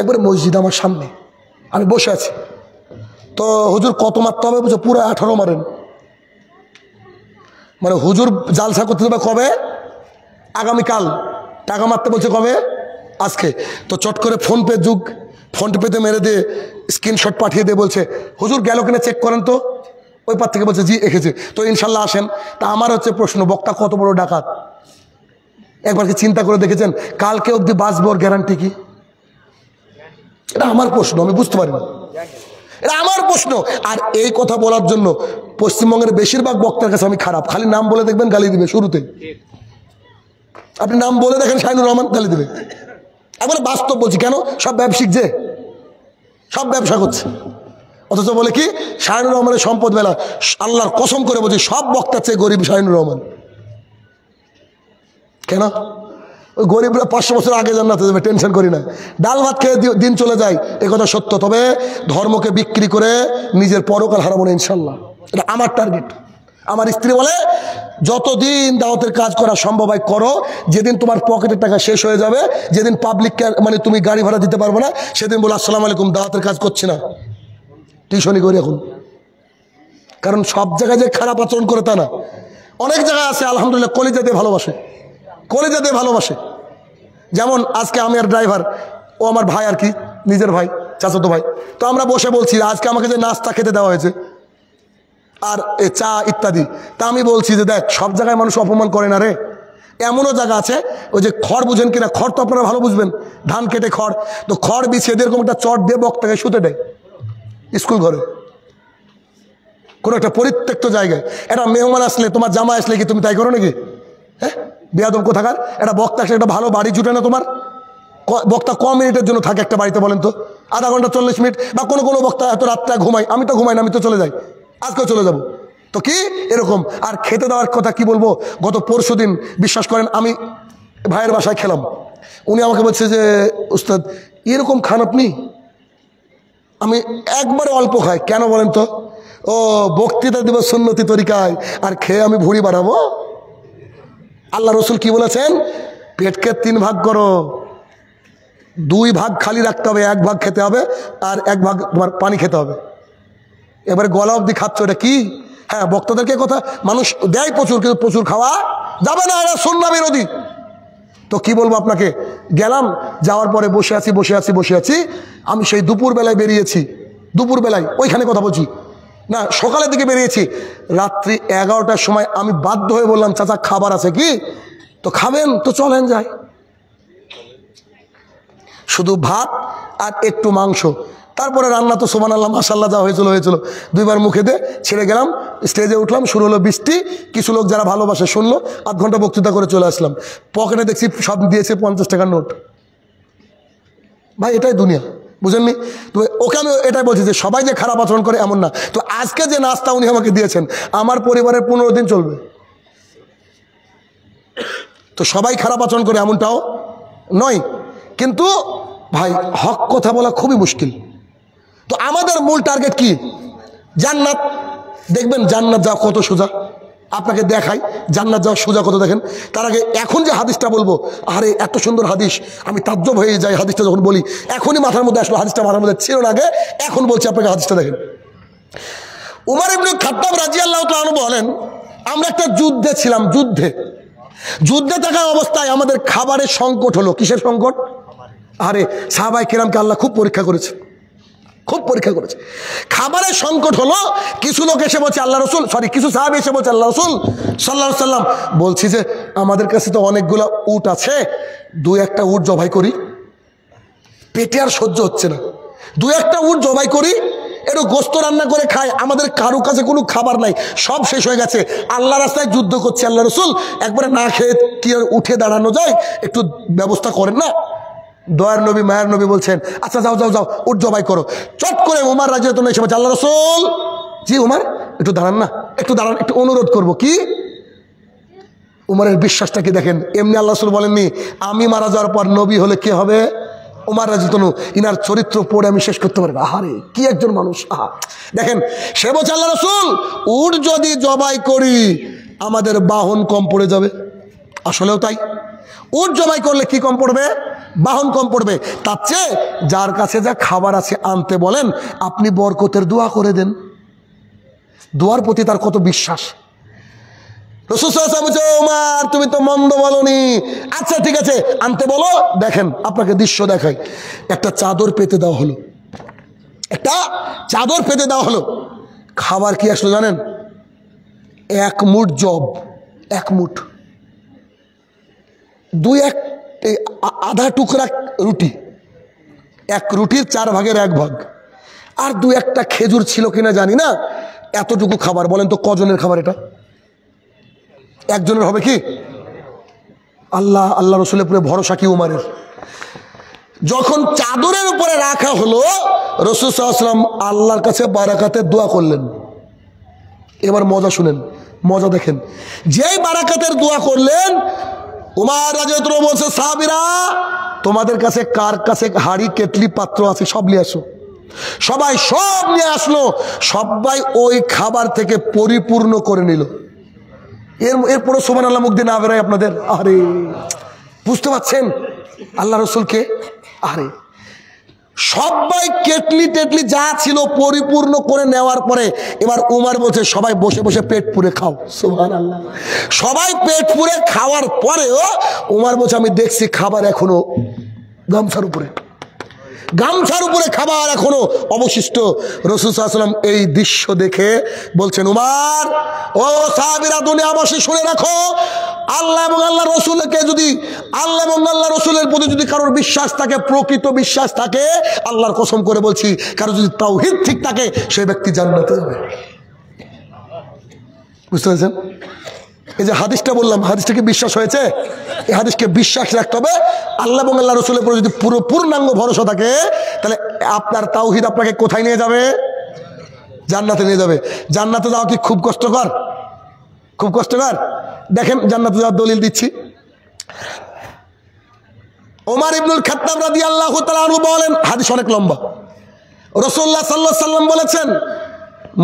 একবারে মসজিদ আমার সামনে, আমি বসে আছি। তো হুজুর কত মারতে হবে? বলছে পুরো 18 মারেন। মানে হুজুর জালসা করতে দেবে কবে? আগামীকাল। টাকা মারতে বলছে কবে? আজকে। তো চট করে ফোনপে যুগ, ফোনপেতে মেরে দিয়ে স্ক্রিনশট পাঠিয়ে দিয়ে বলছে হুজুর গেল কিনা চেক করেন তো। ওই পার থেকে বলছে জি এসেছে, তো ইনশাল্লাহ আসেন। তা আমার হচ্ছে প্রশ্ন, বক্তা কত বড় ডাকাত? একবার কি চিন্তা করে দেখেছেন কালকে অবধি বাঁচবর গ্যারান্টি কি? এটা আমার প্রশ্ন, আমি বুঝতে পারি না, এটা আমার প্রশ্ন। আর এই কথা বলার জন্য পশ্চিমবঙ্গের বেশিরভাগ বক্তার কাছে আমি খারাপ। খালি নাম বলে দেখবেন গালি দিবে শুরুতে। আপনি নাম বলে দেখেন শাহিনুর রহমান, গালি দিবে। একবার বাস্তব বলছি, কেন? সব ব্যবসায়িক, যে সব ব্যবসা করছে, অথচ বলে কি শাহিনুর রহমানের সম্পদ মেলা। আল্লাহর কসম করে বলছি, সব বক্তার চেয়ে গরিব শাহিনুর রহমান। কেন? ওই গরিবরা 500 বছর আগে জান্নাতে যাবে, টেনশন করি না। ডাল ভাত খেয়ে দিন চলে যায়, এ কথা সত্য। তবে ধর্মকে বিক্রি করে নিজের পরকাল হারাবো না ইনশাল্লাহ, এটা আমার টার্গেট। আমার স্ত্রী বলে যতদিন দাওয়াতের কাজ করা সম্ভব হয় করো, যেদিন তোমার পকেটের টাকা শেষ হয়ে যাবে, যেদিন পাবলিক মানে তুমি গাড়ি ভাড়া দিতে পারবো না, সেদিন বলো আসসালামু আলাইকুম, দাওয়াতের কাজ করছি না, টিউশনি করি এখন। কারণ সব জায়গায় যে খারাপ আচরণ করে তা না, অনেক জায়গায় আছে আলহামদুলিল্লাহ কলিজা দিয়ে ভালোবাসে, কলিজা দিয়ে ভালোবাসে। যেমন আজকে আমি আর ড্রাইভার, ও আমার ভাই আর কি, নিজের ভাই, চাচাতো ভাই। তো আমরা বসে বলছি আজকে আমাকে যে নাস্তা খেতে দেওয়া হয়েছে আর চা ইত্যাদি, তা আমি বলছি যে দেখ সব জায়গায় মানুষ অপমান করে না রে, এমনও জায়গা আছে। ওই যে খড় বুঝেন কিনা, খড় তো আপনারা ভালো বুঝবেন, ধান কেটে খড়, তো খড় বিছিয়ে দিয়ে এরকম একটা চট দিয়ে বক্তাকে শুতে দেয় স্কুল ঘরে, কোনো একটা পরিত্যক্ত জায়গায়। একটা মেহমান আসলে, তোমার জামা আসলে কি তুমি তাই করো নাকি? হ্যাঁ, বিয়াদব কোথাকার। একটা বক্তা আসলে একটা ভালো বাড়ি জুটে না তোমার? বক্তা ক মিনিটের জন্য থাকে একটা বাড়িতে বলেন তো? আধা ঘন্টা 40 মিনিট। বা কোনো কোনো বক্তা এত রাতটা ঘুমাই, আমি তো ঘুমাই না, আমি তো চলে যাই, আজকেও চলে যাব। তো কি এরকম। আর খেতে দেওয়ার কথা কি বলবো, গত পরশু দিন বিশ্বাস করেন আমি ভাইয়ের বাসায় খেলাম, উনি আমাকে বলছে যে উস্তাদ এরকম খান আপনি? আমি একবারে অল্প খাই। কেন বলেন তো? ও বক্তৃতা দিব সুন্নতি তরিকায়, আর খেয়ে আমি ভুঁড়ি বাড়াবো? আল্লাহ রসুল কি বলেছেন? পেটকে 3 ভাগ করো, 2 ভাগ খালি রাখতে হবে, 1 ভাগ খেতে হবে, আর 1 ভাগ তোমার পানি খেতে হবে। এবারে গলা অবধি খাচ্ছ, এটা কি? হ্যাঁ, বক্তাদেরকে কথা মানুষ দেয় প্রচুর, কিন্তু প্রচুর খাওয়া যাবে না, এটা সুন্নাহ বিরোধী। তো কি বলবো আপনাকে, গেলাম, যাওয়ার পরে বসে আছি, আমি সেই দুপুরবেলায় বেরিয়েছি, দুপুরবেলায় ওইখানে কথা বলছি, না, সকালের দিকে বেরিয়েছি, রাত্রি 11টার সময় আমি বাধ্য হয়ে বললাম, চাচা খাবার আছে কি? তো খাবেন তো চলেন যাই। শুধু ভাত আর একটু মাংস, তারপরে রান্না তো সুবহানাল্লাহ মাশাআল্লাহ যা হয়েছিল 2বার মুখে দিয়ে ছেড়ে গেলাম, স্টেজে উঠলাম, শুরু হলো বৃষ্টি। কিছু লোক যারা ভালোবাসে শুনলো, আধ ঘন্টা বক্তৃতা করে চলে আসলাম। পকেটে দেখছি সব দিয়েছে 50 টাকার নোট। ভাই এটাই দুনিয়া, বুঝেননি? তো ওকে আমি এটাই বলছি যে সবাই যে খারাপ আচরণ করে এমন না। তো আজকে যে নাস্তা উনি আমাকে দিয়েছেন, আমার পরিবারের 15 দিন চলবে। তো সবাই খারাপ আচরণ করে এমনটাও নয়, কিন্তু ভাই হক কথা বলা খুবই মুশকিল। তো আমাদের মূল টার্গেট কি? জান্নাত। দেখবেন জান্নাত যাওয়া কত সোজা, আপনাকে দেখাই জান্নাত যাওয়া সোজা কত। দেখেন, তার আগে এখন যে হাদিসটা বলবো, আরে এত সুন্দর হাদিস, আমি তাজ্জব হয়ে যাই হাদিসটা যখন বলি। এখনই মাথার মধ্যে আসলো, হাদিসটা মাথার মধ্যে ছিল না আগে, এখন বলছি আপনাকে হাদিসটা। দেখেন, উমর ইবনে খাত্তাব রাদিয়াল্লাহু তাআলা আনহু বলেন, আমরা একটা যুদ্ধে ছিলাম। যুদ্ধে থাকা অবস্থায় আমাদের খাবারের সংকট হলো। কিসের সংকট? আরে সাহাবায়ে কেরামকে আল্লাহ খুব পরীক্ষা করেছে। খাবারের সংকট হলো। কিছু লোক এসে বলছে আল্লাহ রসুল, কিছু সাহাবী এসে বলছে আল্লাহ রসুল সাল্লাল্লাহু আলাইহি সাল্লাম, বলছি যে আমাদের কাছে তো অনেকগুলো উট আছে, 2-1টা উট জবাই করি। পেটে আর সহ্য হচ্ছে না, 2-1টা উট জবাই করি, একটু গোস্ত রান্না করে খাই। আমাদের কারো কাছে কোনো খাবার নাই, সব শেষ হয়ে গেছে। আল্লাহ রাস্তায় যুদ্ধ করছে, আল্লাহ রসুল একবারে না খেয়ে কি আর উঠে দাঁড়ানো যায়? একটু ব্যবস্থা করেন না। দয়ার নবী মায়ার নবী বলছেন, আচ্ছা যাও উট জবাই করো। চট করে উমর রাদিয়াল্লাহু আনহু এসে বলছে, আল্লাহ রসুল, জি উমর একটু দাঁড়ান না, একটু অনুরোধ করবো। কি? উমরের বিশ্বাসটা কি দেখেন। এমনি আল্লাহ রসুল বলেননি, আমি মারা যাওয়ার পর নবী হলে কে হবে? উমর রাদিয়াল্লাহু আনহু। ইনার চরিত্র পড়ে আমি শেষ করতে পারি না। আহারে কি একজন মানুষ। দেখেন, সে বলছে আল্লাহ রসুল, উট যদি জবাই করি আমাদের বাহন কম পড়ে যাবে। আসলেও তাই, উট জবাই করলে কি কম পড়বে? বাহন কম পড়বে। তার চেয়ে যার কাছে যা খাবার আছে আনতে বলেন, আপনি বরকতের দোয়া করে দেন। দোয়ার প্রতি তার কত বিশ্বাস। রাসূল সাল্লাল্লাহু আলাইহি ওয়াসাল্লাম, ওমর তুমি তো মন্দ বলনি, আচ্ছা ঠিক আছে আনতে বলো। দেখেন আপনাকে দৃশ্য দেখাই, একটা চাদর পেতে দেওয়া হলো, খাবার কি আসলো জানেন? 1 মুঠ জব, 1 মুঠ, 2-1 আধা টুকরা রুটি, 1 রুটির 4 ভাগের 1 ভাগ, আর 2-1টা খেজুর ছিল কিনা জানি না। এতটুকু খাবার, বলেন তো কজনের খাবার এটা? একজনের হবে কি? আল্লাহ রসুলের উপরে ভরসা কি উমারের? যখন চাদরের উপরে রাখা হলো, রাসূল সাল্লাল্লাহু আলাইহি ওয়াসাল্লাম আল্লাহর কাছে বারাকাতের দোয়া করলেন। এবার মজা শুনেন, মজা দেখেন। যেই বারাকাতের দোয়া করলেন, উমর রাদিয়াল্লাহু আনহু বলছে, সাহাবীরা তোমাদের কাছে কার কাছে হাড়ি কেটলি পাত্র আছে সব নিয়ে আসো। সবাই সব নিয়ে আসলো, সবাই ওই খাবার থেকে পরিপূর্ণ করে নিল। এরপরে সুবহানাল্লাহ মুখ দিয়ে না বেরোয় আপনাদের? আরে বুঝতে পারছেন আল্লাহ রসুলকে? আরে সবাই কেটলি টেটলি যা ছিল পরিপূর্ণ করে নেওয়ার পরে এবার উমর বলছে, সবাই বসে বসে পেট পুরে খাও। সুবহানাল্লাহ। সবাই পেট পুরে খাওয়ার পরেও উমর বলছে, আমি দেখছি খাবার এখনো গামছার উপরে খাবার এখনো অবশিষ্ট। রাসূল সাল্লাল্লাহু আলাইহি ওয়াসাল্লাম এই দৃশ্য দেখে বলছেন, উমর ও সাহাবীরা দুনিয়াবাসী শুনে রাখো, আল্লাহ এবং আল্লাহ রসুলের প্রতি যদি কারোর বিশ্বাস থাকে, প্রকৃত বিশ্বাস থাকে, আল্লাহর কসম করে বলছি, কারো যদি তাওহীদ ঠিক থাকে, সেই ব্যক্তি জান্নাতে যাবে। বুঝতে পেরেছেন? এই যে হাদিসটা বললাম, হাদিসটাকে বিশ্বাস হয়েছে? এই হাদিসকে বিশ্বাস রাখতে হবে। আল্লাহ এবং আল্লাহ রসুলের উপর যদি পুরো পূর্ণাঙ্গ ভরসা থাকে, তাহলে আপনার তাওহীদ আপনাকে কোথায় নিয়ে যাবে? জান্নাতে নিয়ে যাবে। জান্নাতে যাওয়া কি খুব কষ্টকর? দেখেন জান্নাতে যাওয়ার দলিল দিচ্ছি। ওমর ইবনুল খাত্তাব রাদিয়াল্লাহু তাআলা আনহু বলেন, হাদিস অনেক লম্বা, রাসূলুল্লাহ সাল্লাল্লাহু আলাইহি ওয়াসাল্লাম বলেছেন,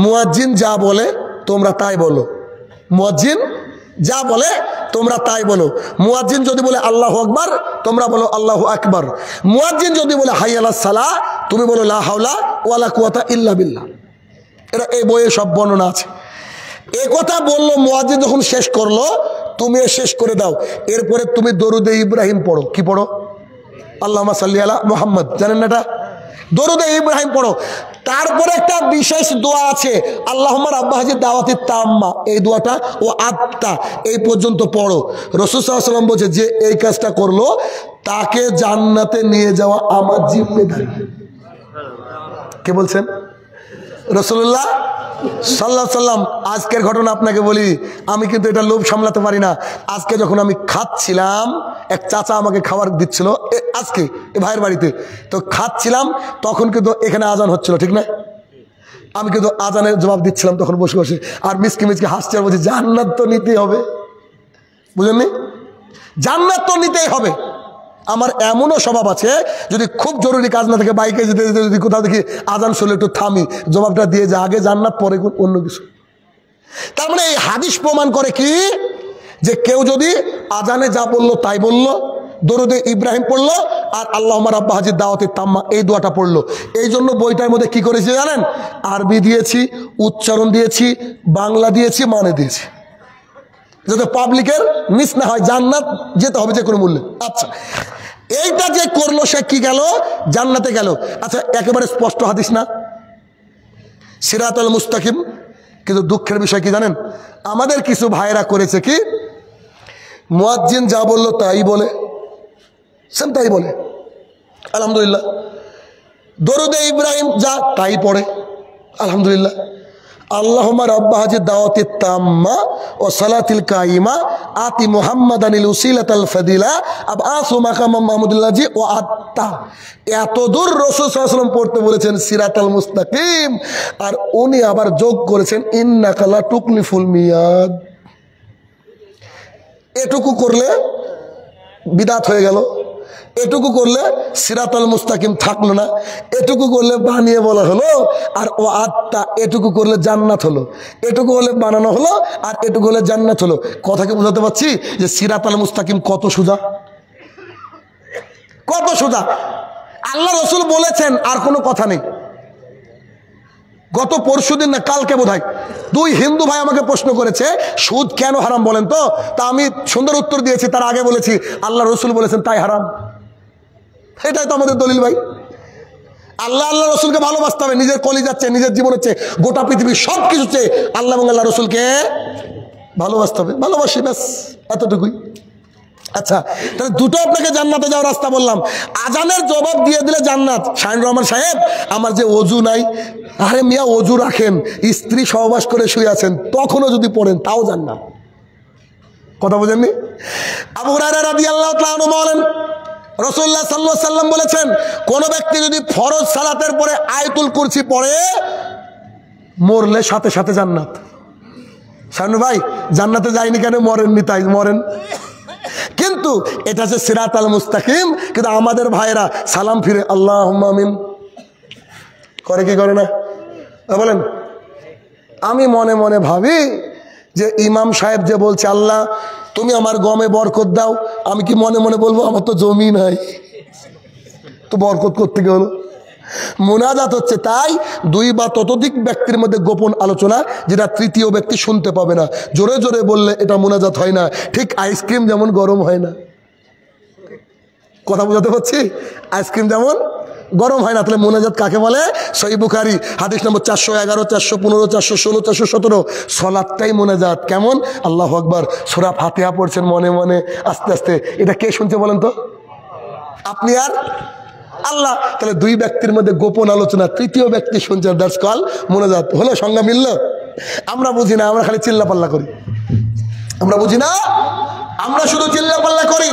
মুয়াজ্জিন যা বলে তোমরা তাই বলো। মুয়াজ্জিন যা বলে তোমরা তাই বলো। মুয়াজ্জিন যদি বলে আল্লাহু আকবার, তোমরা বলো আল্লাহু আকবার। মুয়াজ্জিন যদি বলে হাইয়া আলাস সালাহ, তুমি বলো লা হাওলা ওয়ালা কুওয়াতা ইল্লা বিল্লাহ। এটা এই বইয়ে সব বর্ণনা আছে। এই কথা বললো মুয়াজ্জিন, যখন শেষ করলো তুমি শেষ করে দাও। এরপরে তুমি দরুদে ইব্রাহিম পড়ো। কি পড়ো? আল্লাহুম্মা সাল্লি আলা মুহাম্মদ। জানেন না এটা? দরুদে ইব্রাহিম পড়ো। তারপরে একটা বিশেষ দোয়া আছে, আল্লাহুম্মা রাব্বা হাযিহি দাওয়াতি তাম্মা, এই দোয়াটা ও আত্মা এই পর্যন্ত পড়ো। রাসূল সাল্লাল্লাহু আলাইহি ওয়াসাল্লাম বলছে যে এই কাজটা করলো তাকে জান্নাতে নিয়ে যাওয়া আমার জিম্মেদারি। কে বলছেন? রাসূলুল্লাহ সাল্লাল্লাহু আলাইহি সাল্লাম। আজকের ঘটনা আপনাকে বলি, আমি কিন্তু এটা লোভ সামলাতে পারি না। আজকে যখন আমি খাচ্ছিলাম, এক চাচা আমাকে খাবার দিচ্ছিল আজকে এ ভাইয়ের বাড়িতে, তো খাচ্ছিলাম, তখন কিন্তু এখানে আজান হচ্ছিল, ঠিক না? আমি কিন্তু আজানের জবাব দিচ্ছিলাম তখন বসে বসে, আর মিসকি মিসকি হাসছে আর বলছি জান্নাত তো নিতেই হবে। বুঝলেননি? জান্নাত তো নিতেই হবে। আমার এমনও স্বভাব আছে, যদি খুব জরুরি কাজ না থাকে বাইকে যেতে যেতে যদি কোথাও দেখি আজান শুনলে একটু থামি, জবাবটা দিয়ে যা, আগে জান্নাত পরে অন্য কিছু। তার মানে এই হাদিস প্রমাণ করে কি, যে কেউ যদি আজানে যা বললো তাই বললো, দরুদে ইব্রাহিম পড়লো, আর আল্লাহুম্মা রাব্বা হাযিহি দাওয়াতি তাম্মা এই দোয়াটা পড়লো। এই জন্য বইটার মধ্যে কি করেছি জানেন? আরবি দিয়েছি, উচ্চারণ দিয়েছি, বাংলা দিয়েছি, মানে দিয়েছি, যাতে পাবলিকের মিস না হয়, জান্নাত যেতে হবে যে কোনো মূল্যে। আচ্ছা, এইটা যে করলো সে কি গেল? জান্নাতে গেল। আচ্ছা, একেবারে স্পষ্ট হাদিস না, সিরাতাল মুস্তাকিম। কিন্তু দুঃখের বিষয় কি জানেন? আমাদের কিছু ভাইরা করেছে কি, মুয়াজ্জিন যা বললো তাই বলে, সেম তাই বলে, আলহামদুলিল্লাহ। দরুদে ইব্রাহিম যা তাই পড়ে, আলহামদুলিল্লাহ। আল্লাহুম্মা রাব্বা হাযিহি দাওয়াতি তাম্মা ওয়া সালাতিল কাইমা আতি মুহাম্মাদানিল উসিলাতাল ফাদিলা আবআসু মাকামাম মাহমুদুল্লাহি ওয়া আত্তা। এতদূর রাসূল সাল্লাল্লাহু আলাইহি ওয়াসাল্লাম পড়তে বলেছেন সিরাতাল মুস্তাকিম, আর উনি আবার যোগ করেছেন ইন্নাকা লা তুকলিফুল মিয়াদ। এটুকু করলে বিদাত হয়ে গেল, এটুকু করলে সিরাতাল মুস্তাকিম থাকলো না, এটুকু করলে বানিয়ে বলা হলো, আর ও আত্মা এটুকু করলে জান্নাত হলো, এটুকু হলে বানানো হলো, আর এটুকু হলে জান্নাত হলো। কথাকে বোঝাতে পারছি যে সিরাতাল মুস্তাকিম কত সোজা, কত সোজা। আল্লাহ রসুল বলেছেন, আর কোনো কথা নেই। গত পরশুদিন না কালকে বোধহয় দুই হিন্দু ভাই আমাকে প্রশ্ন করেছে সুদ কেন হারাম বলেন তো। তা আমি সুন্দর উত্তর দিয়েছি, তার আগে বলেছি আল্লাহ রসুল বলেছেন তাই হারাম। এটাই তো আমাদের দলিল ভাই। আল্লাহ আল্লাহ রসুলকে ভালোবাসতে হবে, নিজের কলিজার চেয়ে, নিজের জীবনের চেয়ে, গোটা পৃথিবীর সব কিছু চেয়ে আল্লাহ এবং আল্লাহ রসুলকে ভালোবাসতে হবে। ভালোবাসি, ব্যাস এতটুকুই। আচ্ছা, তাহলে দুটো আপনাকে জান্নাতে যাওয়ার রাস্তা বললাম। আজানের জবাব দিয়ে দিলে জান্নাত। শাহিন রহমান সাহেব, আমার যে অজু নাই, আরে মিয়া অজু রাখেন, স্ত্রী সহবাস করে শুয়ে আছেন, তখনও যদি পড়েন তাও জান্নাত। কথা বোঝেননি? আবু হুরায়রা রাদিয়াল্লাহু তাআলা আনহু বলেন, রাসূলুল্লাহ সাল্লাল্লাহু আলাইহি ওয়াসাল্লাম বলেছেন, কোন ব্যক্তি যদি ফরজ সালাতের পরে আয়াতুল কুরসি পড়ে, মরলে সাথে সাথে জান্নাত। শানু ভাই, জান্নাতে যায়নি কেন? মরেননি তাই মরেন। কিন্তু এটা যে সিরাতাল মুস্তাকিম, কিন্তু আমাদের ভাইরা সালাম ফিরে আল্লাহুম্মা আমিন করে কি করে না বলেন? আমি মনে মনে ভাবি যে ইমাম সাহেব যে বলছে আল্লাহ তুমি আমার গমে বরকত দাও, আমি কি মনে মনে বলবো আমার তো জমি নাই, তো বরকত করতে গেল? মুনাজাত হচ্ছে, তাই দুই বা ততোধিক ব্যক্তির মধ্যে গোপন আলোচনা, যেটা তৃতীয় ব্যক্তি শুনতে পাবে না। জোরে জোরে বললে এটা মুনাজাত হয় না, ঠিক আইসক্রিম যেমন গরম হয় না। কথা বোঝাতে পারছি? আইসক্রিম যেমন গরম হয় না, তাহলে মুনাজাত কাকে বলে? সহিহ বুখারী হাদিস নম্বর 411, 415, 416, 417। সলাতটাই মুনাজাত। কেমন? আল্লাহু আকবার, সূরা ফাতিহা পড়ছেন মনে মনে আস্তে আস্তে, এটা কে শুনছে বলেন তো? আপনি আর আল্লাহ। তাহলে দুই ব্যক্তির মধ্যে গোপন আলোচনা, তৃতীয় ব্যক্তি শুনছে, দ্যাটস কল মুনাজাত। হলো সংজ্ঞা মিলল? আমরা বুঝি না, আমরা খালি চিল্লাপাল্লা করি। আমরা বুঝি না, আমরা শুধু চিল্লাপাল্লা করি।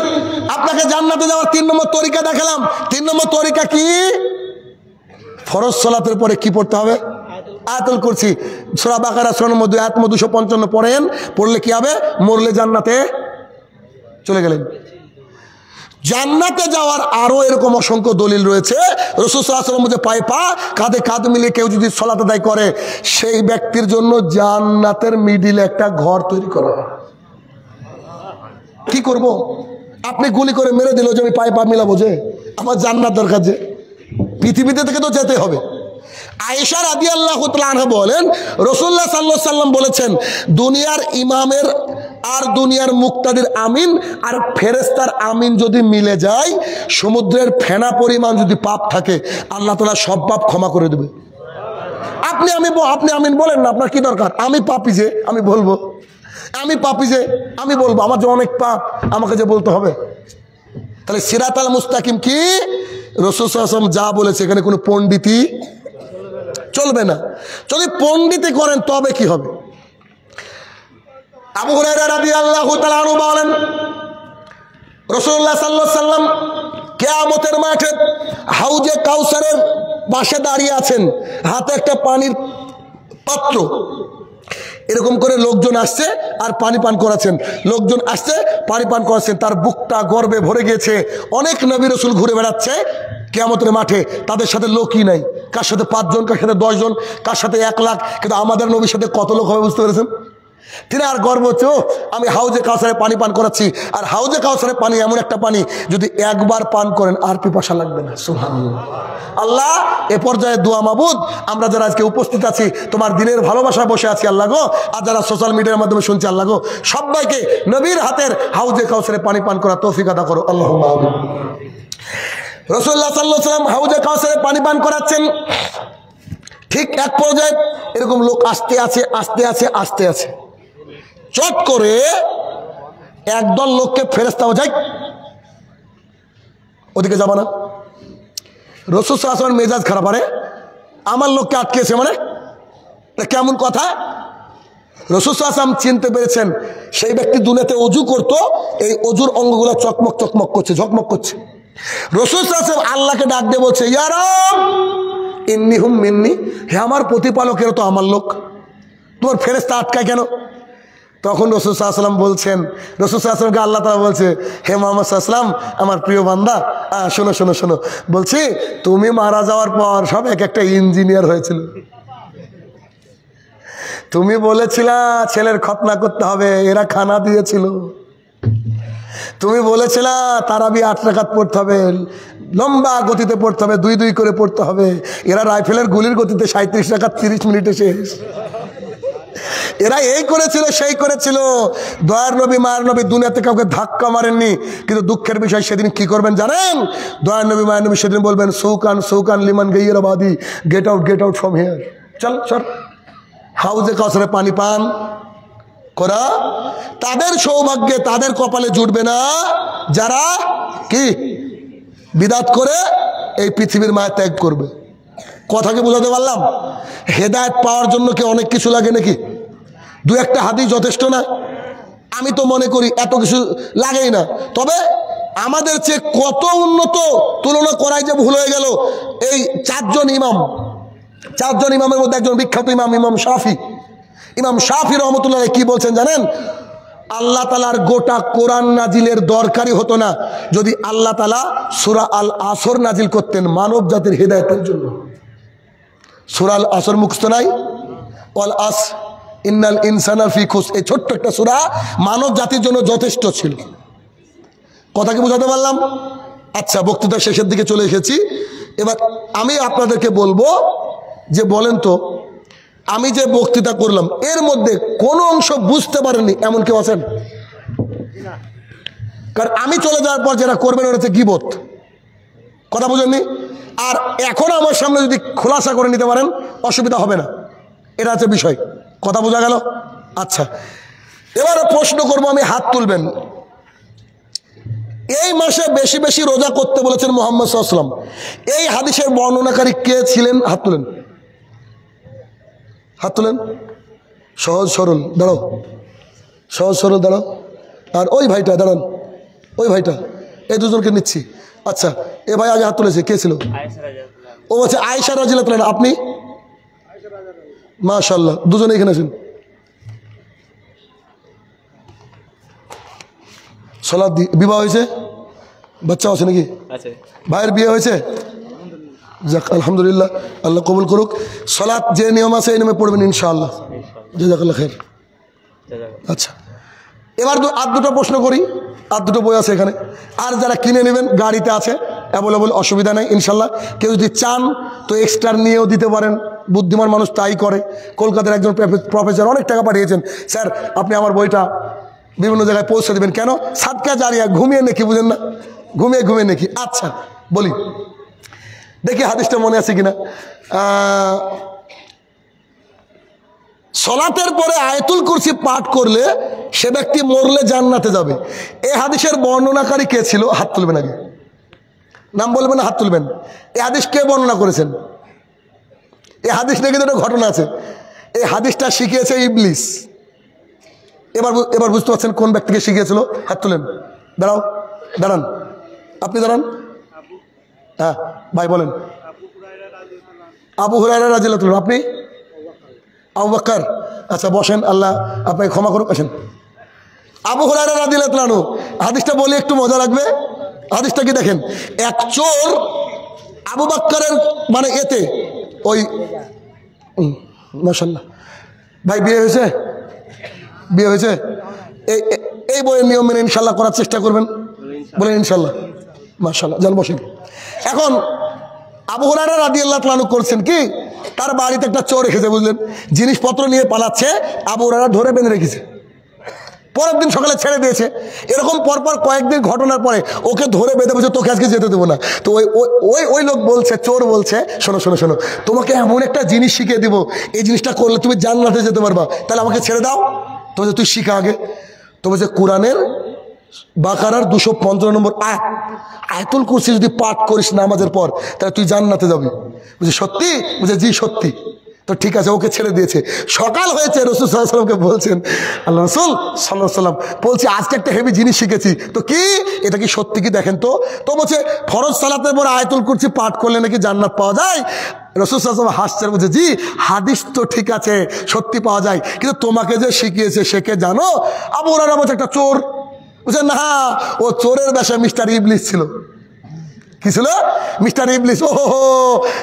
আপনাকে জান্নাতে যাওয়ার 3 নম্বর তরিকা দেখালাম। 3 নম্বর তরিকা কি? ফরজ সালাতের পরে কি পড়তে হবে? আয়াতুল কুরসি। সূরা বাকারা সূরা নম্বর 2 আয়াত নম্বর 255 পড়েন। পড়লে কি হবে? মরলে জান্নাতে চলে গেলেন। জান্নাতে যাওয়ার আরো এরকম অসংখ্য দলিল রয়েছে। রাসূল সাল্লাল্লাহু আলাইহি ওয়াসাল্লাম যে পায়ে পা, কাঁধে কাঁধ মিলিয়ে কেউ যদি সালাত আদায় করে, সেই ব্যক্তির জন্য জান্নাতের মিডিলে একটা ঘর তৈরি করা হয়। কি করব? আপনি গুলি করে মেরে দিল যে আমি পায়ে পা মিলাবো, যে আমার জান্নাত দরকার, যে পৃথিবীতে থেকে তো যেতে হবে। আয়েশা রাদিয়াল্লাহু তাআলা আনহা বলেন, রাসূলুল্লাহ সাল্লাল্লাহু আলাইহি ওয়াসাল্লাম বলেছেন, দুনিয়ার ইমামের আর দুনিয়ার মুক্তাদির আমিন আর ফেরেশতার আমিন যদি মিলে যায়, সমুদ্রের ফেনা পরিমাণ যদি পাপ থাকে, আল্লাহ তাআলা সব পাপ ক্ষমা করে দেবে। আপনি আমিন বলেন না, আপনার কি দরকার? আমি পাপী যে আমি বলবো, আমি পাপী যে আমি বলবো, আমার যে অনেক পাপ, আমাকে যে বলতে হবে? তাহলে সিরাতাল মুস্তাকিম কি? রাসূল সাল্লাল্লাহু আলাইহি ওয়াসাল্লাম যা বলেছে এখানে কোনো পণ্ডিতি চলবে না। যদি পণ্ডিতি করেন তবে কি হবে? আবু হুরায়রা রাদিয়াল্লাহু তাআলা আনহু বলেন, রাসূলুল্লাহ সাল্লাল্লাহু আলাইহি ওয়াসাল্লাম কিয়ামতের মাঠে হাউজে কাউসারের পাশে দাঁড়িয়ে আছেন, হাতে একটা পানির পাত্র, এরকম করে লোকজন আসছে আর পানি পান করাচ্ছেন, লোকজন আসছে পানি পান করাচ্ছেন, তার বুকটা গর্বে ভরে গিয়েছে। অনেক নবী রাসূল ঘুরে বেড়াচ্ছে কিয়ামতের মাঠে, তাদের সাথে লোকই নাই, কার সাথে 5 জন, কার সাথে 10 জন, কার সাথে 1 লাখ, কিন্তু আমাদের নবীর সাথে কত লোক হবে বুঝতে পেরেছেন? তিনি আর গর্ব হচ্ছে, ও আমি হাউজে কাউসারে পানি পান করাচ্ছি। আর হাউজে কাউসারে পানি এমন একটা পানি, যদি একবার পান করেন আর পিপাসা লাগবে না। সুবহানাল্লাহ। আল্লাহ এ পর্যায়ে দোয়া, মাবুদ আমরা যারা আজকে উপস্থিত আছি তোমার দিনের ভালোবাসায় বসে আছি আল্লাহ গো, আর যারা সোশ্যাল মিডিয়ার মাধ্যমে শুনছি আল্লাহ গো, সবাইকে নবীর হাতের হাউজে কাউসারে পানি পান করার তৌফিক আদা করো, আল্লাহুম্মা আমিন। রাসূলুল্লাহ সাল্লাল্লাহু আলাইহি ওয়াসাল্লাম হাউজে কাউসারে পানি পান করাচ্ছেন, ঠিক এক পর্যায়ে এরকম লোক আসতে আছে, চট করে একদল লোককে ফেরেশতা যায়, ওদিকে যাবা না। রাসূল সাল্লাল্লাহু আলাইহি ওয়াসাল্লাম মেজাজ খারাপ, আরে আমার লোককে আটকেছে মানে কেমন কথা? রাসূল সাল্লাল্লাহু আলাইহি ওয়াসাল্লাম চিনতে পেরেছেন সেই ব্যক্তি দুনিয়াতে ওযু করতো, এই ওযুর অঙ্গগুলো চকমক চকমক করছে, ঝকমক করছে। রাসূল সাল্লাল্লাহু আলাইহি ওয়াসাল্লাম আল্লাহকে ডাক দিয়ে বলছে, ইয়া রব ইন্নিহুম মিন্নি, হে আমার প্রতিপালকের তো আমার লোক, তোমার ফেরেশতা আটকায় কেন? তখন রাসূল সাল্লাল্লাহু আলাইহি ওয়াসাল্লাম বলছেন, রাসূল সাল্লাল্লাহু আলাইহি ওয়াসাল্লামকে আল্লাহ তাআলা বলছে, হে মুহাম্মদ সাল্লাল্লাহু আলাইহি ওয়াসাল্লাম আমার প্রিয় বান্দা, শোনো, বলছি তুমি মারা যাওয়ার পর সব এক একটা ইঞ্জিনিয়ার হয়েছিল। তুমি বলেছিলা ছেলের খতনা করতে হবে, এরা খানা দিয়েছিল। তুমি বলেছিলা তারাবি 8 রাকাত পড়তে হবে, লম্বা গতিতে পড়তে হবে, 2 করে পড়তে হবে, এরা রাইফেলের গুলির গতিতে 37 রাকাত 30 মিনিটে শেষ। এরা এই করেছিল সেই করেছিল। দয়ার নবী মায়ের নবী দুনিয়াতে কাউকে ধাক্কা মারেননি, কিন্তু দুঃখের বিষয় সেদিন কি করবেন জানেন? দয়ার নবী মায়ের নবী সেদিন বলবেন, সৌকান লিমান গাইয়ের বাদি, গেট আউট ফ্রম হিয়ার, চল হাউজে কাউসারে পানি পান করা তাদের সৌভাগ্যে, তাদের কপালে জুটবে না যারা কি বিদআত করে এই পৃথিবীর মায়া ত্যাগ করবে। কথা কি বুঝাতে পারলাম? হেদায়েত পাওয়ার জন্য কি অনেক কিছু লাগে নাকি? 2-1টা হাদিস যথেষ্ট না? আমি তো মনে করি এত কিছু লাগেই না। তবে আমাদের চেয়ে কত উন্নত তুলনা করাই যে ভুল হয়ে গেল। এই 4 জন ইমামের মধ্যে একজন বিখ্যাত ইমাম শাফি। ইমাম শাফি রহমতুল্লাহ কি বলছেন জানেন? আল্লাহ তাআলার গোটা কোরআন নাজিলের দরকারই হতো না যদি আল্লাহ তাআলা সূরা আল আসর নাজিল করতেন মানব জাতির হেদায়েতের জন্য। সূরা আল আসর মুখস্থ নাই? ওয়াল আস ইন্নাল ইনসানা ফি খুস, এই ছোট্ট একটা সূরা মানব জাতির জন্য যথেষ্ট ছিল। কথা কি বুঝাতে পারলাম? আচ্ছা, বক্তৃতার শেষের দিকে চলে এসেছি। এবার আমি আপনাদেরকে বলবো যে বলেন তো, আমি যে বক্তৃতা করলাম এর মধ্যে কোন অংশ বুঝতে পারেননি এমন কেউ আছেন? কারণ আমি চলে যাওয়ার পর যেটা করবেন ওটা হচ্ছে গীবত। কথা বুঝেননি? আর এখন আমার সামনে যদি খোলাসা করে নিতে পারেন অসুবিধা হবে না, এটা হচ্ছে বিষয়। কথা বোঝা গেল? আচ্ছা, এবার প্রশ্ন করবো আমি, হাত তুলবেন। এই মাসে বেশি বেশি রোজা করতে বলেছেন মুহাম্মদ সাল্লাল্লাহু আলাইহি ওয়াসাল্লাম, এই হাদিসের বর্ণনাকারী কে ছিলেন? হাত তুলেন, হাত তুলেন। সহজ সরল দাঁড়াও, সহজ সরল দাঁড়াও। আর ওই ভাইটা দাঁড়ান, ওই ভাইটা, এই দুজনকে নিচ্ছি। আচ্ছা, এ ভাই আগে হাত তুলেছে, কে ছিল? ও বলছে আয়েশা রাদিয়াল্লাহু তাআলা। আপনি? মাশাআল্লাহ, দুজনে এখানে আছেন। সালাত বিবাহ হয়েছে? বাচ্চা আছে নাকি? ভাইয়ের বিয়ে হয়েছে? যাক আলহামদুলিল্লাহ, আল্লাহ কবুল করুক। সালাত যে নিয়ম আছে এই নিয়মে পড়বেন ইনশাআল্লাহ। জাযাকাল্লাহ খাইর। আচ্ছা, এবার আর দুটো প্রশ্ন করি। আর দুটো বই আছে এখানে, আর যারা কিনে নেবেন গাড়িতে আছে অ্যাভেলেবল, অসুবিধা নেই ইনশাল্লাহ। কেউ যদি চান তো এক্সট্রা নিয়েও দিতে পারেন, বুদ্ধিমান মানুষ তাই করে। কলকাতার একজন প্রফেসর অনেক টাকা পাঠিয়েছেন, স্যার আপনি আমার বইটা বিভিন্ন জায়গায় পৌঁছে দেবেন। কেন? সাদকা জারিয়া, ঘুমিয়ে নাকি, বুঝেন না, ঘুমিয়ে নাকি। আচ্ছা বলি, দেখি হাদিসটা মনে আছে কিনা। সলাতের পরে আয়াতুল কুরসি পাঠ করলে সে ব্যক্তি মরলে জান্নাতে যাবে। এই হাদিসের বর্ণনাকারী কে ছিল? হাত তুলবেন, আগে নাম বলবেন না, হাত তুলবেন। এই হাদিস কে বর্ণনা করেছেন? এই হাদিস নিয়ে কিন্তু একটা ঘটনা আছে। এই হাদিসটা শিখিয়েছে ইবলিস। এবার বুঝতে পারছেন কোন ব্যক্তিকে শিখিয়েছিল? হাত তুলেন, দাঁড়ান, আপনি দাঁড়ান। হ্যাঁ ভাই বলেন। আবু হুরায়রা রাদিয়াল্লাহু আনহু। আপনি? আবু বকর। আচ্ছা বসেন, আল্লাহ আপনাকে ক্ষমা করুক। আসেন। আবু হুরায়রা রাদিয়াল্লাহু আনহু। হাদিসটা বলি, একটু মজা লাগবে। হাদিসটা কি দেখেন, এক চোর আবু বকরের মানে এতে ওই মাশাআল্লাহ ভাই বিয়ে হয়েছে? বিয়ে হয়েছে? এই বইয়ের নিয়ম মেনে ইনশাল্লাহ করার চেষ্টা করবেন, বলেন ইনশাল্লাহ। মাশাআল্লাহ, যান বসেন। এখন আবু হুরায়রা রাদিয়াল্লাহু আনহু করছেন কি, তার বাড়িতে একটা চোর রেখেছে, বুঝলেন, জিনিসপত্র নিয়ে পালাচ্ছে, আবু হুরায়রা ধরে বেঁধে রেখেছে। পরের দিন সকালে ছেড়ে দিয়েছে। এরকম পরপর কয়েকদিন ঘটনার পরে ওকে ধরে বেঁধে বলছে তোকে আজকে যেতে দেবো না। তো ওই লোক বলছে, চোর বলছে, শোনো শোনো শোনো, তোমাকে এমন একটা জিনিস শিখিয়ে দিব, এই জিনিসটা করলে তুমি জান্নাতে যেতে পারবা, তাহলে আমাকে ছেড়ে দাও। তো বলছে তুই শিখা আগে। তো বলছে কোরআনের বাকারার 215 নম্বর আয়াতুল কুরসি যদি পাঠ করিস নামাজের পর তাহলে তুই জান্নাতে যাবি। বুঝলি সত্যি? বুঝে জি সত্যি। তো ঠিক আছে, ওকে ছেড়ে দিয়েছে। সকাল হয়েছে, রাসূল সাল্লাল্লাহু আলাইহি ওয়াসাল্লামকে বলছেন, আল্লাহ রাসূল সাল্লাল্লাহু আলাইহি ওয়াসাল্লাম বলছি আজকে একটা হেভি জিনিস শিখেছি। তো কি এটা, কি সত্যি কি দেখেন তো? তো বলছে ফরজ সালাতের পর আয়াতুল কুরসি পাঠ করলে নাকি জান্নাত পাওয়া যায়। রাসূল সাল্লাল্লাহু আলাইহি ওয়াসাল্লাম হাসছেন, বলছে জি হাদিস তো ঠিক আছে, সত্যি পাওয়া যায়, কিন্তু তোমাকে যে শিখিয়েছে সে কে জানো? আবু হুরায়রা বলছে একটা চোর। বুঝছে না, ও চোরের বেশে মিস্টার ইবলিস ছিল। কি ছিল? মিস্টার ইবলিস। ও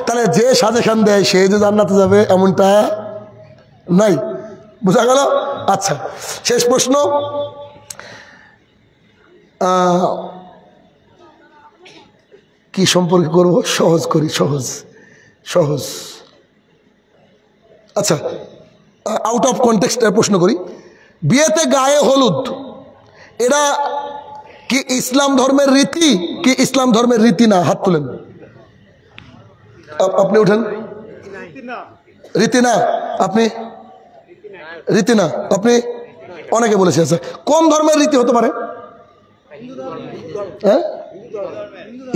তাহলে যে সাজেশন দেয় সে যে জান্নাতে যাবে এমনটা নাই। বুঝা গেল? আচ্ছা, শেষ প্রশ্ন। কি সম্পর্কে করব? সহজ করি, সহজ সহজ। আচ্ছা, আউট অফ কনটেক্সট প্রশ্ন করি। বিয়েতে গায়ে হলুদ এরা কি ইসলাম ধর্মের রীতি, কি ইসলাম ধর্মের রীতি না? হাত তুলেন। আপনি উঠেন। রীতি না? আপনি? রীতি না আপনি? অনেকে বলেছে। আচ্ছা, কোন ধর্মের রীতি হতে পারে? হ্যাঁ,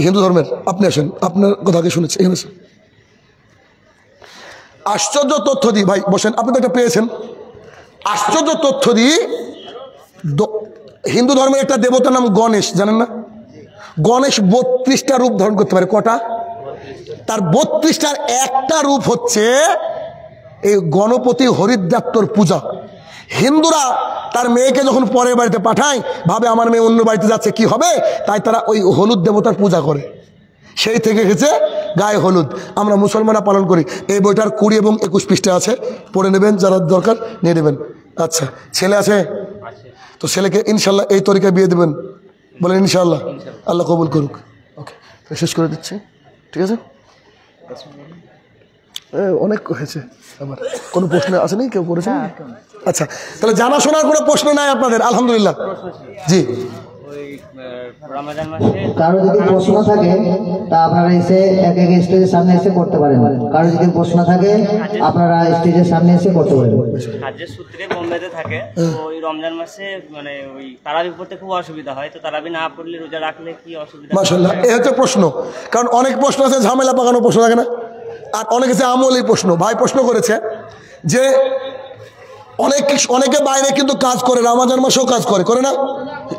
হিন্দু ধর্মের। আপনি আসেন, আপনার কথা আগে শুনেছি। এখানে আশ্চর্য তথ্য দিই ভাই, বসেন। আপনি তো একটা পেয়েছেন। আশ্চর্য তথ্য দিই, হিন্দু ধর্মের একটা দেবতার নাম গণেশ, জানেন না? গণেশ 32টা রূপ ধারণ করতে পারে। কটা? তার 32টার একটা রূপ হচ্ছে এই গণপতি হরিদ্রাত্তর পূজা। হিন্দুরা তার মেয়েকে যখন পরের বাড়িতে পাঠায়, ভাবে আমার মেয়ে অন্য বাড়িতে যাচ্ছে কি হবে, তাই তারা ওই হলুদ দেবতার পূজা করে। সেই থেকে গেছে গায়ে হলুদ। আমরা মুসলমানরা পালন করি। এই বইটার 20 এবং 21 পৃষ্ঠা আছে, পড়ে নেবেন, যারা দরকার নিয়ে নেবেন। আচ্ছা, ছেলে আছে? তো ছেলেকে ইনশাল্লাহ এই তরিকায় বিয়ে দেবেন, বলেন ইনশাল্লাহ। আল্লাহ কবুল করুক। ওকে, শেষ করে দিচ্ছি, ঠিক আছে? অনেক হয়েছে আমার। কোনো প্রশ্ন আছে নাকি? কেউ করেছে? আচ্ছা, তাহলে জানাশোনার কোনো প্রশ্ন নাই আপনাদের? আলহামদুলিল্লাহ। জি, কারো যদি প্রশ্ন থাকে তা আপনারা এসে এক এক স্টেজের সামনে এসে করতে পারেন। কারো যদি প্রশ্ন থাকে আপনারা স্টেজের সামনে এসে করতে পারেন। হাজ্জের সূত্রে বোম্বেতে থাকে, তো ওই রমজান মাসে মানে ওই তারাবি পড়তে খুব অসুবিধা হয়। তো তারাবি না পড়লে রোজা রাখলে কি অসুবিধা? মাশাআল্লাহ, এই হচ্ছে প্রশ্ন। কারণ অনেক প্রশ্ন আছে, ঝামেলা পাকানো প্রশ্ন থাকে না। আর অনেক আছে আমলি প্রশ্ন। ভাই প্রশ্ন করেছে যে অনেকে বাইরে কিন্তু কাজ করে, রমজান মাসেও কাজ করে না,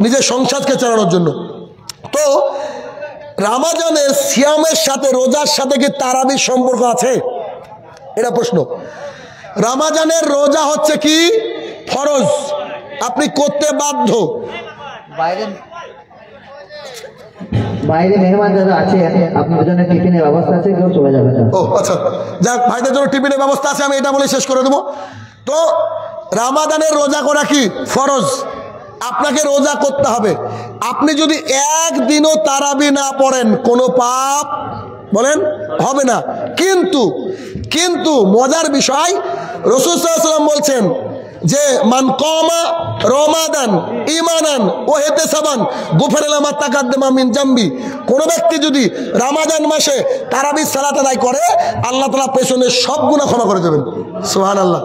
নিজের সংসারকে চালানোর জন্য। তো রমজানের সিয়ামের সাথে রোজার সাথে কি তারাবির সম্পর্ক আছে? এটা প্রশ্ন। রমজানের রোজা হচ্ছে কি ফরজ, আপনি করতে বাধ্য। বাইরে মেহমান যারা আছে আপনাদের জন্য টিফিনের ব্যবস্থা আছে, কেউ চলে যাবে না। ও আচ্ছা, যাক, ভাইদের জন্য টিফিনের ব্যবস্থা আছে, আমি এটা বলে শেষ করে দেবো। তো রমাদানের রোজা করা কি ফরজ, আপনাকে রোজা করতে হবে। আপনি যদি একদিনও তারাবি না পড়েন কোনো পাপ বলেন হবে না। কিন্তু মজার বিষয়, রাসূল সাল্লাল্লাহু আলাইহি ওয়াসাল্লাম বলছেন যে মান কমা রমাদান ঈমানান ওয়া ইহতিসাবান গুফিরা লাহু মা তাকাদ্দামা মিন জামবি, কোন ব্যক্তি যদি রমাদান মাসে তারাবির সালাত আদায় করে আল্লাহ তাআলা পেছনের সব গুনাহ ক্ষমা করে দেবেন। সুবহানাল্লাহ,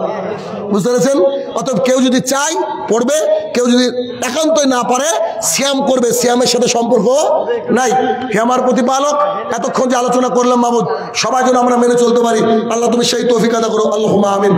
বুঝতে পেরেছেন? অতএব কেউ যদি চায় পড়বে, কেউ যদি একান্তই না পারে সিয়াম করবে, সিয়ামের সাথে সম্পর্ক নাই। হে আমার প্রতিপালক, এতক্ষণ যে আলোচনা করলাম মাবুদ সবাই যেন আমরা মেনে চলতে পারি, আল্লাহ তুমি সেই তৌফিক আদা করো, আল্লাহুম্মা আমিন।